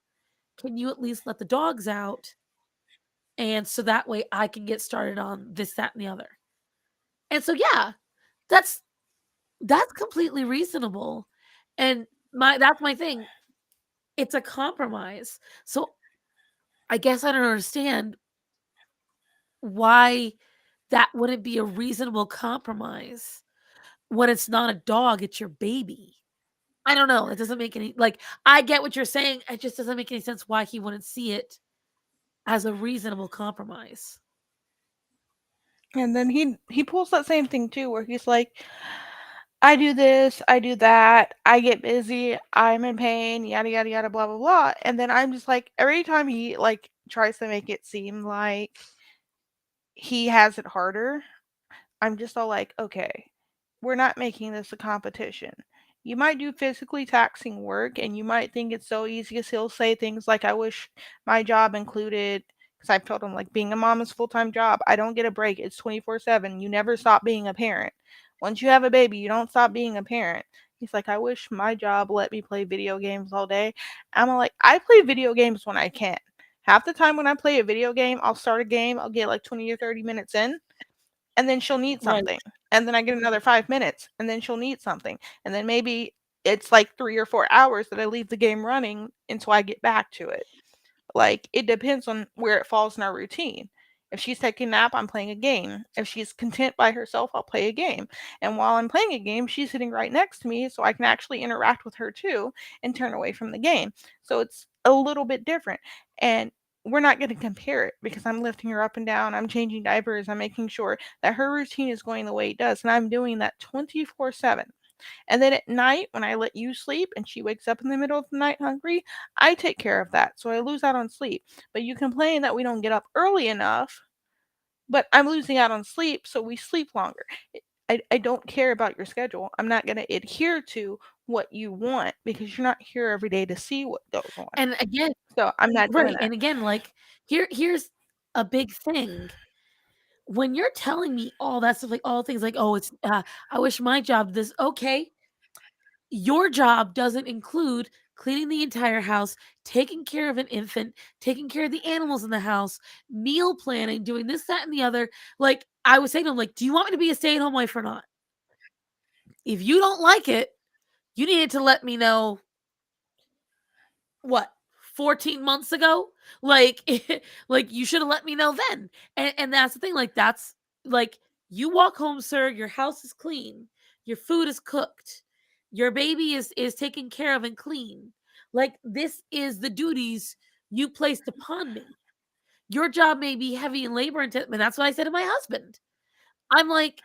[SPEAKER 1] can you at least let the dogs out? And so that way I can get started on this, that, and the other. And so, yeah, that's completely reasonable. And that's my thing. It's a compromise. So I guess I don't understand why that wouldn't be a reasonable compromise when it's not a dog, it's your baby. I don't know. It doesn't make any, like, I get what you're saying. It just doesn't make any sense why he wouldn't see it as a reasonable compromise.
[SPEAKER 2] And then he pulls that same thing too, where he's like, I do this, I do that, I get busy, I'm in pain, yada yada yada, blah blah blah. And then I'm just like, every time he like tries to make it seem like he has it harder, I'm just all like, okay, we're not making this a competition. You might do physically taxing work and you might think it's so easy, because he'll say things like, I wish my job included, because I've told him, like, being a mom is a full-time job. I don't get a break. It's 24/7. You never stop being a parent. Once you have a baby, you don't stop being a parent. He's like, I wish my job let me play video games all day. I'm like, I play video games when I can. Half the time when I play a video game, I'll start a game, I'll get like 20 or 30 minutes in, and then she'll need
[SPEAKER 1] Right.
[SPEAKER 2] something. And then I get another 5 minutes, and then she'll need something. And then maybe it's like 3 or 4 hours that I leave the game running until I get back to it. Like, it depends on where it falls in our routine. If she's taking a nap, I'm playing a game. If she's content by herself, I'll play a game. And while I'm playing a game, she's sitting right next to me, so I can actually interact with her too and turn away from the game. So it's a little bit different. And we're not going to compare it, because I'm lifting her up and down, I'm changing diapers, I'm making sure that her routine is going the way it does. And I'm doing that 24/7. And then at night, when I let you sleep and she wakes up in the middle of the night hungry, I take care of that. So I lose out on sleep. But you complain that we don't get up early enough, but I'm losing out on sleep, so we sleep longer. I don't care about your schedule. I'm not going to adhere to what you want, because you're not here every day to see what goes on.
[SPEAKER 1] And again,
[SPEAKER 2] So I'm not doing
[SPEAKER 1] right.
[SPEAKER 2] that.
[SPEAKER 1] And again, like, here's a big thing. When you're telling me all that stuff, like all things like, oh, it's I wish my job did this. Okay, your job doesn't include cleaning the entire house, taking care of an infant, taking care of the animals in the house, meal planning, doing this, that, and the other. Like, I was saying to him, like, do you want me to be a stay-at-home wife or not? If you don't like it, you needed to let me know, what, 14 months ago? Like, like, you should have let me know then. And that's the thing. Like, that's like, you walk home, sir, your house is clean, your food is cooked, your baby is taken care of and clean. Like, this is the duties you placed upon me. Your job may be heavy and labor intensive. And that's what I said to my husband. I'm like,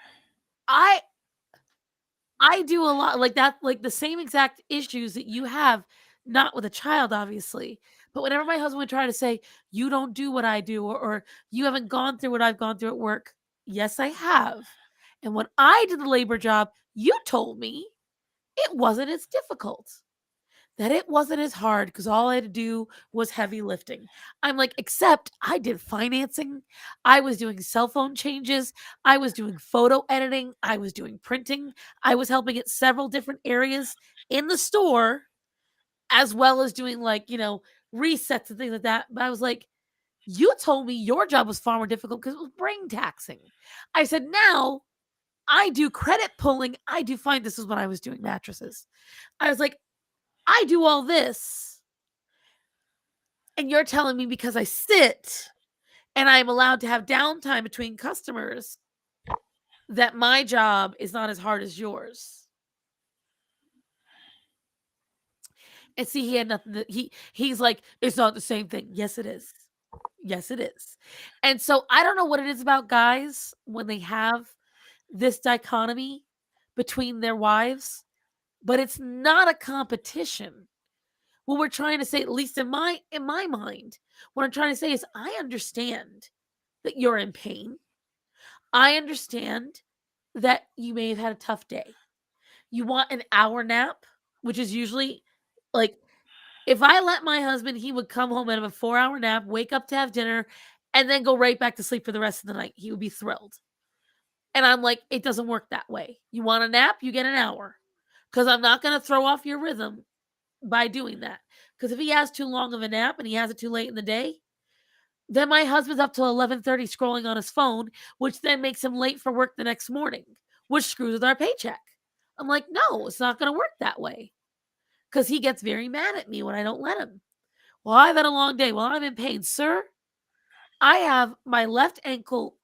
[SPEAKER 1] I do a lot like that, like the same exact issues that you have, not with a child, obviously. But whenever my husband would try to say, you don't do what I do, or you haven't gone through what I've gone through at work, yes, I have. And when I did the labor job, you told me it wasn't as difficult, that it wasn't as hard, because all I had to do was heavy lifting. I'm like, except I did financing, I was doing cell phone changes, I was doing photo editing, I was doing printing, I was helping at several different areas in the store, as well as doing, like, resets and things like that. But I was like, you told me your job was far more difficult because it was brain taxing. I said, now I do credit pulling, I do find this is when I was doing mattresses. I was like, I do all this, and you're telling me because I sit and I'm allowed to have downtime between customers that my job is not as hard as yours. And see, he had nothing he's like, "It's not the same thing." Yes, it is. Yes, it is. And so I don't know what it is about guys when they have this dichotomy between their wives, but it's not a competition. What we're trying to say, at least in my mind, what I'm trying to say is I understand that you're in pain. I understand that you may have had a tough day. You want an hour nap, which is usually like if I let my husband, he would come home and have a 4-hour nap, wake up to have dinner, and then go right back to sleep for the rest of the night. He would be thrilled. And I'm like, it doesn't work that way. You want a nap, you get an hour. Because I'm not going to throw off your rhythm by doing that. Because if he has too long of a nap and he has it too late in the day, then my husband's up till 11:30 scrolling on his phone, which then makes him late for work the next morning, which screws with our paycheck. I'm like, no, it's not going to work that way. Because he gets very mad at me when I don't let him. Well, I've had a long day. Well, I'm in pain. Sir, I have my left ankle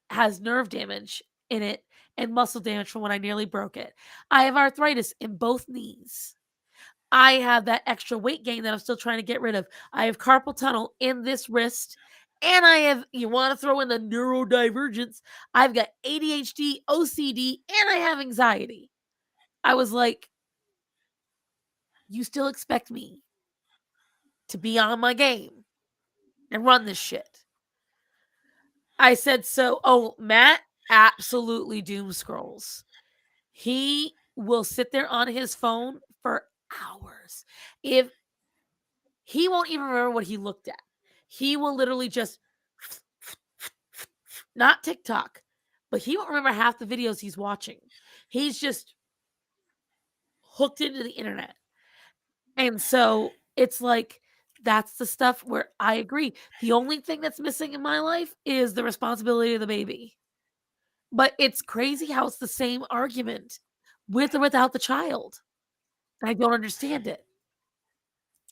[SPEAKER 1] has nerve damage in it and muscle damage from when I nearly broke it. I have arthritis in both knees. I have that extra weight gain that I'm still trying to get rid of. I have carpal tunnel in this wrist. And I have, you want to throw in the neurodivergence, I've got ADHD, OCD, and I have anxiety. I was like, you still expect me to be on my game and run this shit? I said, so, Matt absolutely doom scrolls. He will sit there on his phone for hours. If he won't even remember what he looked at, he will literally just not TikTok, but he won't remember half the videos he's watching. He's just hooked into the internet. And so it's like, that's the stuff where I agree. The only thing that's missing in my life is the responsibility of the baby. But it's crazy how it's the same argument with or without the child. I don't understand it.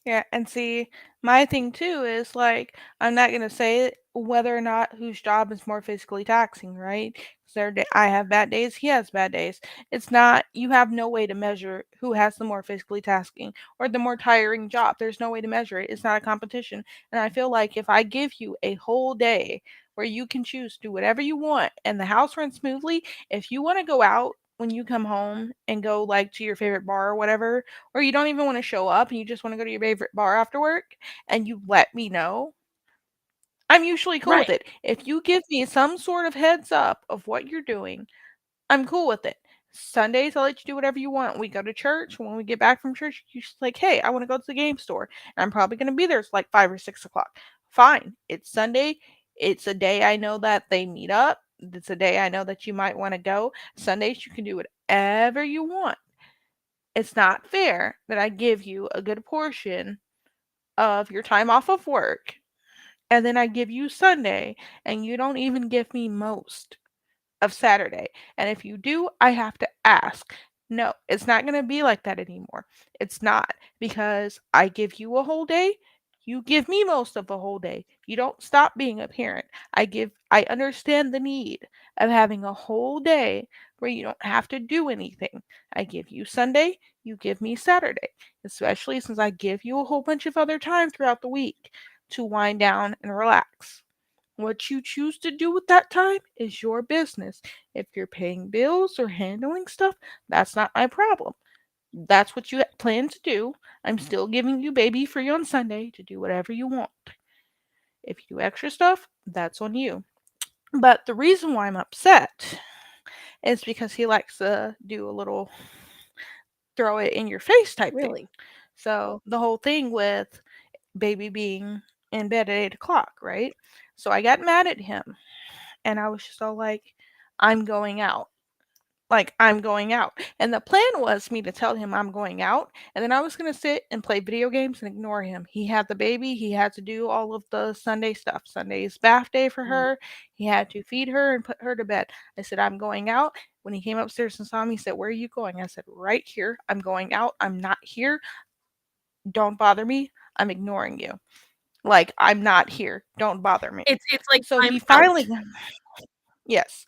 [SPEAKER 2] Yeah, and see, my thing too is like I'm not gonna say whether or not whose job is more physically taxing, right? 'Cause I have bad days, he has bad days. It's not you have no way to measure who has the more physically tasking or the more tiring job. There's no way to measure it. It's not a competition. And I feel like if I give you a whole day where you can choose to do whatever you want and the house runs smoothly, if you want to go out when you come home and go like to your favorite bar or whatever, or you don't even want to show up and you just want to go to your favorite bar after work and you let me know, I'm usually cool with
[SPEAKER 1] Right.
[SPEAKER 2] it. If you give me some sort of heads up of what you're doing, I'm cool with it. Sundays, I'll let you do whatever you want. We go to church. When we get back from church, you're just like, hey, I want to go to the game store. And I'm probably going to be there. It's like 5 or 6 o'clock. Fine. It's Sunday. It's a day I know that they meet up. It's a day I know that you might want to go. Sundays, you can do whatever you want. It's not fair that I give you a good portion of your time off of work and then I give you Sunday and you don't even give me most of Saturday. And if you do, I have to ask. No, it's not going to be like that anymore. It's not because I give you a whole day, you give me most of the whole day. You don't stop being a parent. I understand the need of having a whole day where you don't have to do anything. I give you Sunday, you give me Saturday, especially since I give you a whole bunch of other time throughout the week to wind down and relax. What you choose to do with that time is your business. If you're paying bills or handling stuff, that's not my problem. That's what you plan to do. I'm still giving you baby free on Sunday to do whatever you want. If you do extra stuff, that's on you. But the reason why I'm upset is because he likes to do a little throw it in your face type thing.
[SPEAKER 1] Really?
[SPEAKER 2] So the whole thing with baby being in bed at 8 o'clock, right? So I got mad at him and I was just all like, I'm going out. Like, I'm going out. And the plan was me to tell him I'm going out, and then I was going to sit and play video games and ignore him. He had the baby, he had to do all of the Sunday stuff. Sunday's bath day for her. He had to feed her and put her to bed. I said, I'm going out. When he came upstairs and saw me, he said, where are you going? I said, right here. I'm going out. I'm not here. Don't bother me. I'm ignoring you. Like, I'm not here. Don't bother me.
[SPEAKER 1] It's like
[SPEAKER 2] So
[SPEAKER 1] I'm
[SPEAKER 2] he
[SPEAKER 1] out.
[SPEAKER 2] finally, yes.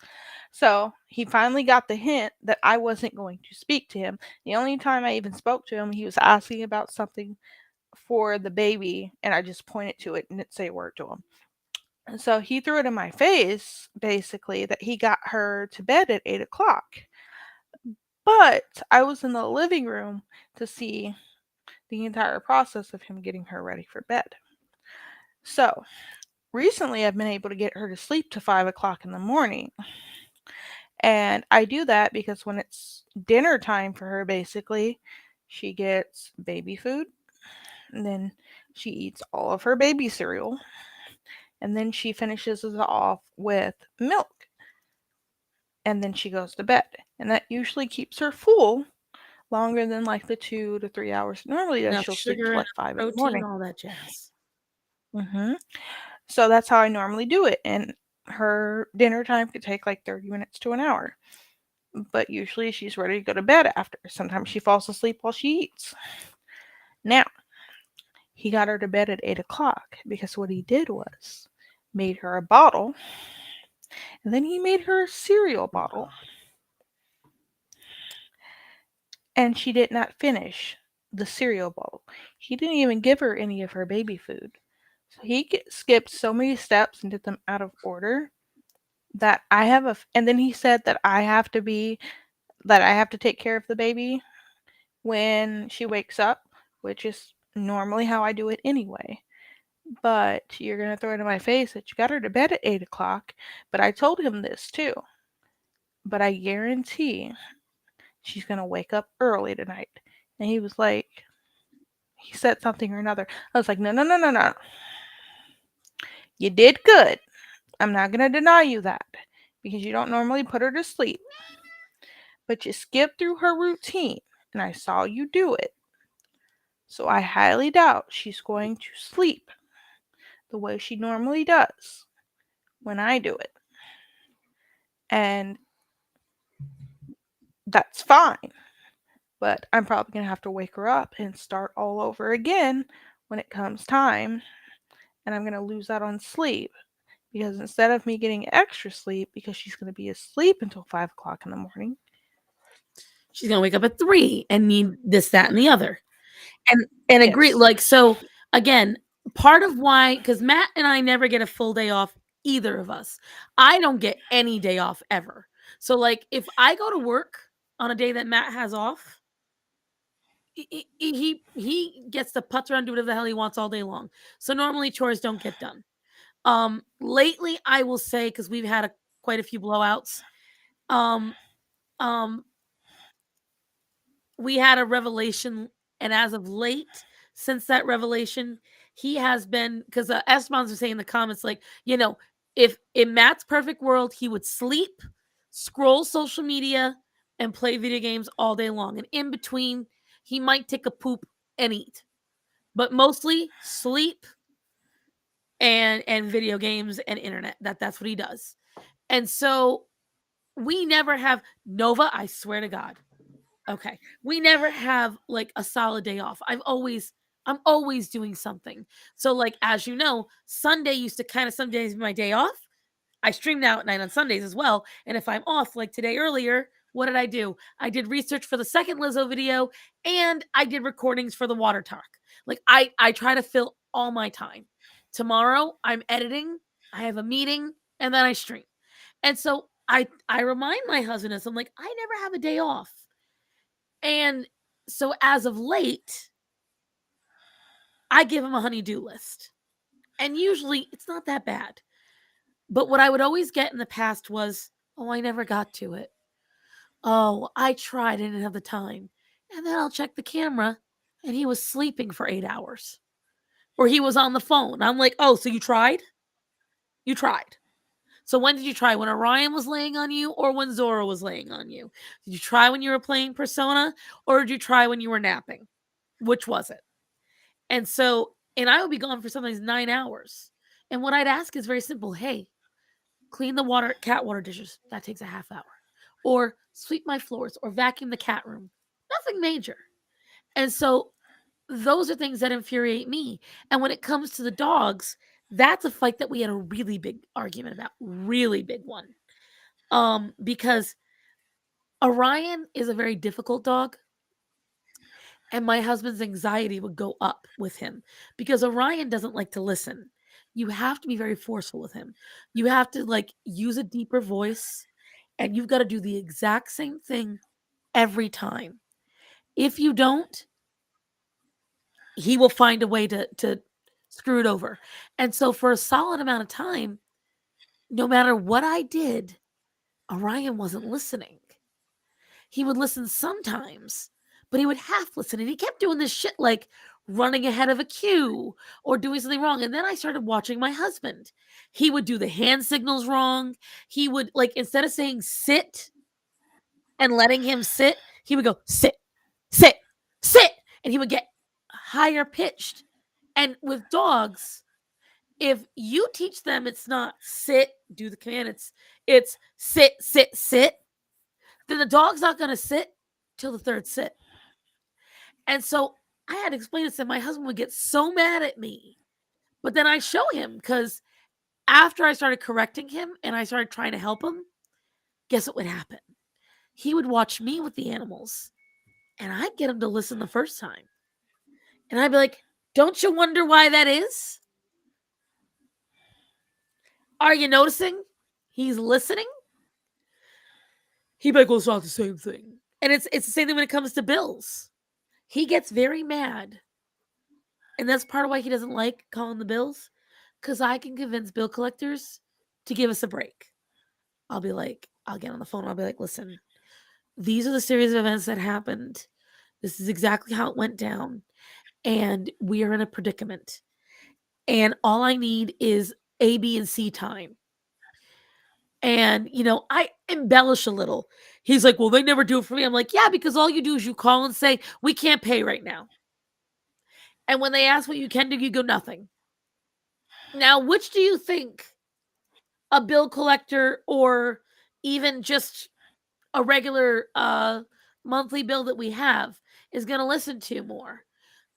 [SPEAKER 2] So he finally got the hint that I wasn't going to speak to him. The only time I even spoke to him, he was asking about something for the baby, and I just pointed to it and didn't say a word to him. And so he threw it in my face, basically, that he got her to bed at 8 o'clock. But I was in the living room to see the entire process of him getting her ready for bed. So recently, I've been able to get her to sleep to 5 o'clock in the morning. And I do that because when it's dinner time for her, basically, she gets baby food, and then she eats all of her baby cereal, and then she finishes it off with milk, and then she goes to bed. And that usually keeps her full longer than like the 2 to 3 hours normally does.
[SPEAKER 1] Enough
[SPEAKER 2] She'll sleep
[SPEAKER 1] sugar,
[SPEAKER 2] till
[SPEAKER 1] enough
[SPEAKER 2] like 5 in the
[SPEAKER 1] protein,
[SPEAKER 2] morning.
[SPEAKER 1] all that jazz.
[SPEAKER 2] So that's how I normally do it. And her dinner time could take like 30 minutes to an hour. But usually she's ready to go to bed after. Sometimes she falls asleep while she eats. Now, he got her to bed at 8 o'clock because what he did was made her a bottle, and then he made her a cereal bottle. And she did not finish the cereal bowl. He didn't even give her any of her baby food. So he skipped so many steps and did them out of order that I have and then he said that I have to take care of the baby when she wakes up, which is normally how I do it anyway. But you're going to throw it in my face that you got her to bed at 8 o'clock. But I told him this too. But I guarantee she's going to wake up early tonight. And he was like, he said something or another. I was like, no, no, no, no, no. You did good. I'm not going to deny you that because you don't normally put her to sleep. But you skipped through her routine and I saw you do it. So I highly doubt she's going to sleep the way she normally does when I do it. And that's fine. But I'm probably going to have to wake her up and start all over again when it comes time. And I'm going to lose out on sleep because instead of me getting extra sleep because she's going to be asleep until 5 o'clock in the morning,
[SPEAKER 1] she's going to wake up at 3 and need this, that, and the other. And agree.
[SPEAKER 2] Yes.
[SPEAKER 1] Like, so again, part of why, because Matt and I never get a full day off, either of us. I don't get any day off ever. So like if I go to work on a day that Matt has off, he gets to putz around, do whatever the hell he wants all day long. So normally chores don't get done. Lately I will say, because we've had quite a few blowouts, we had a revelation, and as of late, since that revelation, he has been, because Esteban's was saying in the comments, like, if in Matt's perfect world, he would sleep, scroll social media, and play video games all day long. And in between, he might take a poop and eat. But mostly sleep and video games and internet. That's what he does. And so we never have Nova, I swear to God. Okay. We never have like a solid day off. I'm always doing something. So like, as you know, Sunday used to kind of some days be my day off. I stream now at night on Sundays as well. And if I'm off like today earlier, what did I do? I did research for the second Lizzo video and I did recordings for the water talk. Like I try to fill all my time. Tomorrow I'm editing, I have a meeting, and then I stream. And so I remind my husband this. I'm like, I never have a day off. And so as of late, I give him a honey-do list. And usually it's not that bad. But what I would always get in the past was, oh, I never got to it. Oh, I tried, I didn't have the time. And then I'll check the camera and he was sleeping for 8 hours. Or he was on the phone. I'm like, oh, so you tried? You tried. So when did you try? When Orion was laying on you or when Zora was laying on you? Did you try when you were playing Persona or did you try when you were napping? Which was it? And so, and I would be gone for sometimes 9 hours. And what I'd ask is very simple. Hey, clean the cat water dishes. That takes a half hour. Or sweep my floors or vacuum the cat room. Nothing major. And so those are things that infuriate me. And when it comes to the dogs, that's a fight that we had a really big argument about. Really big one. Because Orion is a very difficult dog. And my husband's anxiety would go up with him because Orion doesn't like to listen. You have to be very forceful with him. You have to like use a deeper voice and you've got to do the exact same thing every time. If you don't, he will find a way to screw it over. And so for a solid amount of time, no matter what I did, Orion wasn't listening. He would listen sometimes, but he would half listen. And he kept doing this shit like running ahead of a queue or doing something wrong. And then I started watching my husband. He would do the hand signals wrong. He would, like, instead of saying sit and letting him sit, he would go sit, sit, sit. And he would get higher pitched. And with dogs, if you teach them it's not sit, do the command, it's sit, sit, sit, then the dog's not going to sit till the third sit. And so I had to explain this, and my husband would get so mad at me. But then I show him because after I started correcting him and I started trying to help him, guess what would happen? He would watch me with the animals, and I'd get him to listen the first time. And I'd be like, don't you wonder why that is? Are you noticing? He's listening. He'd be like, well, it's not the same thing. And it's the same thing when it comes to bills. He gets very mad. And that's part of why he doesn't like calling the bills. Because I can convince bill collectors to give us a break. I'll be like, I'll get on the phone. I'll be like, listen, these are the series of events that happened. This is exactly how it went down. And we are in a predicament. And all I need is A, B, and C time. And, I embellish a little. He's like, well, they never do it for me. I'm like, yeah, because all you do is you call and say, we can't pay right now. And when they ask what you can do, you go, nothing. Now, which do you think a bill collector or even just a regular monthly bill that we have is going to listen to more?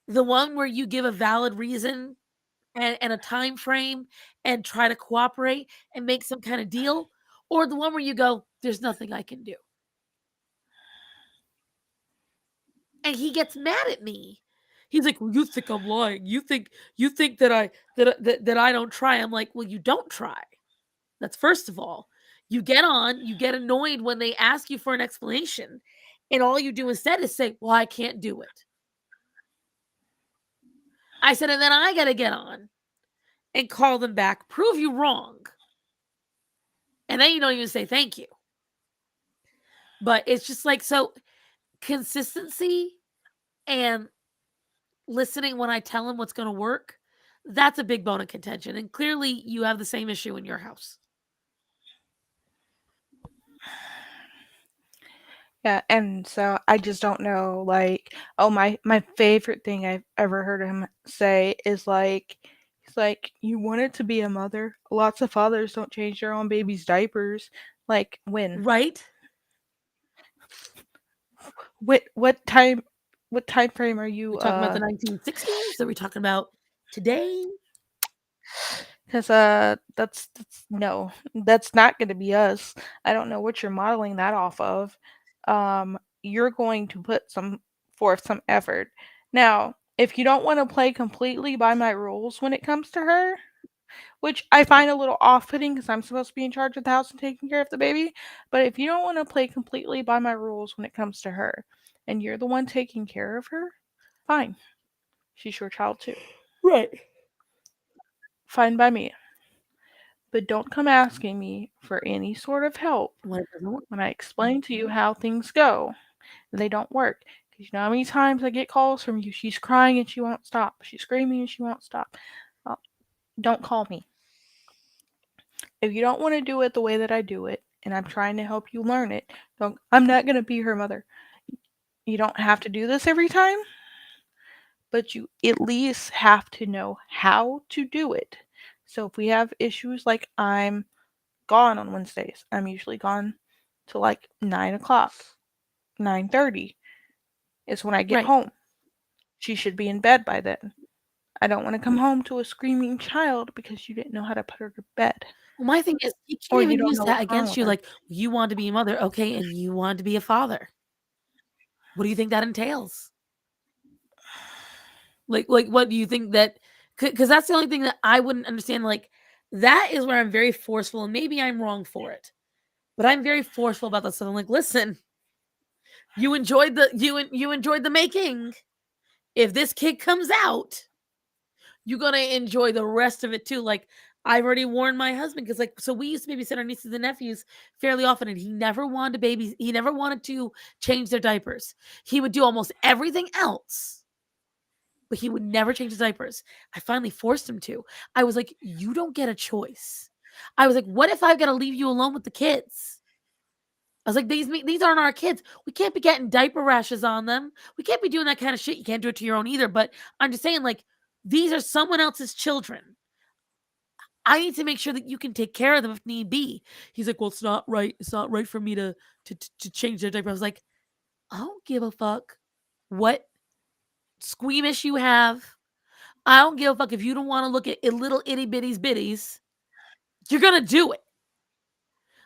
[SPEAKER 1] The one where you give a valid reason and a time frame and try to cooperate and make some kind of deal, or the one where you go, there's nothing I can do. And he gets mad at me. He's like, well, you think I'm lying. You think that I don't try. I'm like, well, you don't try. That's first of all. You get annoyed when they ask you for an explanation, and all you do instead is say, well, I can't do it. I said, and then I got to get on and call them back, prove you wrong. And then you don't even say thank you. But it's just like, so consistency and listening when I tell him what's going to work, that's a big bone of contention. And clearly you have the same issue in your house.
[SPEAKER 2] Yeah, and so I just don't know, like, oh, my favorite thing I've ever heard him say is like, he's like, you wanted to be a mother. Lots of fathers don't change their own baby's diapers. Like, when?
[SPEAKER 1] Right?
[SPEAKER 2] What time frame are you
[SPEAKER 1] We talking about the 1960s? Are we talking about today?
[SPEAKER 2] Because that's no, that's not going to be us. I don't know what you're modeling that off of. You're going to put forth some effort. Now, if you don't want to play completely by my rules when it comes to her, which I find a little off-putting because I'm supposed to be in charge of the house and taking care of the baby, but if you don't want to play completely by my rules when it comes to her, and you're the one taking care of her, fine. She's your child too.
[SPEAKER 1] Right.
[SPEAKER 2] Fine by me. But don't come asking me for any sort of help when I explain to you how things go. They don't work. Because you know how many times I get calls from you, she's crying and she won't stop. She's screaming and she won't stop. Well, don't call me. If you don't want to do it the way that I do it, and I'm trying to help you learn it, I'm not going to be her mother. You don't have to do this every time, but you at least have to know how to do it. So if we have issues like I'm gone on Wednesdays, I'm usually gone till like 9 o'clock, 9:30 is when I get
[SPEAKER 1] Right.
[SPEAKER 2] home. She should be in bed by then. I don't want to come home to a screaming child because you didn't know how to put her to bed.
[SPEAKER 1] Well, my thing is, he
[SPEAKER 2] Or
[SPEAKER 1] can't
[SPEAKER 2] you
[SPEAKER 1] even
[SPEAKER 2] don't
[SPEAKER 1] use
[SPEAKER 2] know
[SPEAKER 1] that
[SPEAKER 2] what's wrong
[SPEAKER 1] against
[SPEAKER 2] with
[SPEAKER 1] you.
[SPEAKER 2] her.
[SPEAKER 1] Like, you want to be a mother, okay, and you want to be a father. What do you think that entails? Like, what do you think that? Because that's the only thing that I wouldn't understand. Like, that is where I'm very forceful, and maybe I'm wrong for it, but I'm very forceful about that stuff. I'm like, listen, you enjoyed the making. If this kid comes out, you're gonna enjoy the rest of it too. Like, I've already warned my husband because, like, so we used to babysit our nieces and nephews fairly often, and he never wanted to baby. He never wanted to change their diapers. He would do almost everything else, but he would never change his diapers. I finally forced him to. I was like, you don't get a choice. I was like, what if I've got to leave you alone with the kids? I was like, these aren't our kids. We can't be getting diaper rashes on them. We can't be doing that kind of shit. You can't do it to your own either. But I'm just saying, like, these are someone else's children. I need to make sure that you can take care of them if need be. He's like, well, it's not right. It's not right for me to change their diaper. I was like, I don't give a fuck what squeamish you have. I don't give a fuck if you don't want to look at little itty bitties bitties. You're gonna do it.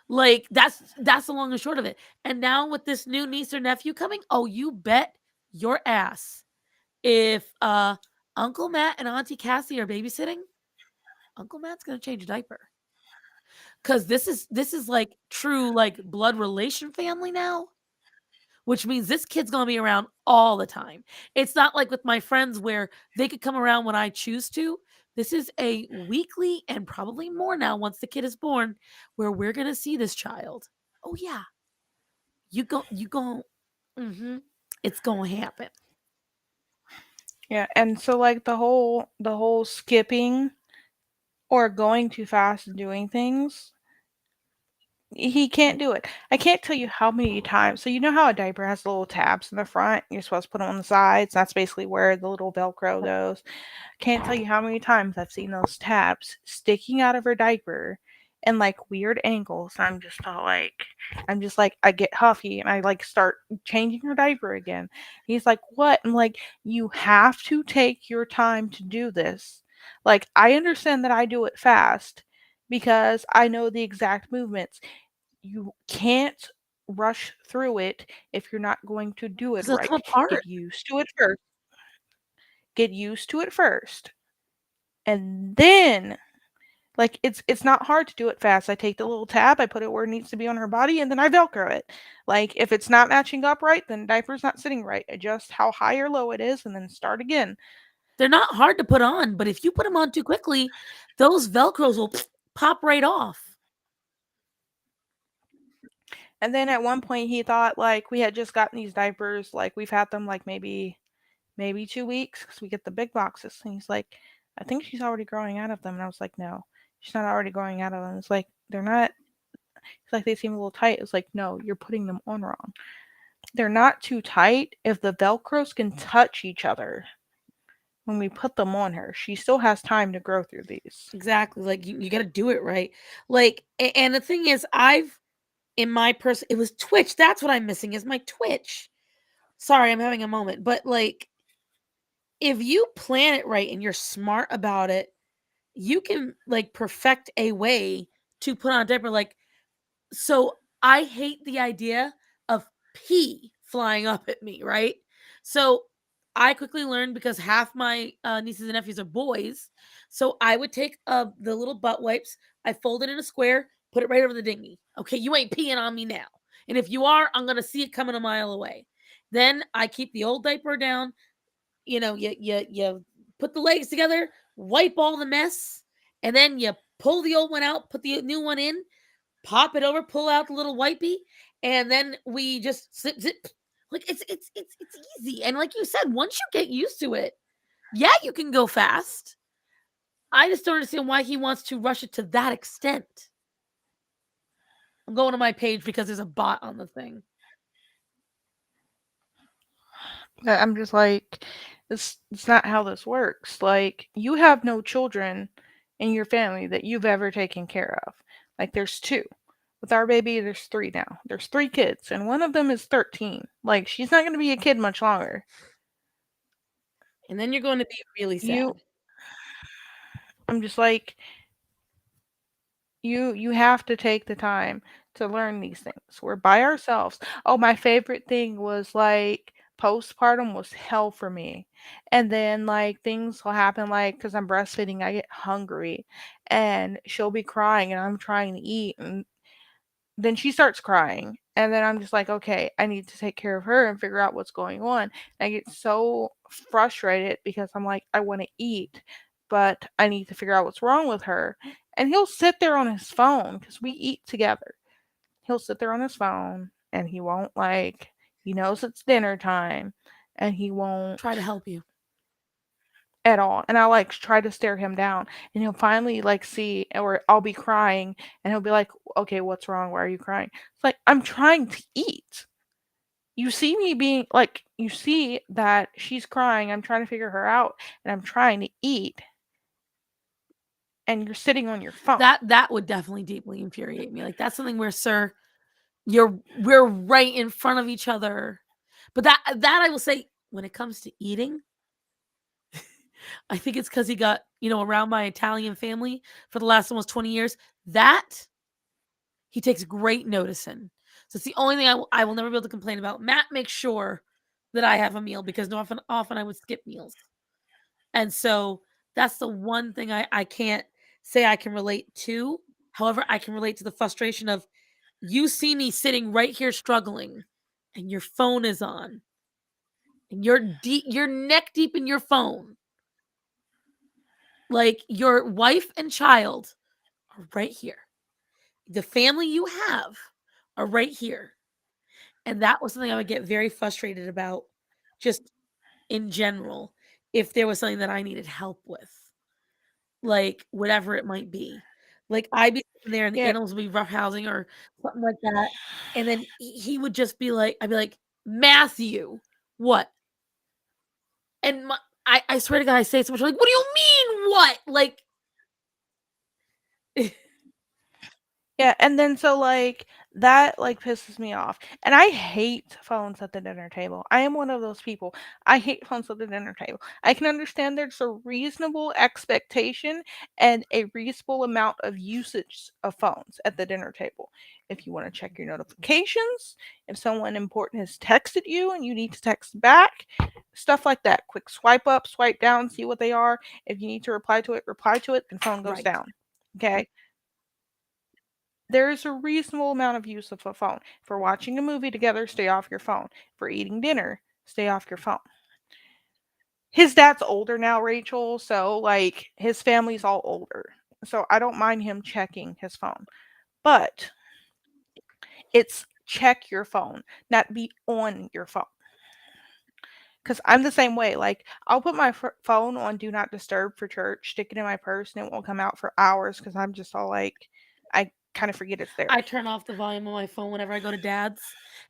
[SPEAKER 1] Like, that's the long and short of it. And now with this new niece or nephew coming, oh, you bet your ass. If Uncle Matt and Auntie Cassie are babysitting, Uncle Matt's gonna change a diaper. Cause this is like true like blood relation family now. Which means this kid's gonna be around all the time. It's not like with my friends where they could come around when I choose to. This is a weekly and probably more now once the kid is born, where we're gonna see this child. Oh yeah, you go, it's gonna happen.
[SPEAKER 2] Yeah, and so like the whole skipping or going too fast and doing things, he can't do it. I can't tell you how many times. So you know how a diaper has little tabs in the front? You're supposed to put them on the sides. That's basically where the little Velcro goes. Can't tell you how many times I've seen those tabs sticking out of her diaper in like weird angles. I'm just like, I get huffy and I like start changing her diaper again. He's like, what? I'm like, you have to take your time to do this. Like, I understand that I do it fast because I know the exact movements. You can't rush through it if you're not going to do it
[SPEAKER 1] Because they'll
[SPEAKER 2] right.
[SPEAKER 1] come apart.
[SPEAKER 2] Get used to it first. Get used to it first. And then like it's not hard to do it fast. I take the little tab, I put it where it needs to be on her body, and then I velcro it. Like if it's not matching up right, then diaper's not sitting right. Adjust how high or low it is and then start again.
[SPEAKER 1] They're not hard to put on, but if you put them on too quickly, those Velcros will pop right off.
[SPEAKER 2] And then at one point he thought like we had just gotten these diapers, like we've had them like maybe 2 weeks because we get the big boxes. And he's like, I think she's already growing out of them. And I was like, no, she's not already growing out of them. It's like they're not. It's like they seem a little tight. It's like, no, you're putting them on wrong. They're not too tight if the Velcros can touch each other when we put them on her. She still has time to grow through these.
[SPEAKER 1] Exactly. Like you got to do it right. Like, and the thing is, in my person, it was Twitch. That's what I'm missing is my Twitch. Sorry, I'm having a moment, but like, if you plan it right and you're smart about it, you can like perfect a way to put on a diaper. Like, so I hate the idea of pee flying up at me, right? So I quickly learned because half my nieces and nephews are boys. So I would take the little butt wipes, I fold it in a square, put it right over the dinghy. Okay, you ain't peeing on me now. And if you are, I'm gonna see it coming a mile away. Then I keep the old diaper down. You put the legs together, wipe all the mess, and then you pull the old one out, put the new one in, pop it over, pull out the little wipey, and then we just zip. Like it's easy. And like you said, once you get used to it, yeah, you can go fast. I just don't understand why he wants to rush it to that extent. I'm going to my page because there's a bot on the thing.
[SPEAKER 2] I'm just like, it's not how this works. Like, you have no children in your family that you've ever taken care of. Like, there's two. With our baby, there's three now. There's three kids, and one of them is 13. Like, she's not going to be a kid much longer.
[SPEAKER 1] And then you're going to be really sad.
[SPEAKER 2] I'm just like, You have to take the time to learn these things. We're by ourselves. Oh, my favorite thing was like postpartum was hell for me. And then like things will happen like cuz I'm breastfeeding, I get hungry and she'll be crying and I'm trying to eat and then she starts crying and then I'm just like, "Okay, I need to take care of her and figure out what's going on." And I get so frustrated because I'm like, "I want to eat, but I need to figure out what's wrong with her." And he'll sit there on his phone cuz we eat together. He'll sit there on his phone and he won't like he knows it's dinner time and he won't
[SPEAKER 1] Try to help you.
[SPEAKER 2] at all. And I like try to stare him down and he'll finally like see or I'll be crying and he'll be like, "Okay, what's wrong? Why are you crying?" It's like, "I'm trying to eat. You see me being like you see that she's crying. I'm trying to figure her out and I'm trying to eat and you're sitting on your phone."
[SPEAKER 1] That would definitely deeply infuriate me. Like that's something where, sir, we're right in front of each other. But that I will say, when it comes to eating, I think it's because he got, around my Italian family for the last almost 20 years. That he takes great notice in. So it's the only thing I will never be able to complain about. Matt makes sure that I have a meal because often I would skip meals. And so that's the one thing I can't say I can relate to. However, I can relate to the frustration of you see me sitting right here struggling and your phone is on and you're neck deep in your phone. Like your wife and child are right here. The family you have are right here. And that was something I would get very frustrated about just in general if there was something that I needed help with. Like whatever it might be. Like I'd be sitting there and the
[SPEAKER 2] Yeah,
[SPEAKER 1] animals would be roughhousing or something like that. And then he would just be like, I'd be like, "Matthew, what?" And I swear to God, I say it so much. I'm like, "What do you mean, what?" Like,
[SPEAKER 2] yeah, and then so like that like pisses me off. And I hate phones at the dinner table. I am one of those people. I hate phones at the dinner table. I can understand there's a reasonable expectation and a reasonable amount of usage of phones at the dinner table. If you want to check your notifications, if someone important has texted you and you need to text back, stuff like that. Quick swipe up, swipe down, see what they are. If you need to reply to it, then phone goes
[SPEAKER 1] right.
[SPEAKER 2] down. Okay? There is a reasonable amount of use of a phone. If we're watching a movie together, stay off your phone. If we're eating dinner, stay off your phone. His dad's older now, Rachel, so like his family's all older. So I don't mind him checking his phone. But it's check your phone, not be on your phone. Because I'm the same way. Like, I'll put my phone on do not disturb for church, stick it in my purse, and it won't come out for hours because I'm just all like, I kind of forget it's there.
[SPEAKER 1] I turn off the volume on my phone whenever I go to dad's.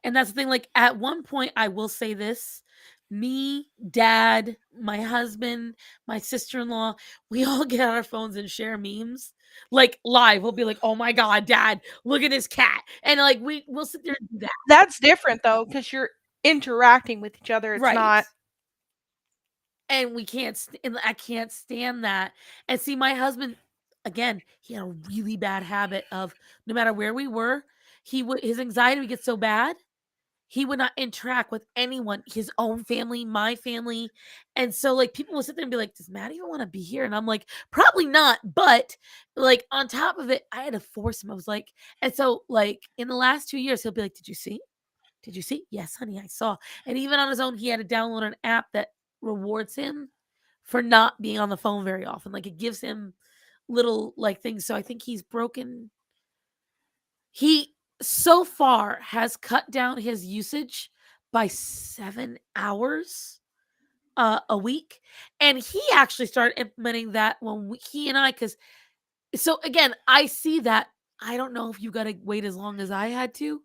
[SPEAKER 1] And that's the thing. Like, at one point, I will say this: me, dad, my husband, my sister in law, we all get on our phones and share memes. Like, live. We'll be like, "Oh my God, dad, look at his cat." And like, we'll sit there and do that.
[SPEAKER 2] That's different though, because you're interacting with each other. It's
[SPEAKER 1] Right.
[SPEAKER 2] not.
[SPEAKER 1] And I can't stand that. And see, my husband, again, he had a really bad habit of no matter where we were, his anxiety would get so bad, he would not interact with anyone, his own family, my family. And so like people will sit there and be like, "Does Matt even want to be here?" And I'm like, "Probably not." But like on top of it, I had to force him. I was like, and so like in the last 2 years, he'll be like, "Did you see? Did you see?" "Yes, honey, I saw." And even on his own, he had to download an app that rewards him for not being on the phone very often. Like it gives him little like things. So I think he so far has cut down his usage by 7 hours a week. And he actually started implementing that when he and I, because so again, I see that. I don't know if you got to wait as long as I had to,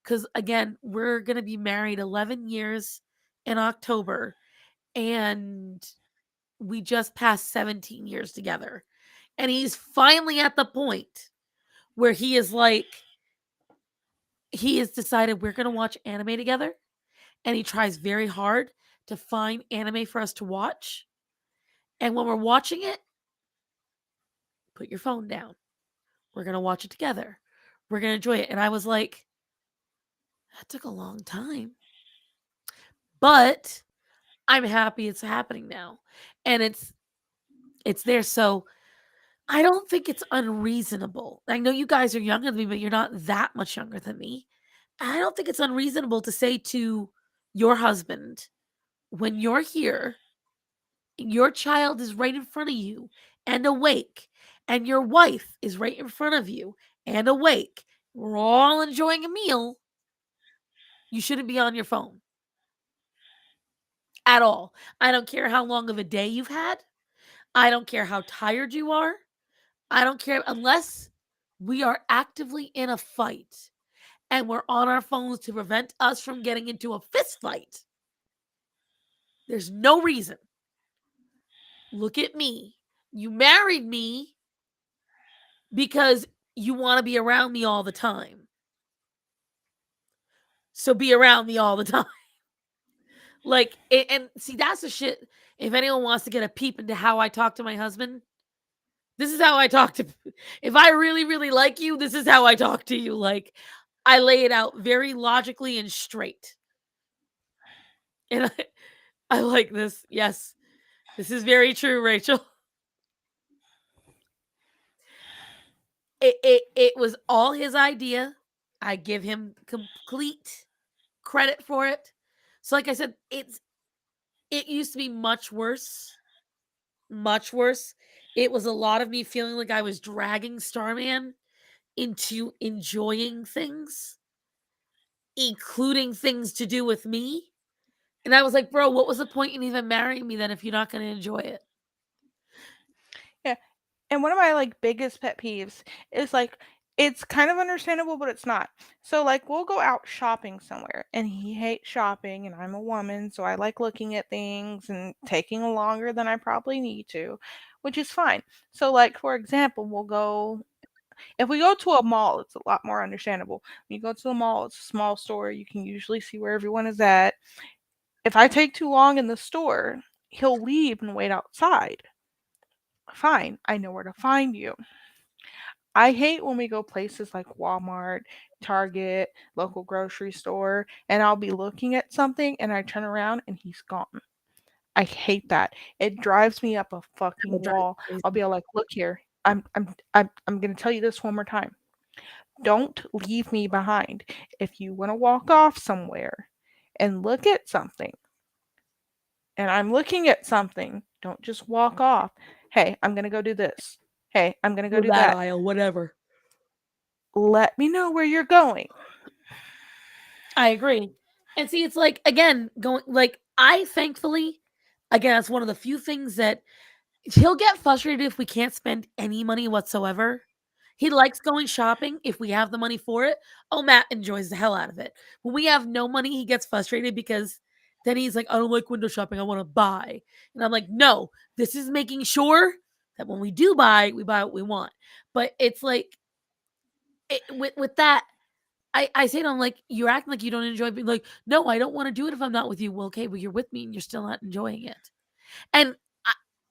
[SPEAKER 1] because again, we're going to be married 11 years in October, and we just passed 17 years together. And he's finally at the point where he is like, he has decided we're going to watch anime together. And he tries very hard to find anime for us to watch. And when we're watching it, put your phone down. We're going to watch it together. We're going to enjoy it. And I was like, that took a long time. But I'm happy it's happening now. And it's there. So I don't think it's unreasonable. I know you guys are younger than me, but you're not that much younger than me. I don't think it's unreasonable to say to your husband, when you're here, your child is right in front of you and awake, and your wife is right in front of you and awake. We're all enjoying a meal. You shouldn't be on your phone at all. I don't care how long of a day you've had. I don't care how tired you are. I don't care unless we are actively in a fight and we're on our phones to prevent us from getting into a fist fight. There's no reason. Look at me. You married me because you want to be around me all the time. So be around me all the time. Like, and see, that's the shit. If anyone wants to get a peep into how I talk to my husband, this is how I talk to. If I really, really like you, this is how I talk to you. Like, I lay it out very logically and straight. And I like this. Yes, this is very true, Rachel. It was all his idea. I give him complete credit for it. So, like I said, it used to be much worse. Much worse. It was a lot of me feeling like I was dragging Starman into enjoying things, including things to do with me. And I was like, bro, what was the point in even marrying me then if you're not going to enjoy it?
[SPEAKER 2] Yeah. And one of my like biggest pet peeves is like it's kind of understandable, but it's not. So like we'll go out shopping somewhere and he hates shopping and I'm a woman, so I like looking at things and taking longer than I probably need to, which is fine. So like for example, we'll go if we go to a mall, it's a lot more understandable. When you go to a mall, it's a small store, you can usually see where everyone is at. If I take too long in the store, he'll leave and wait outside. Fine, I know where to find you. I hate when we go places like Walmart, Target, local grocery store, and I'll be looking at something and I turn around and he's gone. I hate that. It drives me up a fucking wall. I'll be all like, "Look here. I'm going to tell you this one more time. Don't leave me behind. If you want to walk off somewhere and look at something, and I'm looking at something, don't just walk off. Hey, I'm going to go do this. Hey, I'm going to go do that.
[SPEAKER 1] Aisle, whatever.
[SPEAKER 2] Let me know where you're going."
[SPEAKER 1] I agree. And see, it's like, again, going like I thankfully, again, that's one of the few things that he'll get frustrated if we can't spend any money whatsoever. He likes going shopping if we have the money for it. Oh, Matt enjoys the hell out of it. When we have no money, he gets frustrated because then he's like, I don't like window shopping. I want to buy. And I'm like, no, this is making sure that when we do buy, we buy what we want. But it's like, with that, I say to him, like, you're acting like you don't enjoy being like, no, I don't want to do it if I'm not with you. Well, okay, but you're with me and you're still not enjoying it. And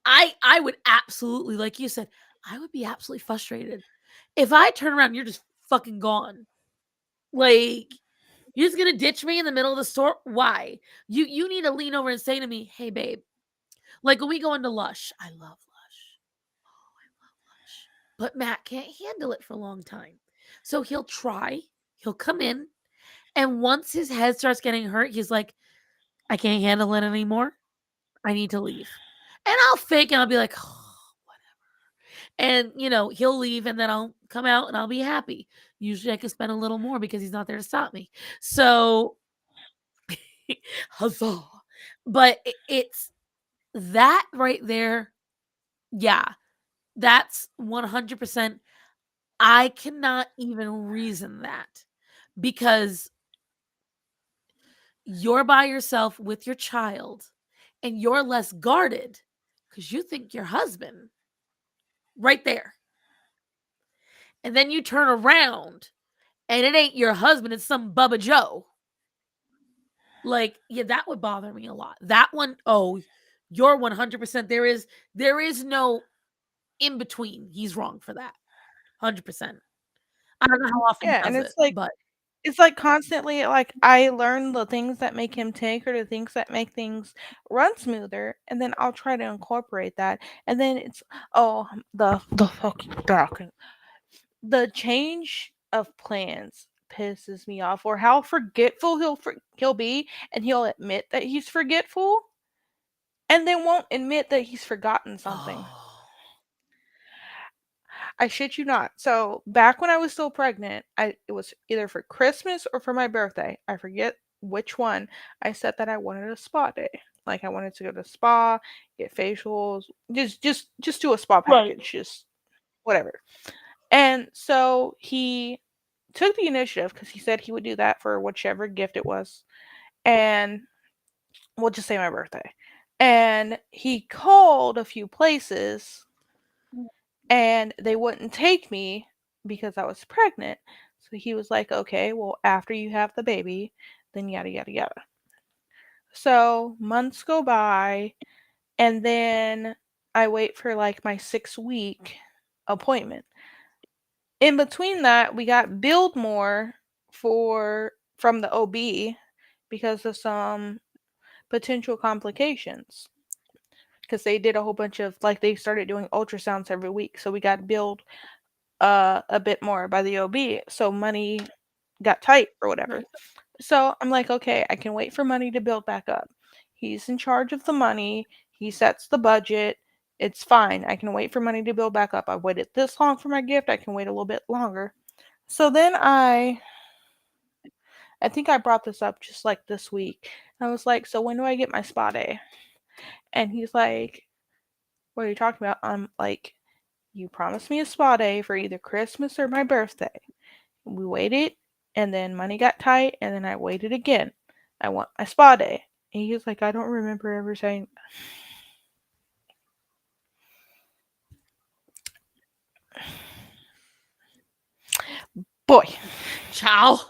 [SPEAKER 1] I would absolutely, like you said, I would be absolutely frustrated. If I turn around and you're just fucking gone. Like, you're just gonna ditch me in the middle of the store? Why? You need to lean over and say to me, hey babe, like when we go into Lush, I love Lush. Oh, I love Lush. But Matt can't handle it for a long time. So he'll try, he'll come in, and once his head starts getting hurt, he's like, I can't handle it anymore. I need to leave. And I'll fake and I'll be like, oh, and, he'll leave and then I'll come out and I'll be happy. Usually I can spend a little more because he's not there to stop me. So, huzzah. But it's that right there. Yeah, that's 100%. I cannot even reason that because you're by yourself with your child and you're less guarded because you think your husband right there. And then you turn around and it ain't your husband, it's some Bubba Joe. Like, yeah, that would bother me a lot. That one, oh, you're 100%. There is no in between. He's wrong for that. 100%. I don't know how often
[SPEAKER 2] Yeah,
[SPEAKER 1] he
[SPEAKER 2] and
[SPEAKER 1] does it, but
[SPEAKER 2] it's like constantly like I learn the things that make him tick or the things that make things run smoother, and then I'll try to incorporate that. And then it's the fucking back the change of plans pisses me off, or how forgetful he'll be, and he'll admit that he's forgetful, and then won't admit that he's forgotten something.
[SPEAKER 1] oh,
[SPEAKER 2] I shit you not. So back when I was still pregnant, it was either for Christmas or for my birthday. I forget which one. I said that I wanted a spa day. Like I wanted to go to the spa, get facials, just do a spa
[SPEAKER 1] Right.
[SPEAKER 2] package, just whatever. And so he took the initiative because he said he would do that for whichever gift it was. And we'll just say my birthday. And he called a few places and they wouldn't take me because I was pregnant. So he was like, okay, well, after you have the baby, then yada, yada, yada. So months go by, and then I wait for like my 6-week appointment. In between that, we got billed more from the OB because of some potential complications. Because they did a whole bunch of like they started doing ultrasounds every week, so we got billed a bit more by the OB, so money got tight or whatever.
[SPEAKER 1] Right.
[SPEAKER 2] So I'm like, okay, I can wait for money to build back up. He's in charge of the money. He sets the budget. It's fine. I can wait for money to build back up. I waited this long for my gift. I can wait a little bit longer. So then I think I brought this up just like this week. I was like, so when do I get my spa day? And he's like, what are you talking about? I'm like, you promised me a spa day for either Christmas or my birthday. We waited, and then money got tight, and then I waited again. I want my spa day. And he was like, I don't remember ever saying. Boy.
[SPEAKER 1] Ciao.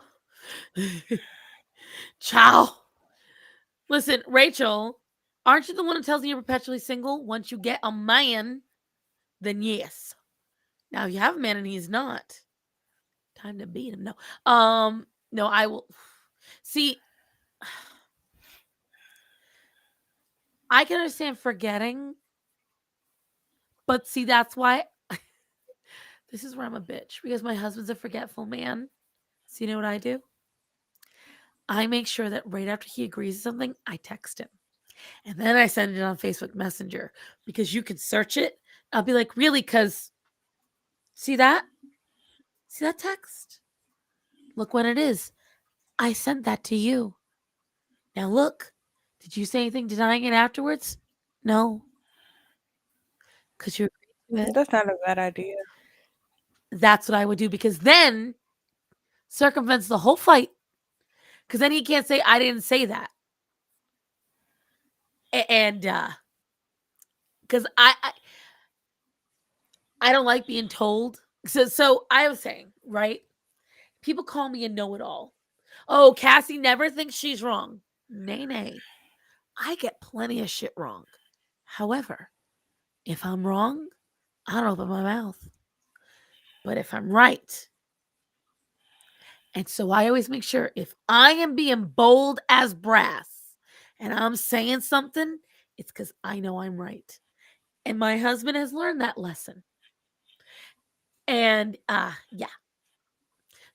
[SPEAKER 1] Ciao. Listen, Rachel, aren't you the one who tells me you're perpetually single? Once you get a man, then yes. Now you have a man and he's not. Time to beat him. No, I will. See, I can understand forgetting, but see, that's why this is where I'm a bitch, because my husband's a forgetful man. So you know what I do? I make sure that right after he agrees to something, I text him. And then I send it on Facebook Messenger because you can search it. I'll be like, really? Because see that? See that text? Look when it is. I sent that to you. Now look, did you say anything denying it afterwards? No. Because you're
[SPEAKER 2] That's not a bad idea.
[SPEAKER 1] that's what I would do, because then circumvents the whole fight. Because then he can't say I didn't say that. And because I don't like being told. So I was saying, right? People call me a know-it-all. Oh, Cassie never thinks she's wrong. Nay. I get plenty of shit wrong. However, if I'm wrong, I don't open my mouth. But if I'm right, and so I always make sure if I am being bold as brass and I'm saying something, it's because I know I'm right. And my husband has learned that lesson. And yeah.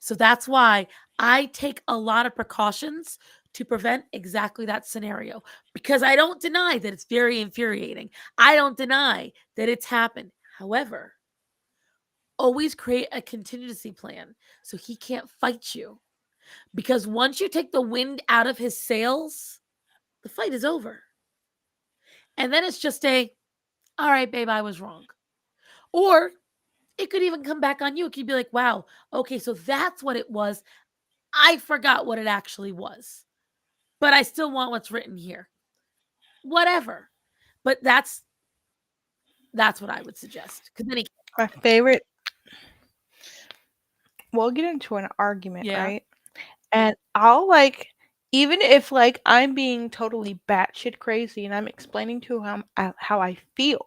[SPEAKER 1] So that's why I take a lot of precautions to prevent exactly that scenario, because I don't deny that it's very infuriating. I don't deny that it's happened. However, always create a contingency plan so he can't fight you. Because once you take the wind out of his sails, the fight is over. And then it's just all right, babe, I was wrong. Or it could even come back on you. It could be like, wow, okay, so that's what it was. I forgot what it actually was. But I still want what's written here. Whatever. But that's what I would suggest. Because then
[SPEAKER 2] My favorite. We'll get into an argument,
[SPEAKER 1] Yeah.
[SPEAKER 2] right? And I'll like, even if like I'm being totally batshit crazy and I'm explaining to him how I feel,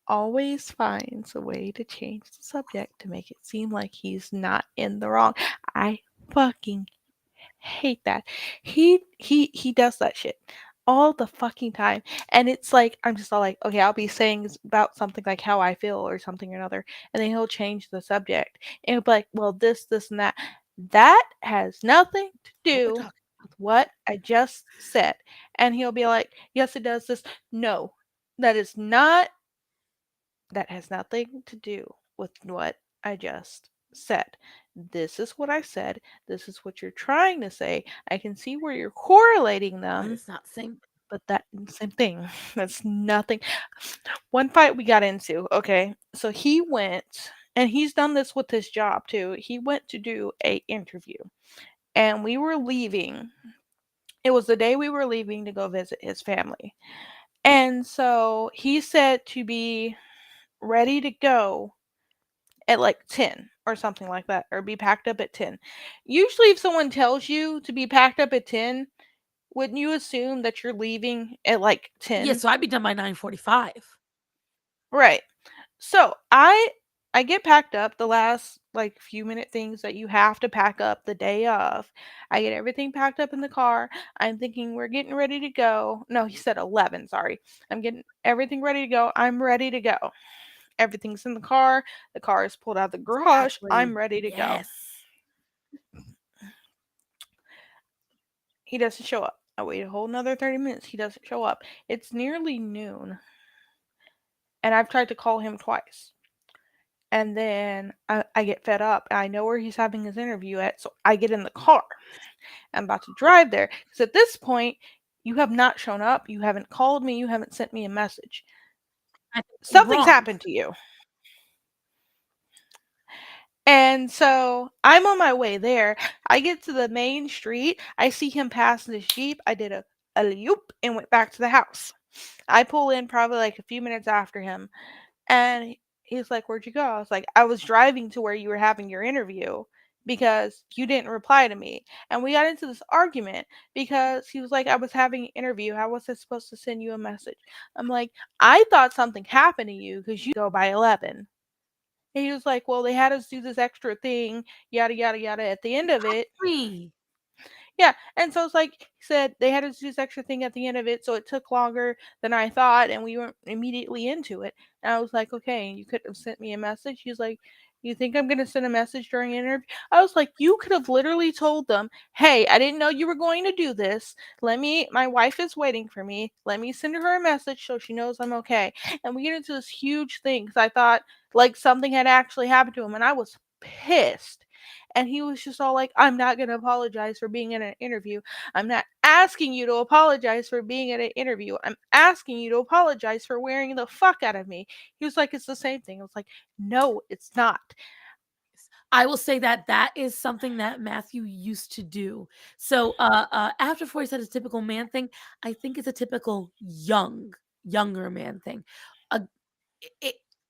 [SPEAKER 2] always finds a way to change the subject to make it seem like he's not in the wrong. I fucking hate that. He does that shit all the fucking time. And it's like I'm just all like, okay, I'll be saying about something like how I feel or something or another, and then he'll change the subject. And he'll be like, well, this and that. That has nothing to do with what I just said. And he'll be like, yes, it does this. No, that is not that has nothing to do with what I just said. This is what I said. This is what you're trying to say. I can see where you're correlating
[SPEAKER 1] But
[SPEAKER 2] them,
[SPEAKER 1] it's not the same.
[SPEAKER 2] but that same thing. That's nothing. One fight we got into, okay? So he went, and he's done this with his job too. He went to do a interview, and we were leaving. It was the day we were leaving to go visit his family. And so he said to be ready to go at like 10 or something like that, or be packed up at 10. Usually, if someone tells you to be packed up at 10, wouldn't you assume that you're leaving at like 10?
[SPEAKER 1] Yeah, so I'd be done by 9:45.
[SPEAKER 2] Right. So I get packed up the last like few minute things that you have to pack up the day of. I get everything packed up in the car. I'm thinking we're getting ready to go. No, he said 11, sorry. I'm getting everything ready to go. I'm ready to go. Everything's in the car. The car is pulled out of the garage. I'm ready to go.
[SPEAKER 1] Yes.
[SPEAKER 2] He doesn't show up. I wait a whole another 30 minutes. He doesn't show up. It's nearly noon. And I've tried to call him twice. And then I get fed up. I know where he's having his interview at. So I get in the car. I'm about to drive there. Because at this point, you have not shown up. You haven't called me. You haven't sent me a message. Something's happened to you. And so I'm on my way there. I get to the main street. I see him pass this Jeep. I did a alley-oop and went back to the house. I pull in probably like a few minutes after him. And he's like, where'd you go? I was like, I was driving to where you were having your interview because you didn't reply to me. And we got into this argument because he was like, I was having an interview. How was I supposed to send you a message? I'm like, I thought something happened to you because you go by 11. And he was like, well, they had us do this extra thing, yada, yada, yada, at the end of it. Yeah. And so it's like he said, they had us do this extra thing at the end of it. So it took longer than I thought. And we weren't immediately into it. And I was like, okay, you could have sent me a message. He's like, you think I'm going to send a message during an interview? I was like, you could have literally told them, hey, I didn't know you were going to do this. My wife is waiting for me. Let me send her a message so she knows I'm okay. And we get into this huge thing because I thought like something had actually happened to him. And I was pissed. And he was just all like, I'm not going to apologize for being in an interview. I'm not asking you to apologize for being in an interview. I'm asking you to apologize for wearing the fuck out of me. He was like, it's the same thing. I was like, no, it's not.
[SPEAKER 1] I will say that is something that Matthew used to do. So after 40 said it's a typical man thing, I think it's a typical younger man thing.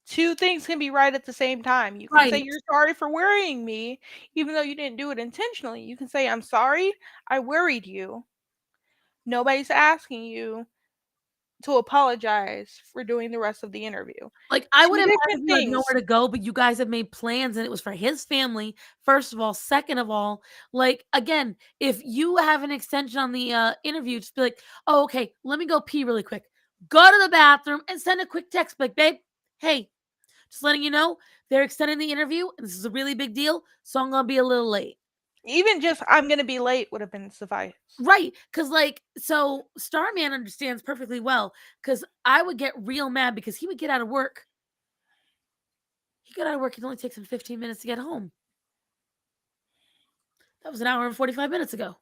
[SPEAKER 2] Two things can be right at the same time. You can say you're sorry for worrying me, even though you didn't do it intentionally. You can say, I'm sorry, I worried you. Nobody's asking you to apologize for doing the rest of the interview.
[SPEAKER 1] Like, I would have had nowhere to go, but you guys have made plans and it was for his family, first of all. Second of all, like, again, if you have an extension on the interview, just be like, oh, okay, let me go pee really quick. Go to the bathroom and send a quick text like, babe, hey, just letting you know, they're extending the interview, and this is a really big deal, so I'm going to be a little late.
[SPEAKER 2] Even just, I'm going to be late would have been suffice.
[SPEAKER 1] Right, because, like, so Starman understands perfectly well, because I would get real mad because he would get out of work. It only takes him 15 minutes to get home. That was an hour and 45 minutes ago.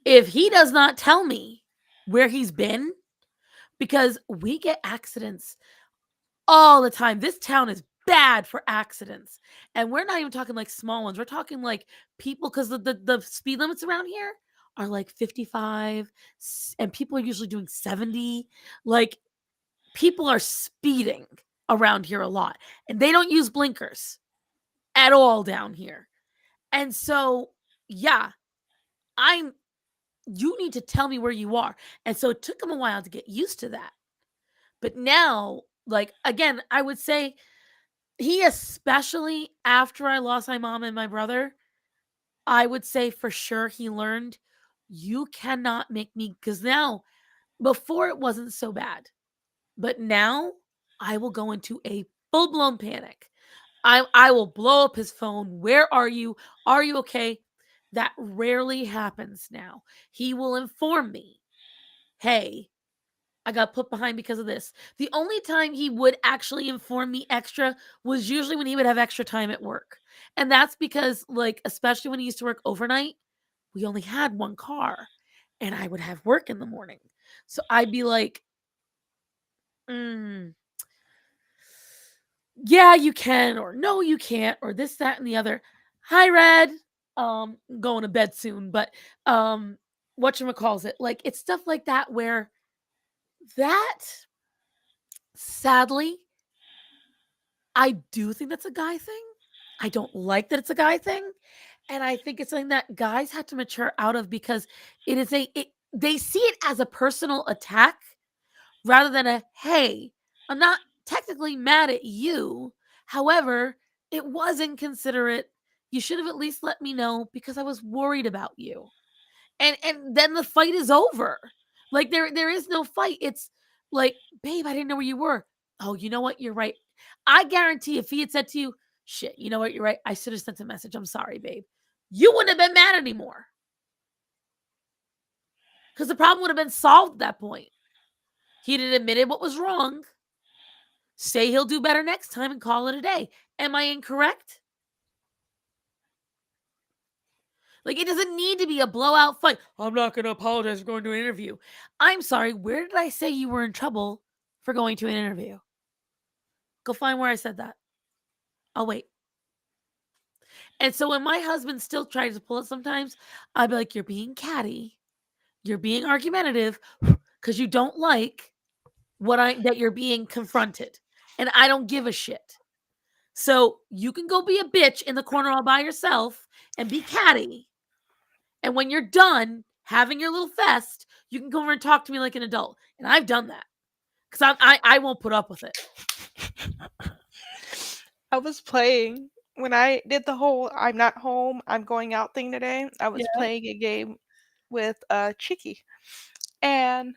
[SPEAKER 1] If he does not tell me where he's been, because we get accidents all the time. This town is bad for accidents. And we're not even talking like small ones. We're talking like people, because the speed limits around here are like 55, and people are usually doing 70. Like, people are speeding around here a lot, and they don't use blinkers at all down here. And so, yeah, you need to tell me where you are. And so it took him a while to get used to that. But now, like, again, I would say he, especially after I lost my mom and my brother, I would say for sure he learned, you cannot make me, because now, before it wasn't so bad, but now I will go into a full blown panic. I will blow up his phone. Where are you? Are you okay? That rarely happens now. He will inform me, hey, I got put behind because of this. The only time he would actually inform me extra was usually when he would have extra time at work. And that's because, like, especially when he used to work overnight, we only had one car and I would have work in the morning. So I'd be like, mm, yeah, you can, or no, you can't, or this, that, and the other. Hi, Red. Going to bed soon, but whatchamacalls it? Like, it's stuff like that where that, sadly, I do think that's a guy thing. I don't like that it's a guy thing. And I think it's something that guys have to mature out of, because they see it as a personal attack rather than a, hey, I'm not technically mad at you. However, it was inconsiderate. You should have at least let me know because I was worried about you. And then the fight is over. Like, there is no fight. It's like, babe, I didn't know where you were. Oh, you know what? You're right. I guarantee if he had said to you, shit, you know what? You're right. I should have sent a message. I'm sorry, babe. You wouldn't have been mad anymore. Because the problem would have been solved at that point. He'd have admitted what was wrong, say he'll do better next time, and call it a day. Am I incorrect? Like, it doesn't need to be a blowout fight. I'm not going to apologize for going to an interview. I'm sorry. Where did I say you were in trouble for going to an interview? Go find where I said that. I'll wait. And so when my husband still tries to pull it sometimes, I'd be like, you're being catty. You're being argumentative because you don't like that you're being confronted. And I don't give a shit. So you can go be a bitch in the corner all by yourself and be catty. And when you're done having your little fest, you can come over and talk to me like an adult. And I've done that because I won't put up with it.
[SPEAKER 2] I was playing when I did the whole I'm not home, I'm going out thing today. I was playing a game with Chicky. And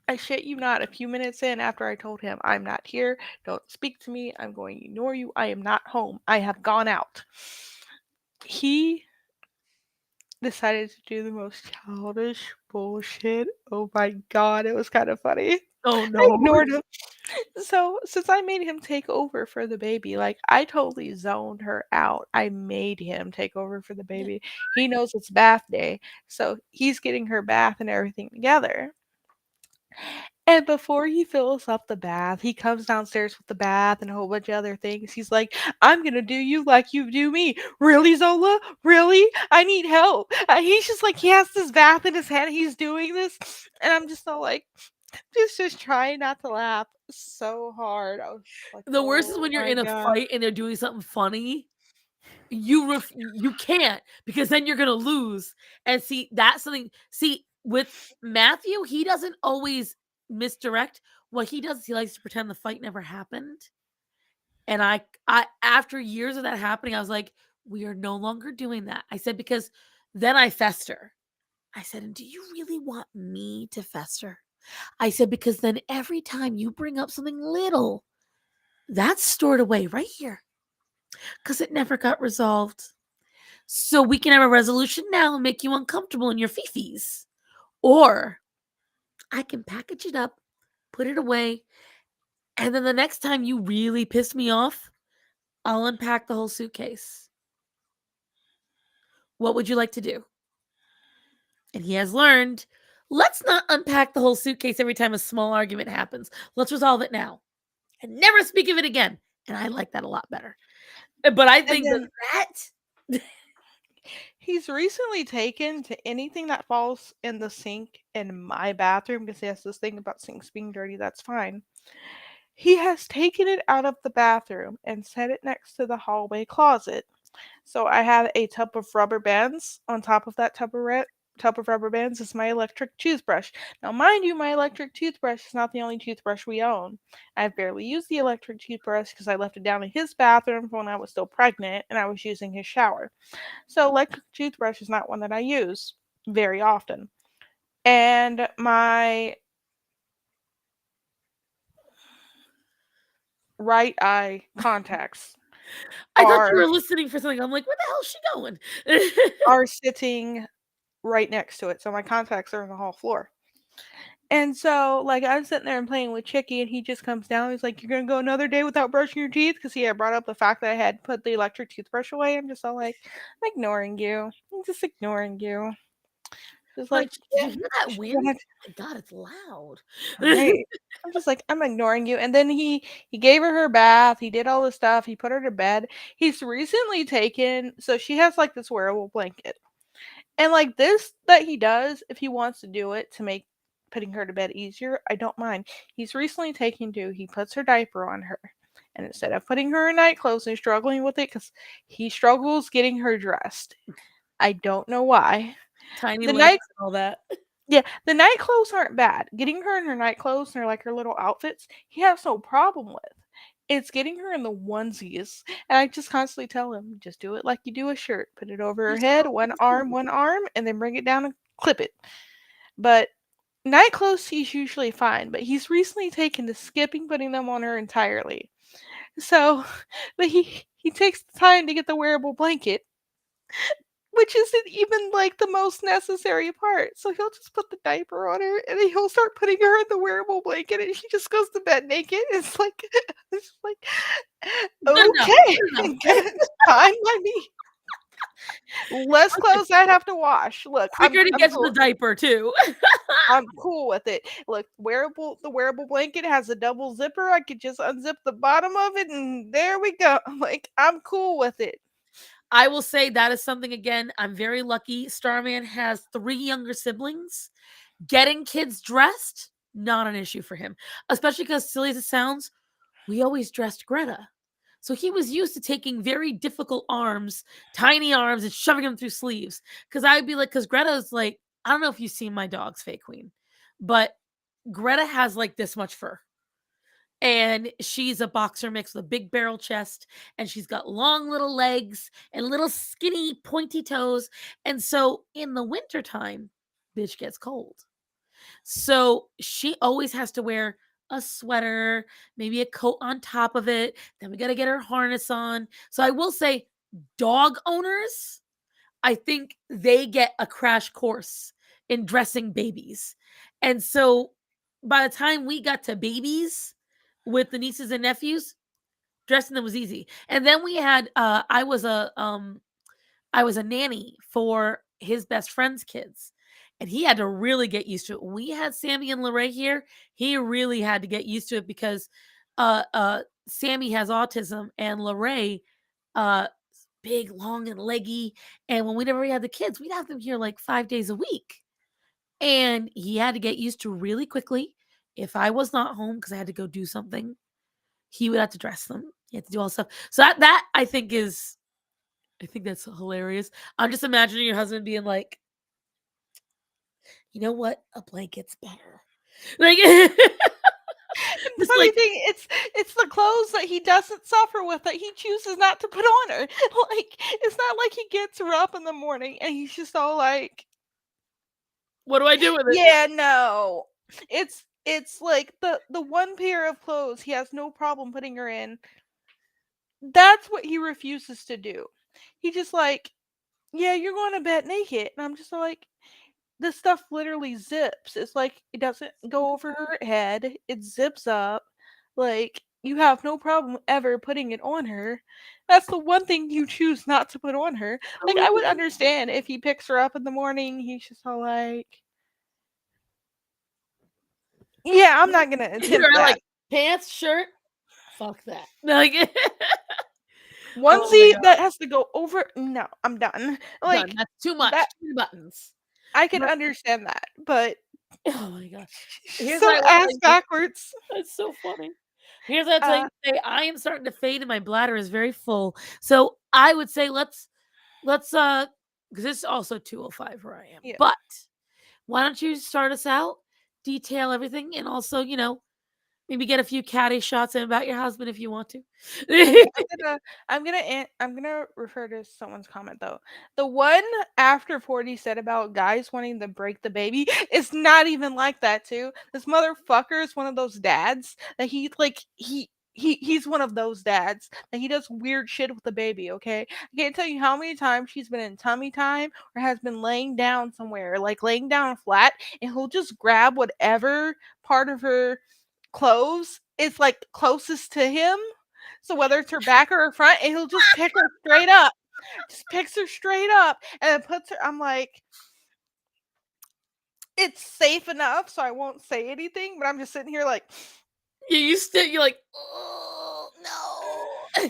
[SPEAKER 2] I shit you not, a few minutes in after I told him, I'm not here, don't speak to me, I'm going to ignore you, I am not home, I have gone out. He decided to do the most childish bullshit. Oh my god, it was kind of funny.
[SPEAKER 1] Oh
[SPEAKER 2] I
[SPEAKER 1] no.
[SPEAKER 2] ignored him. So, since I made him take over for the baby, like, I totally zoned her out. I made him take over for the baby. He knows it's bath day, so he's getting her bath and everything together. And before he fills up the bath, he comes downstairs with the bath and a whole bunch of other things. He's like, I'm gonna do you like you do me. Really, Zola? Really? I need help. He's just like, he has this bath in his hand. He's doing this. And I'm just all like, just trying not to laugh so hard. I was like,
[SPEAKER 1] The worst is
[SPEAKER 2] oh
[SPEAKER 1] when you're
[SPEAKER 2] my
[SPEAKER 1] in a
[SPEAKER 2] God.
[SPEAKER 1] fight and they're doing something funny. You can't, because then you're gonna lose. And see, that's something. See, with Matthew, he doesn't always misdirect. What he does is he likes to pretend the fight never happened. And I after years of that happening, I was like, we are no longer doing that. I said, because then I fester. I said, and do you really want me to fester? I said, because then every time you bring up something little, that's stored away right here. Because it never got resolved. So we can have a resolution now and make you uncomfortable in your fifis. Or I can package it up, put it away, and then the next time you really piss me off, I'll unpack the whole suitcase. What would you like to do? And he has learned, let's not unpack the whole suitcase every time a small argument happens. Let's resolve it now and never speak of it again. And I like that a lot better. But I think that
[SPEAKER 2] He's recently taken to anything that falls in the sink in my bathroom, because he has this thing about sinks being dirty. That's fine. He has taken it out of the bathroom and set it next to the hallway closet. So I have a tub of rubber bands on top of that tub of rubber bands is my electric toothbrush. Now, mind you, my electric toothbrush is not the only toothbrush we own. I've barely used the electric toothbrush because I left it down in his bathroom when I was still pregnant and I was using his shower. So, electric toothbrush is not one that I use very often. And my right eye contacts
[SPEAKER 1] I thought you
[SPEAKER 2] are
[SPEAKER 1] were listening for something. I'm like, where the hell is she going?
[SPEAKER 2] are sitting right next to it. So my contacts are in the hall floor. And so, like, I'm sitting there and playing with Chicky, and he just comes down. He's like, "You're gonna go another day without brushing your teeth?" Because he had brought up the fact that I had put the electric toothbrush away. I'm just all like, "I'm ignoring you. I'm just ignoring you." Just
[SPEAKER 1] Like,
[SPEAKER 2] like,
[SPEAKER 1] did
[SPEAKER 2] yeah,
[SPEAKER 1] you hear that
[SPEAKER 2] she's
[SPEAKER 1] wind?
[SPEAKER 2] gonna-
[SPEAKER 1] Oh my God, it's loud.
[SPEAKER 2] right. I'm just like, I'm ignoring you. And then he gave her bath. He did all this stuff. He put her to bed. He's recently taken. So she has like this wearable blanket. And like this that he does, if he wants to do it to make putting her to bed easier, I don't mind. He's recently taken to, he puts her diaper on her. And instead of putting her in night clothes and struggling with it, because he struggles getting her dressed. I don't know why.
[SPEAKER 1] Tiny
[SPEAKER 2] The
[SPEAKER 1] legs
[SPEAKER 2] night
[SPEAKER 1] and all that.
[SPEAKER 2] yeah, the night clothes aren't bad. Getting her in her night clothes and her like her little outfits, he has no problem with. It's getting her in the onesies. And I just constantly tell him, just do it like you do a shirt. Put it over her
[SPEAKER 1] You're
[SPEAKER 2] head,
[SPEAKER 1] so
[SPEAKER 2] one arm, and then bring it down and clip it. But night clothes he's usually fine, but he's recently taken to skipping putting them on her entirely. So, but he takes the time to get the wearable blanket, which isn't even like the most necessary part. So he'll just put the diaper on her and then he'll start putting her in the wearable blanket and she just goes to bed naked. It's like it's like
[SPEAKER 1] Good enough.
[SPEAKER 2] okay,
[SPEAKER 1] Good enough.
[SPEAKER 2] fine by me. Less clothes I have to wash. Look,
[SPEAKER 1] Quicker to
[SPEAKER 2] I'm
[SPEAKER 1] get to
[SPEAKER 2] cool.
[SPEAKER 1] the diaper too.
[SPEAKER 2] I'm cool with it. Look, the wearable blanket has a double zipper. I could just unzip the bottom of it and there we go. Like I'm cool with it.
[SPEAKER 1] I will say that is something, again, I'm very lucky. Starman has 3 younger siblings. Getting kids dressed, not an issue for him. Especially because, silly as it sounds, we always dressed Greta. So he was used to taking very difficult arms, tiny arms, and shoving them through sleeves. Because I'd be like, because Greta's like, I don't know if you've seen my dog's Fake Queen, but Greta has like this much fur. And she's a boxer mix with a big barrel chest, and she's got long little legs and little skinny pointy toes. And so in the wintertime, bitch gets cold. So she always has to wear a sweater, maybe a coat on top of it. Then we got to get her harness on. So I will say, dog owners, I think they get a crash course in dressing babies. And so by the time we got to babies with the nieces and nephews, dressing them was easy. And then we had I was a nanny for his best friend's kids. And he had to really get used to it. When we had Sammy and Lorraine here, he really had to get used to it because Sammy has autism and Lorraine big, long, and leggy. And when whenever we had the kids, we'd have them here like 5 days a week. And he had to get used to really quickly. If I was not home because I had to go do something, he would have to dress them. He had to do all stuff. So that I think that's hilarious. I'm just imagining your husband being like, you know what? A blanket's better. Like,
[SPEAKER 2] The
[SPEAKER 1] just
[SPEAKER 2] funny
[SPEAKER 1] like,
[SPEAKER 2] thing, it's the clothes that he doesn't suffer with that he chooses not to put on her. Like it's not like he gets her up in the morning and he's just all like,
[SPEAKER 1] what do I do with it?
[SPEAKER 2] yeah, no. It's like the one pair of clothes he has no problem putting her in. That's what he refuses to do. He just like, yeah, you're going to bed naked, and I'm just like, this stuff literally zips. It's like it doesn't go over her head. It zips up. Like you have no problem ever putting it on her. That's the one thing you choose not to put on her. Like I would understand if he picks her up in the morning, he's just all like, yeah, I'm not gonna attempt
[SPEAKER 1] You're
[SPEAKER 2] that.
[SPEAKER 1] like pants, shirt. Fuck that. Like,
[SPEAKER 2] Onesie
[SPEAKER 1] God.
[SPEAKER 2] that has to go over. No, I'm done. Like
[SPEAKER 1] done. That's too much.
[SPEAKER 2] that-
[SPEAKER 1] Too many buttons.
[SPEAKER 2] I can
[SPEAKER 1] But-
[SPEAKER 2] understand that, but
[SPEAKER 1] Oh my god. Here's
[SPEAKER 2] so
[SPEAKER 1] what I will
[SPEAKER 2] ass
[SPEAKER 1] tell you.
[SPEAKER 2] backwards.
[SPEAKER 1] That's so funny. Here's what I say. I am starting to fade and my bladder is very full. So I would say let's because it's also 2:05 where I am.
[SPEAKER 2] Yeah.
[SPEAKER 1] But why don't you start us out, detail everything, and also, maybe get a few catty shots in about your husband if you want to.
[SPEAKER 2] Okay, I'm gonna refer to someone's comment though. The one after 40 said about guys wanting to break the baby is not even like that too. This motherfucker is one of those dads that he's one of those dads that he does weird shit with the baby, okay? I can't tell you how many times she's been in tummy time or has been laying down somewhere, like laying down flat, and he'll just grab whatever part of her clothes is like closest to him. So whether it's her back or her front, and he'll just pick her straight up. Just picks her straight up and then puts her. I'm like, it's safe enough, so I won't say anything, but I'm just sitting here like,
[SPEAKER 1] You're like, oh no.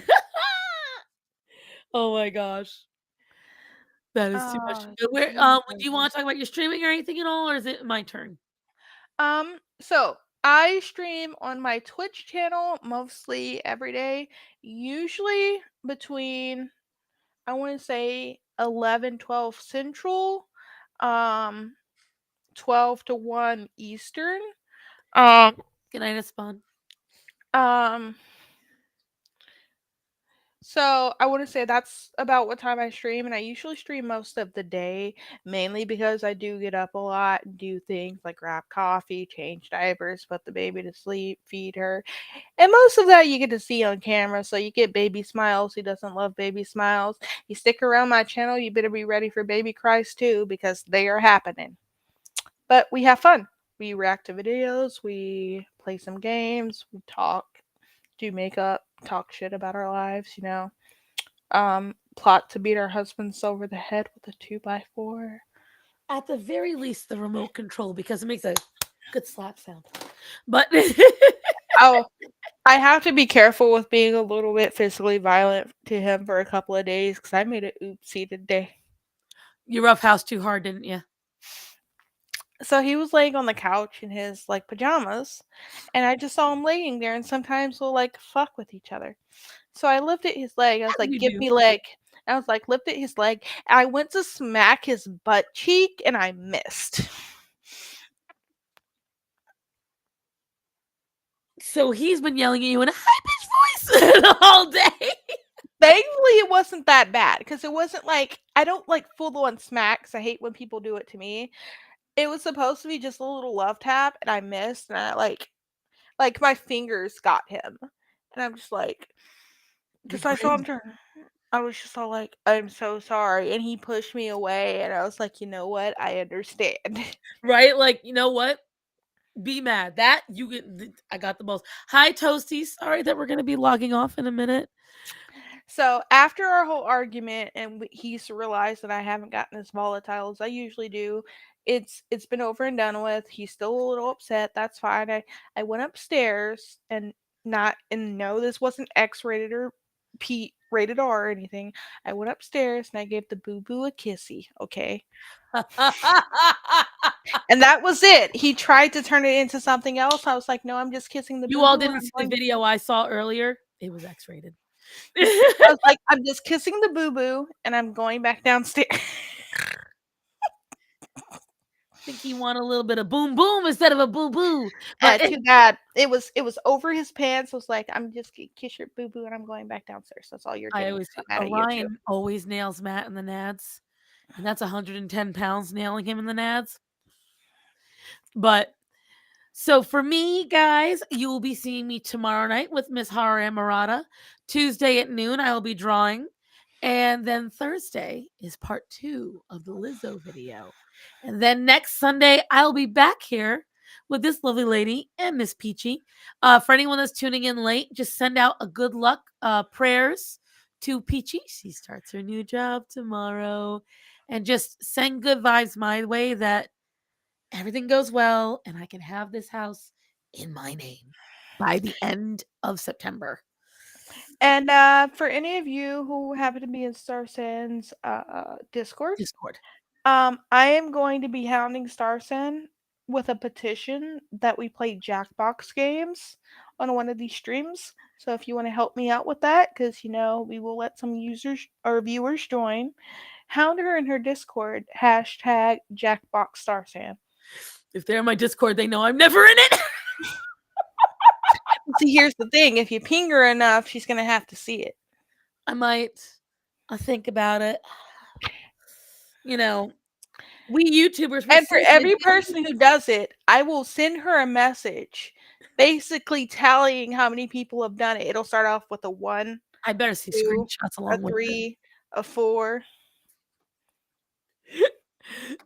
[SPEAKER 1] Oh my gosh. That is too much. Where do you want to talk about your streaming or anything at all, or is it my turn?
[SPEAKER 2] So I stream on my Twitch channel mostly every day, usually between I want to say 11, 12 Central, um 12 to 1 Eastern.
[SPEAKER 1] Good night, Spawn.
[SPEAKER 2] Um So I want to say that's about what time I stream, and I usually stream most of the day, mainly because I do get up a lot and do things like grab coffee, change diapers, put the baby to sleep, feed her, and most of that you get to see on camera. So you get baby smiles. Who doesn't love baby smiles? You stick around my channel, you better be ready for baby cries too, because they are happening. But we have fun. We react to videos, we play some games, we talk, do makeup, talk shit about our lives, plot to beat our husbands over the head with a 2x4.
[SPEAKER 1] At the very least, the remote control, because it makes a good slap sound. But
[SPEAKER 2] Oh, I have to be careful with being a little bit physically violent to him for a couple of days because I made an oopsie today.
[SPEAKER 1] you roughhouse too hard, didn't you?
[SPEAKER 2] So he was laying on the couch in his like pajamas, and I just saw him laying there. And sometimes we'll like fuck with each other. So I lifted his leg. I was
[SPEAKER 1] As
[SPEAKER 2] like,
[SPEAKER 1] we
[SPEAKER 2] "Give
[SPEAKER 1] do.
[SPEAKER 2] me leg." I was like, lifted his leg. I went to smack his butt cheek, and I missed.
[SPEAKER 1] So he's been yelling at you in a high pitched voice all day.
[SPEAKER 2] Thankfully, it wasn't that bad because it wasn't like I don't like full on smacks. I hate when people do it to me. It was supposed to be just a little love tap, and I missed, and I like my fingers got him, and I'm just like,
[SPEAKER 1] You
[SPEAKER 2] because I saw him
[SPEAKER 1] grinned.
[SPEAKER 2] turn. I was just all like, "I'm so sorry," and he pushed me away, and I was like, "You know what? I understand."
[SPEAKER 1] Right? Like, you know what? Be mad. That you get. I got the most. Hi, Toasty. Sorry that we're going to be logging off in a minute.
[SPEAKER 2] So after our whole argument, and he's realized that I haven't gotten as volatile as I usually do, it's been over and done with. He's still a little upset. That's fine. I went upstairs and no, this wasn't X rated or P rated R or anything. I went upstairs and I gave the boo boo a kissy. Okay. And that was it. He tried to turn it into something else. I was like, no, I'm just kissing the boo
[SPEAKER 1] You
[SPEAKER 2] boo.
[SPEAKER 1] all didn't see the video I saw earlier. It was X rated.
[SPEAKER 2] I was like, I'm just kissing the boo boo and I'm going back downstairs.
[SPEAKER 1] Think he want a little bit of boom boom instead of a boo boo. But
[SPEAKER 2] Too bad. It was over his pants. I was like, I'm just gonna kiss your boo boo and I'm going back downstairs. That's all you're
[SPEAKER 1] I
[SPEAKER 2] getting.
[SPEAKER 1] always
[SPEAKER 2] I'm mad at you too.
[SPEAKER 1] Orion always nails Matt in the nads. And that's 110 pounds nailing him in the nads. But so for me, guys, you will be seeing me tomorrow night with Miss Hara Murata. Tuesday at noon, I will be drawing. And then Thursday is part 2 of the Lizzo video. And then next Sunday, I'll be back here with this lovely lady and Miss Peachy. For anyone that's tuning in late, just send out a good luck prayers to Peachy. She starts her new job tomorrow. And just send good vibes my way that everything goes well and I can have this house in my name by the end of September.
[SPEAKER 2] And for any of you who happen to be in Star Sands Discord, I am going to be hounding Starsen with a petition that we play Jackbox games on one of these streams. So if you want to help me out with that, because we will let some users or viewers join, Hound her in her Discord. Hashtag JackboxStarSam.
[SPEAKER 1] If they're in my Discord, they know I'm never in it.
[SPEAKER 2] See, here's the thing. If you ping her enough, she's going to have to see it.
[SPEAKER 1] I might. I'll think about it. You know, we YouTubers.
[SPEAKER 2] And for every person who does it, I will send her a message basically tallying how many people have done it. It'll start off with a 1.
[SPEAKER 1] I better see
[SPEAKER 2] 2,
[SPEAKER 1] screenshots
[SPEAKER 2] a
[SPEAKER 1] along with
[SPEAKER 2] 3, a 4.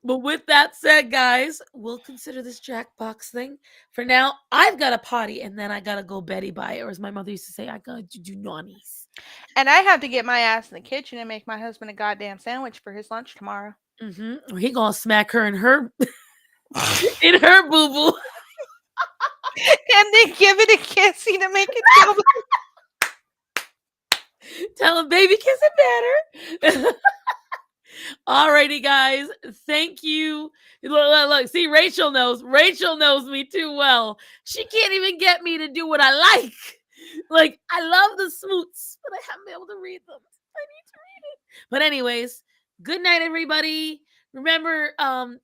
[SPEAKER 1] But with that said, guys, we'll consider this Jackbox thing. For now, I've got a potty, and then I gotta go Betty by it, or as my mother used to say, I gotta do nannies.
[SPEAKER 2] And I have to get my ass in the kitchen and make my husband a goddamn sandwich for his lunch tomorrow.
[SPEAKER 1] Or he gonna smack her in her in her boo boo,
[SPEAKER 2] and then give it a kissy to make it feel.
[SPEAKER 1] Tell him, baby, kiss it better. Alrighty, guys. Thank you. Look. See, Rachel knows. Rachel knows me too well. She can't even get me to do what I like. Like, I love the smoots, but I haven't been able to read them. I need to read it. But anyways, good night, everybody. Remember,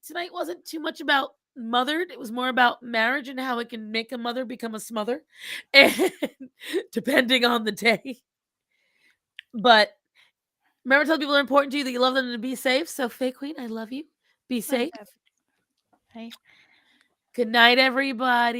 [SPEAKER 1] tonight wasn't too much about mothered. It was more about marriage and how it can make a mother become a smother, and depending on the day. But remember, tell people are important to you, that you love them, to be safe. So, Faye Queen, I love you. Be safe.
[SPEAKER 2] Hey.
[SPEAKER 1] Good night, everybody.